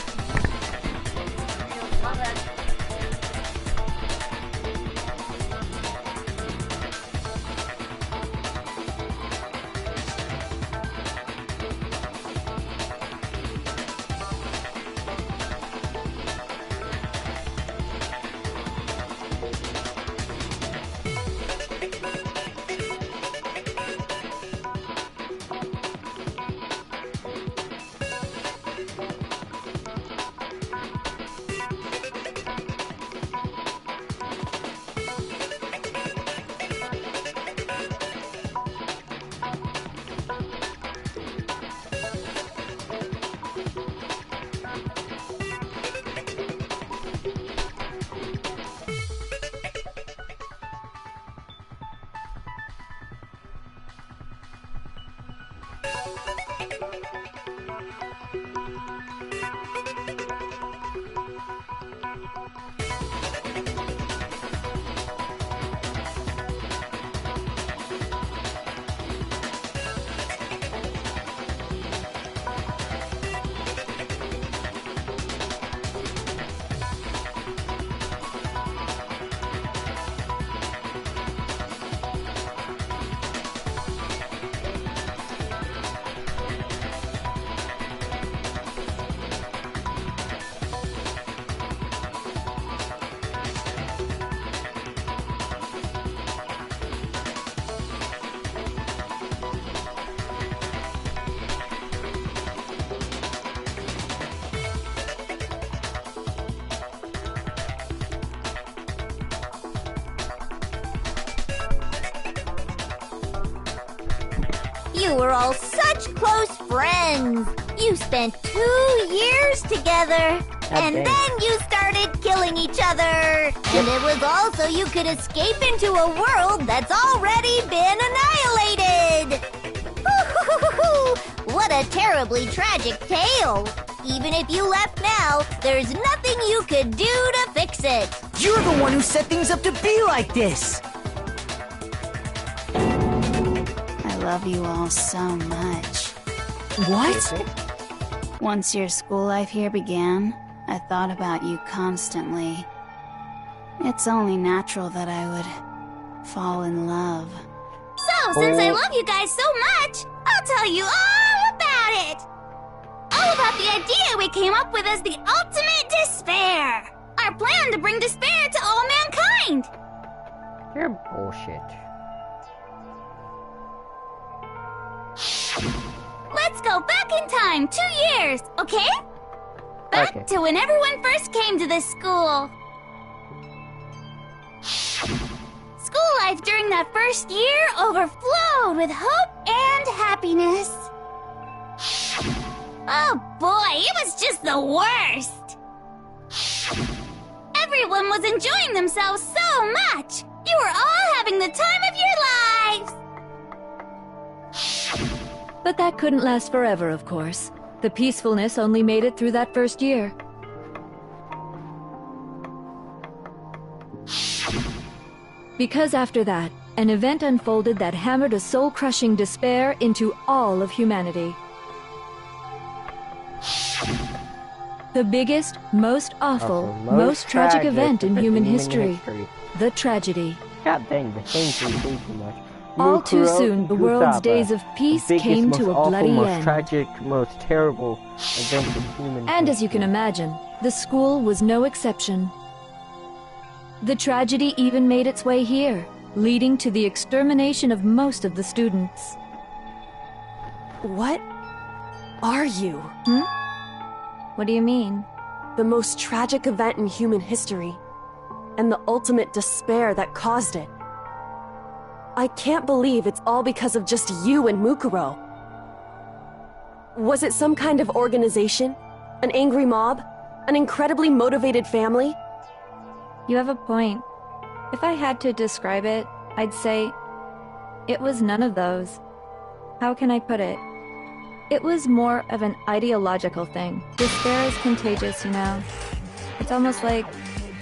You were all such close friends. You spent 2 years together. And then you started killing each other. And it was all so you could escape into a world that's already been annihilated. What a terribly tragic tale. Even if you left now, there's nothing you could do to fix it. You're the one who set things up to be like this. I love you all so much. What? Once your school life here began, I thought about you constantly. It's only natural that I would fall in love. So, since I love you guys so much, I'll tell you all about it. All about the idea we came up with as the ultimate despair. Our plan to bring despair to all mankind. You're bullshit. Let's go back in time 2 years, okay? Back to when everyone first came to this school. School life during that first year overflowed with hope and happiness. Oh boy, it was just the worst! Everyone was enjoying themselves so much! You were all having the time of your lives! But that couldn't last forever, of course. The peacefulness only made it through that first year. Because after that, an event unfolded that hammered a soul-crushing despair into all of humanity. The biggest, most awful, most tragic event in human history. The tragedy. God dang, the things we say too much. All too soon, the world's days of peace came to a bloody most end. Tragic, most terrible event in human And as you can imagine, the school was no exception. The tragedy even made its way here, leading to the extermination of most of the students. What are you? What do you mean? The most tragic event in human history, and the ultimate despair that caused it. I can't believe it's all because of just you and Mukuro. Was it some kind of organization? An angry mob? An incredibly motivated family? You have a point. If I had to describe it, I'd say it was none of those. How can I put it? It was more of an ideological thing. Despair is contagious, you know. It's almost like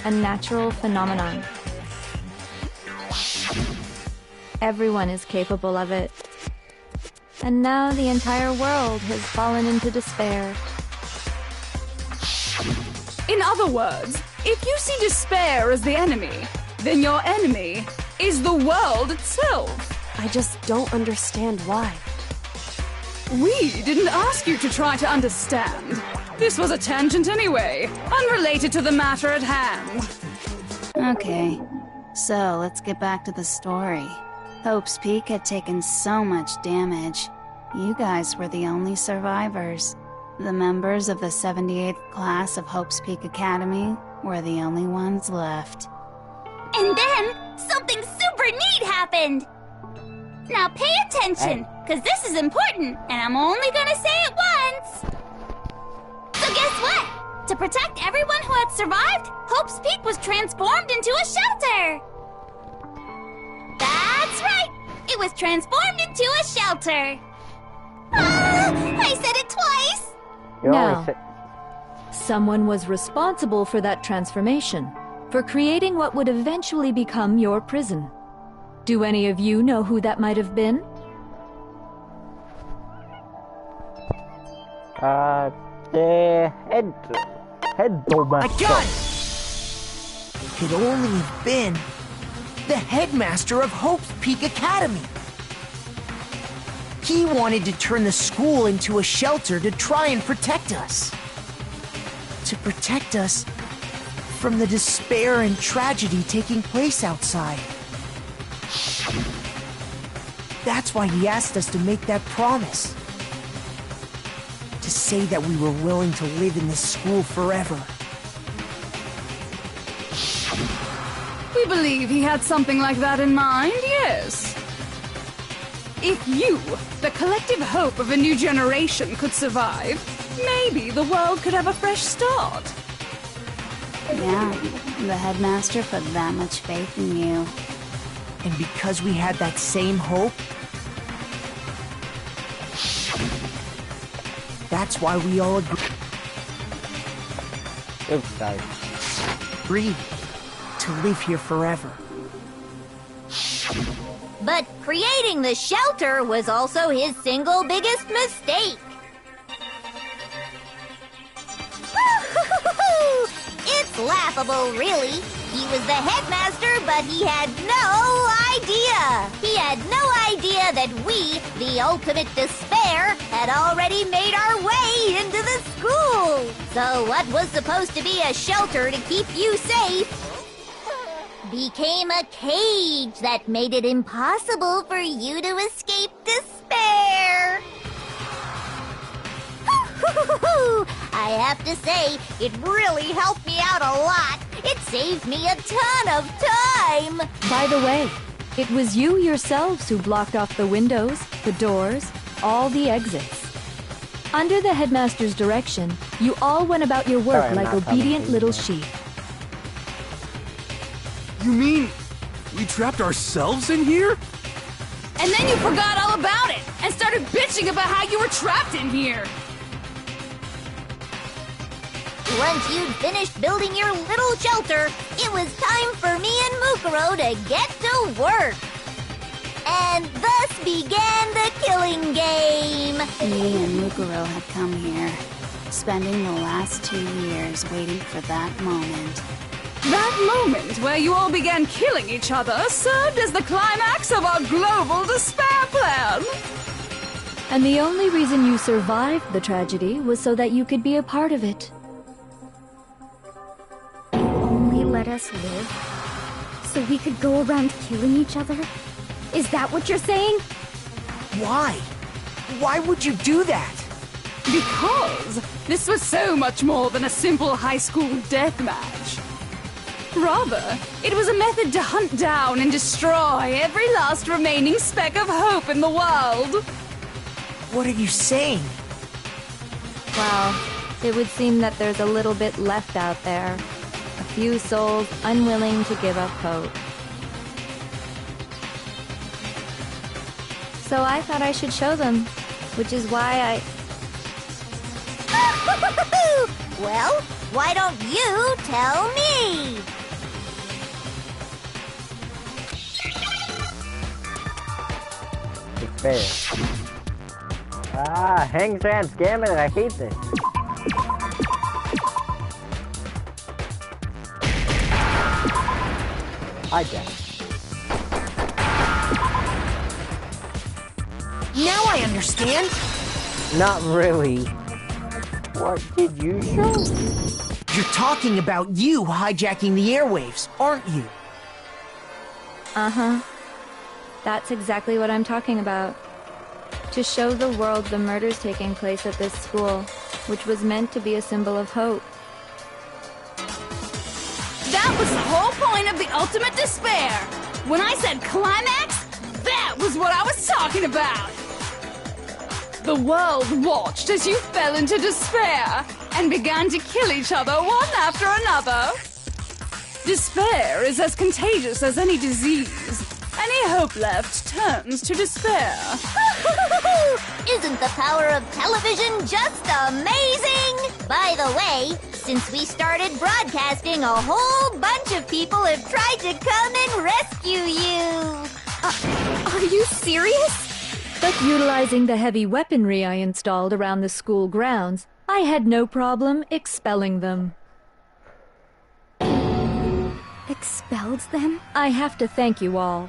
a natural phenomenon. Everyone is capable of it. And now the entire world has fallen into despair. In other words, if you see despair as the enemy, then your enemy is the world itself. I just don't understand why. We didn't ask you to try to understand. This was a tangent anyway, unrelated to the matter at hand. Okay, so let's get back to the story. Hope's Peak had taken so much damage. You guys were the only survivors. The members of the 78th class of Hope's Peak Academy were the only ones left. And then, something super neat happened! Now pay attention, because this is important, and I'm only gonna say it once! So guess what? To protect everyone who had survived, Hope's Peak was transformed into a shelter! That's right! It was transformed into a shelter! Ah, I said it twice! Now, someone was responsible for that transformation, for creating what would eventually become your prison. Do any of you know who that might have been? The head I got it! It could only have been the headmaster of Hope's Peak Academy. He wanted to turn the school into a shelter to try and protect us. To protect us from the despair and tragedy taking place outside. That's why he asked us to make that promise. To say that we were willing to live in this school forever. We believe he had something like that in mind, yes. If you, the collective hope of a new generation, could survive, maybe the world could have a fresh start. Yeah, the headmaster put that much faith in you. And because we had that same hope, that's why we all agreed to live here forever. But creating the shelter was also his single biggest mistake. It's laughable, really. He was the headmaster, but he had no idea. He had no idea that we, the ultimate despair, had already made our way into the school. So what was supposed to be a shelter to keep you safe became a cage that made it impossible for you to escape despair. I have to say, it really helped me out a lot. It saved me a ton of time. By the way, it was you yourselves who blocked off the windows, the doors, all the exits. Under the headmaster's direction, you all went about your work Sorry, I'm like not coming obedient to you little yet. sheep. You mean we trapped ourselves in here? And then you forgot all about it and started bitching about how you were trapped in here. Once you'd finished building your little shelter, it was time for me and Mukuro to get to work. And thus began the killing game. Me and Mukuro had come here, spending the last 2 years waiting for that moment. That moment where you all began killing each other served as the climax of our global despair plan. And the only reason you survived the tragedy was so that you could be a part of it. Only let us live so we could go around killing each other? Is that what you're saying? Why? Why would you do that? Because this was so much more than a simple high school deathmatch. Rather, it was a method to hunt down and destroy every last remaining speck of hope in the world. What are you saying? Well, it would seem that there's a little bit left out there. A few souls unwilling to give up hope. So I thought I should show them, which is why Well, why don't you tell me? Despair. Ah, hang Sam, scam it, I hate this. I guess. Now I understand. Not really. What did you show? You're talking about you hijacking the airwaves, aren't you? Uh-huh. That's exactly what I'm talking about. To show the world the murders taking place at this school, which was meant to be a symbol of hope. That was the whole point of the ultimate despair. When I said climax, that was what I was talking about. The world watched as you fell into despair and began to kill each other one after another. Despair is as contagious as any disease. Any hope left turns to despair. Isn't the power of television just amazing? By the way, since we started broadcasting, a whole bunch of people have tried to come and rescue you. Are you serious? But utilizing the heavy weaponry I installed around the school grounds, I had no problem expelling them. Expelled them? I have to thank you all.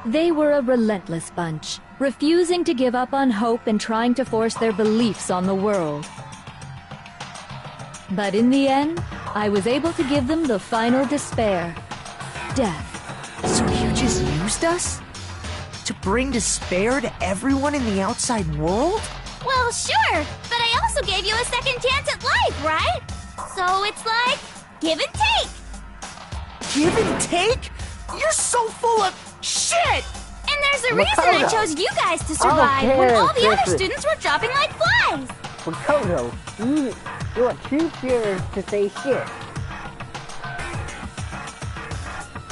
They were a relentless bunch, refusing to give up on hope and trying to force their beliefs on the world. But in the end, I was able to give them the final despair. Death. So you just used us? To bring despair to everyone in the outside world? Well, sure, but I also gave you a second chance at life, right? So it's like, give and take. Give and take? You're so full of shit! And there's a reason I chose you guys to survive when all the other students were dropping like flies. Makoto, you are too pure to say shit.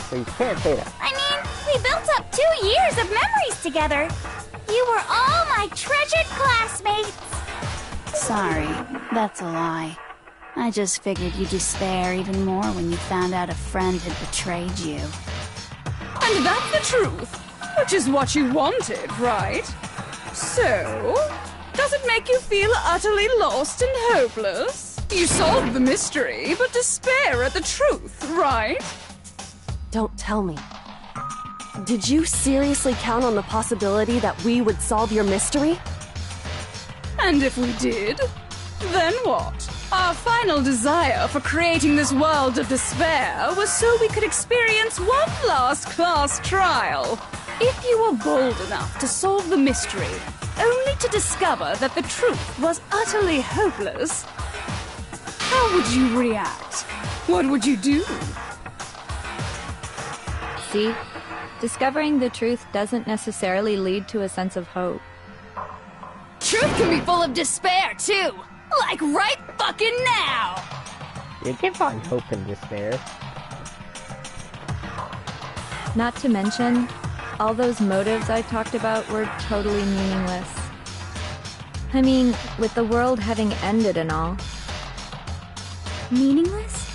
So you can't say that. I mean, we built up 2 years of memories together. You were all my treasured classmates. Sorry, that's a lie. I just figured you'd despair even more when you found out a friend had betrayed you. And that's the truth, which is what you wanted, right? So, does it make you feel utterly lost and hopeless? You solved the mystery, but despair at the truth, right? Don't tell me. Did you seriously count on the possibility that we would solve your mystery? And if we did, then what? Our final desire for creating this world of despair was so we could experience one last class trial. If you were bold enough to solve the mystery, only to discover that the truth was utterly hopeless, how would you react? What would you do? See? Discovering the truth doesn't necessarily lead to a sense of hope. truth can be full of despair, too. Like right fucking now. You can find hope in despair. Not to mention, all those motives I talked about were totally meaningless. I mean, with the world having ended and all. Meaningless?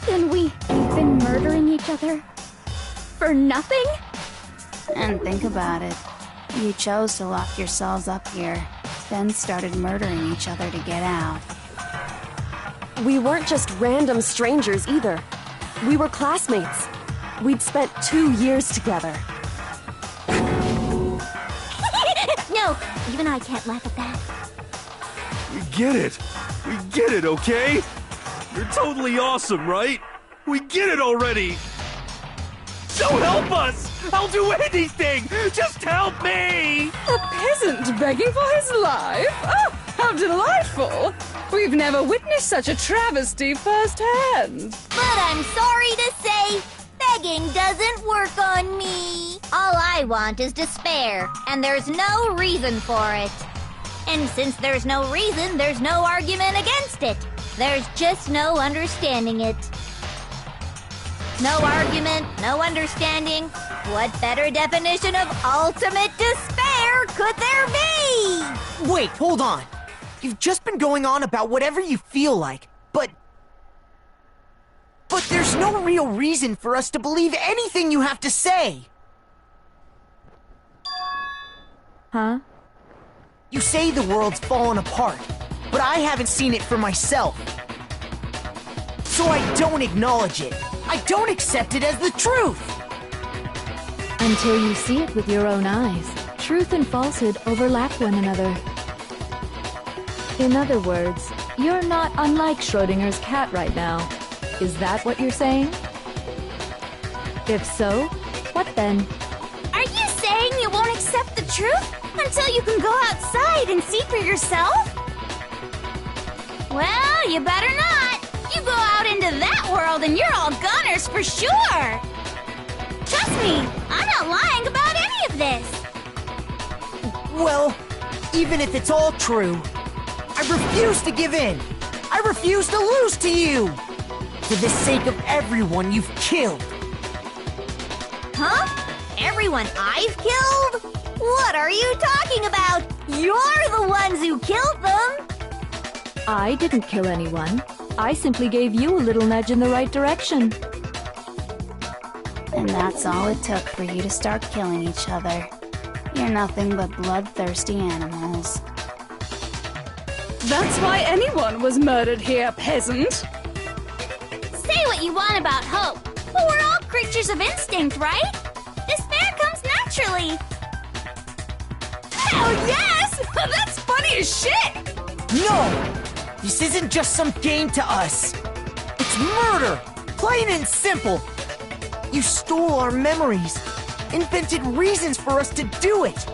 Then we've been murdering each other? For nothing? And think about it. You chose to lock yourselves up here, then started murdering each other to get out. We weren't just random strangers either. We were classmates. We'd spent 2 years together. No, even I can't laugh at that. We get it. We get it, okay? You're totally awesome, right? We get it already. So help us! I'll do anything! Just help me! A peasant begging for his life? Oh, how delightful! We've never witnessed such a travesty firsthand. But I'm sorry to say, begging doesn't work on me. All I want is despair, and there's no reason for it. And since there's no reason, there's no argument against it. There's just no understanding it. No argument, no understanding. What better definition of ultimate despair could there be? Wait, hold on. You've just been going on about whatever you feel like, but there's no real reason for us to believe anything you have to say. Huh? You say the world's fallen apart, but I haven't seen it for myself. So I don't acknowledge it. I don't accept it as the truth. Until you see it with your own eyes, truth and falsehood overlap one another. In other words, you're not unlike Schrodinger's cat right now. Is that what you're saying? If so, what then? Are you saying you won't accept the truth until you can go outside and see for yourself? Well, you better not. You go out into that world and you're all goners for sure. Trust me, I'm not lying about any of this. Well, even if it's all true, I refuse to give in. I refuse to lose to you. For the sake of everyone you've killed. Huh? Everyone I've killed? What are you talking about? You're the ones who killed them! I didn't kill anyone. I simply gave you a little nudge in the right direction. And that's all it took for you to start killing each other. You're nothing but bloodthirsty animals. That's why anyone was murdered here, peasant. Say what you want about hope, but we're all creatures of instinct, right? Despair comes naturally. Hell yes! That's funny as shit! No! This isn't just some game to us. It's murder! Plain and simple! You stole our memories, invented reasons for us to do it!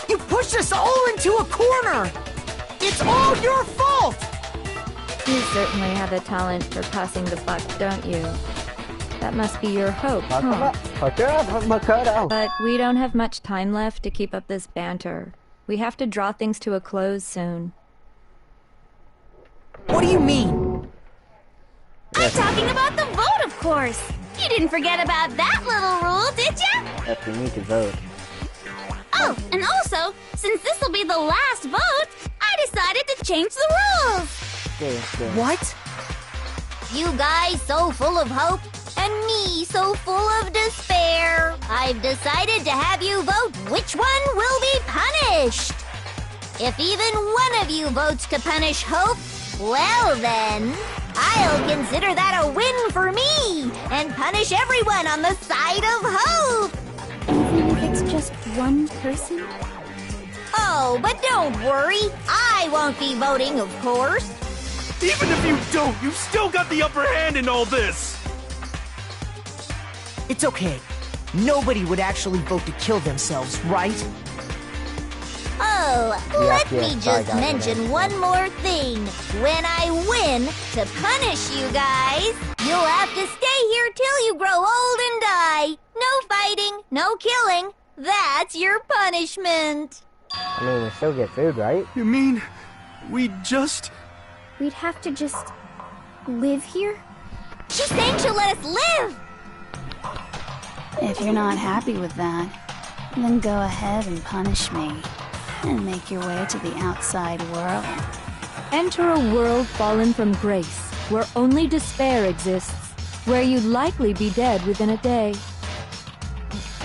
You pushed us all into a corner! It's all your fault! You certainly have a talent for passing the buck, don't you? That must be your hope, huh? But we don't have much time left to keep up this banter. We have to draw things to a close soon. What do you mean? I'm talking about the vote, of course. You didn't forget about that little rule, did ya? Yes, we need to vote. Oh, and also, since this will be the last vote, I decided to change the rules. What? You guys so full of hope, and me so full of despair. I've decided to have you vote which one will be punished. If even one of you votes to punish hope, well then, I'll consider that a win for me, and punish everyone on the side of hope. Even if it's just one person? Oh, but don't worry, I won't be voting, of course. Even if you don't, you've still got the upper hand in all this! It's okay. Nobody would actually vote to kill themselves, right? Oh, let me just mention one more thing. When I win, to punish you guys, you'll have to stay here till you grow old and die. No fighting, no killing. That's your punishment. I mean, we still get food, right? You mean we just... We'd have to just live here? She's saying she'll let us live! If you're not happy with that, then go ahead and punish me. And make your way to the outside world. Enter a world fallen from grace, where only despair exists, where you'd likely be dead within a day.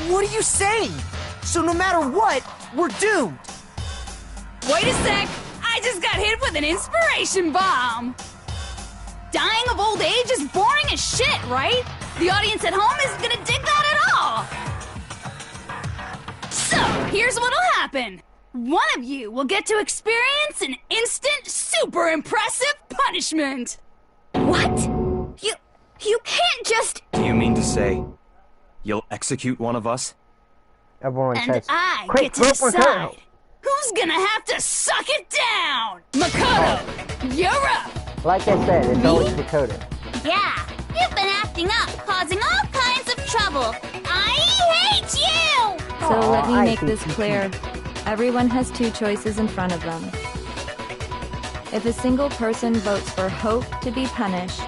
What are you saying? So no matter what, we're doomed! Wait a sec! I just got hit with an inspiration bomb! Dying of old age is boring as shit, right? The audience at home isn't gonna dig that at all! So, here's what'll happen. One of you will get to experience an instant, super impressive punishment! What? You can't just... Do you mean to say you'll execute one of us? Everyone And says, I quick, get to vote for decide Makoto. who's gonna have to suck it down! Makoto, you're up! Like I said, it's always Dakota. Yeah, you've been acting up, causing all kinds of trouble. I hate you! So let me I make hate this you. clear. Everyone has two choices in front of them. If a single person votes for Hope to be punished,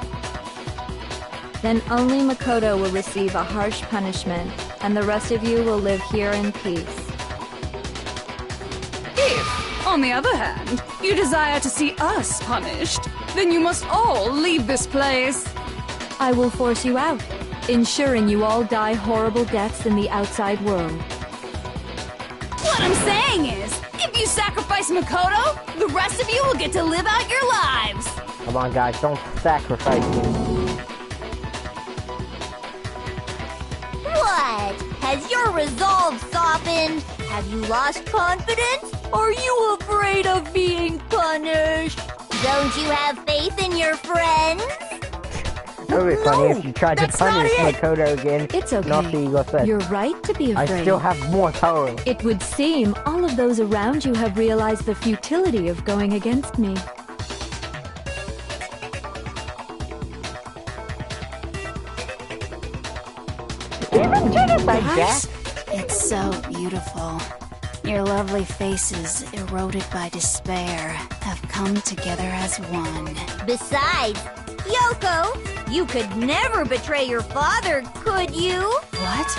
then only Makoto will receive a harsh punishment, and the rest of you will live here in peace. If, on the other hand, you desire to see us punished, then you must all leave this place. I will force you out, ensuring you all die horrible deaths in the outside world. What I'm saying is, if you sacrifice Makoto, the rest of you will get to live out your lives. Come on, guys, don't sacrifice me. What? Has your resolve softened? Have you lost confidence? Are you afraid of being punished? Don't you have faith in your friends? It would be funny if you tried to punish Makoto again. It's okay. Not the Eagle said, You're right to be afraid. I still have more power. It would seem all of those around you have realized the futility of going against me. Guys, it's so beautiful. Your lovely faces, eroded by despair, have come together as one. Besides, Yoko, you could never betray your father, could you? What?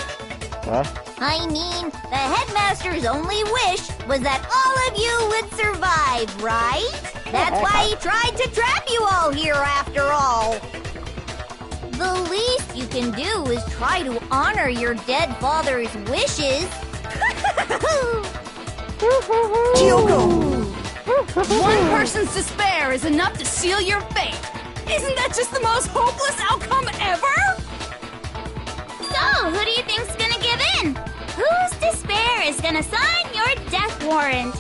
Huh? I mean, the headmaster's only wish was that all of you would survive, right? That's why he tried to trap you all here after all. The least you can do is try to honor your dead father's wishes. Kyoko! One person's despair is enough to seal your fate. Isn't that just the most hopeless outcome ever? So, who do you think's gonna give in? Whose despair is gonna sign your death warrant?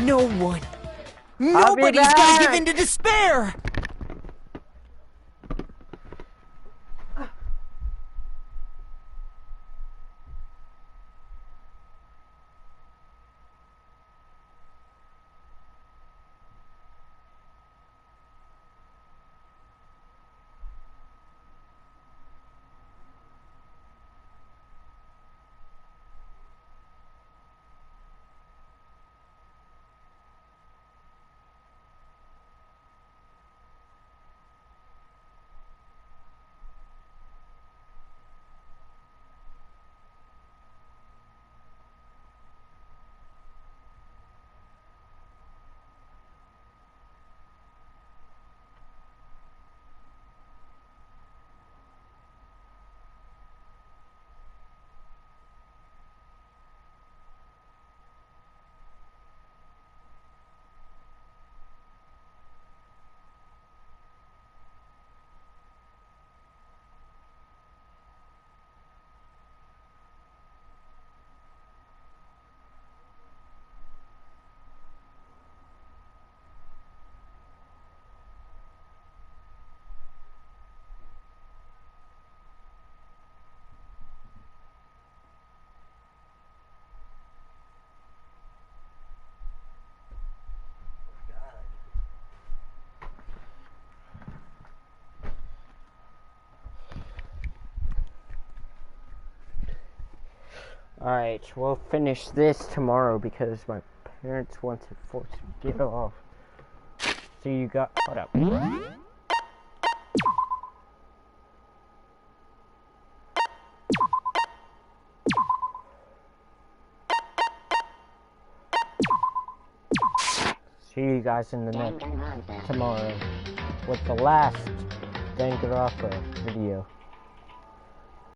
No one. Nobody's gonna give in to despair! Alright, we'll finish this tomorrow because my parents want to force me to get off. So you got... Hold up. See you guys in the next tomorrow with the last Dangronpa video.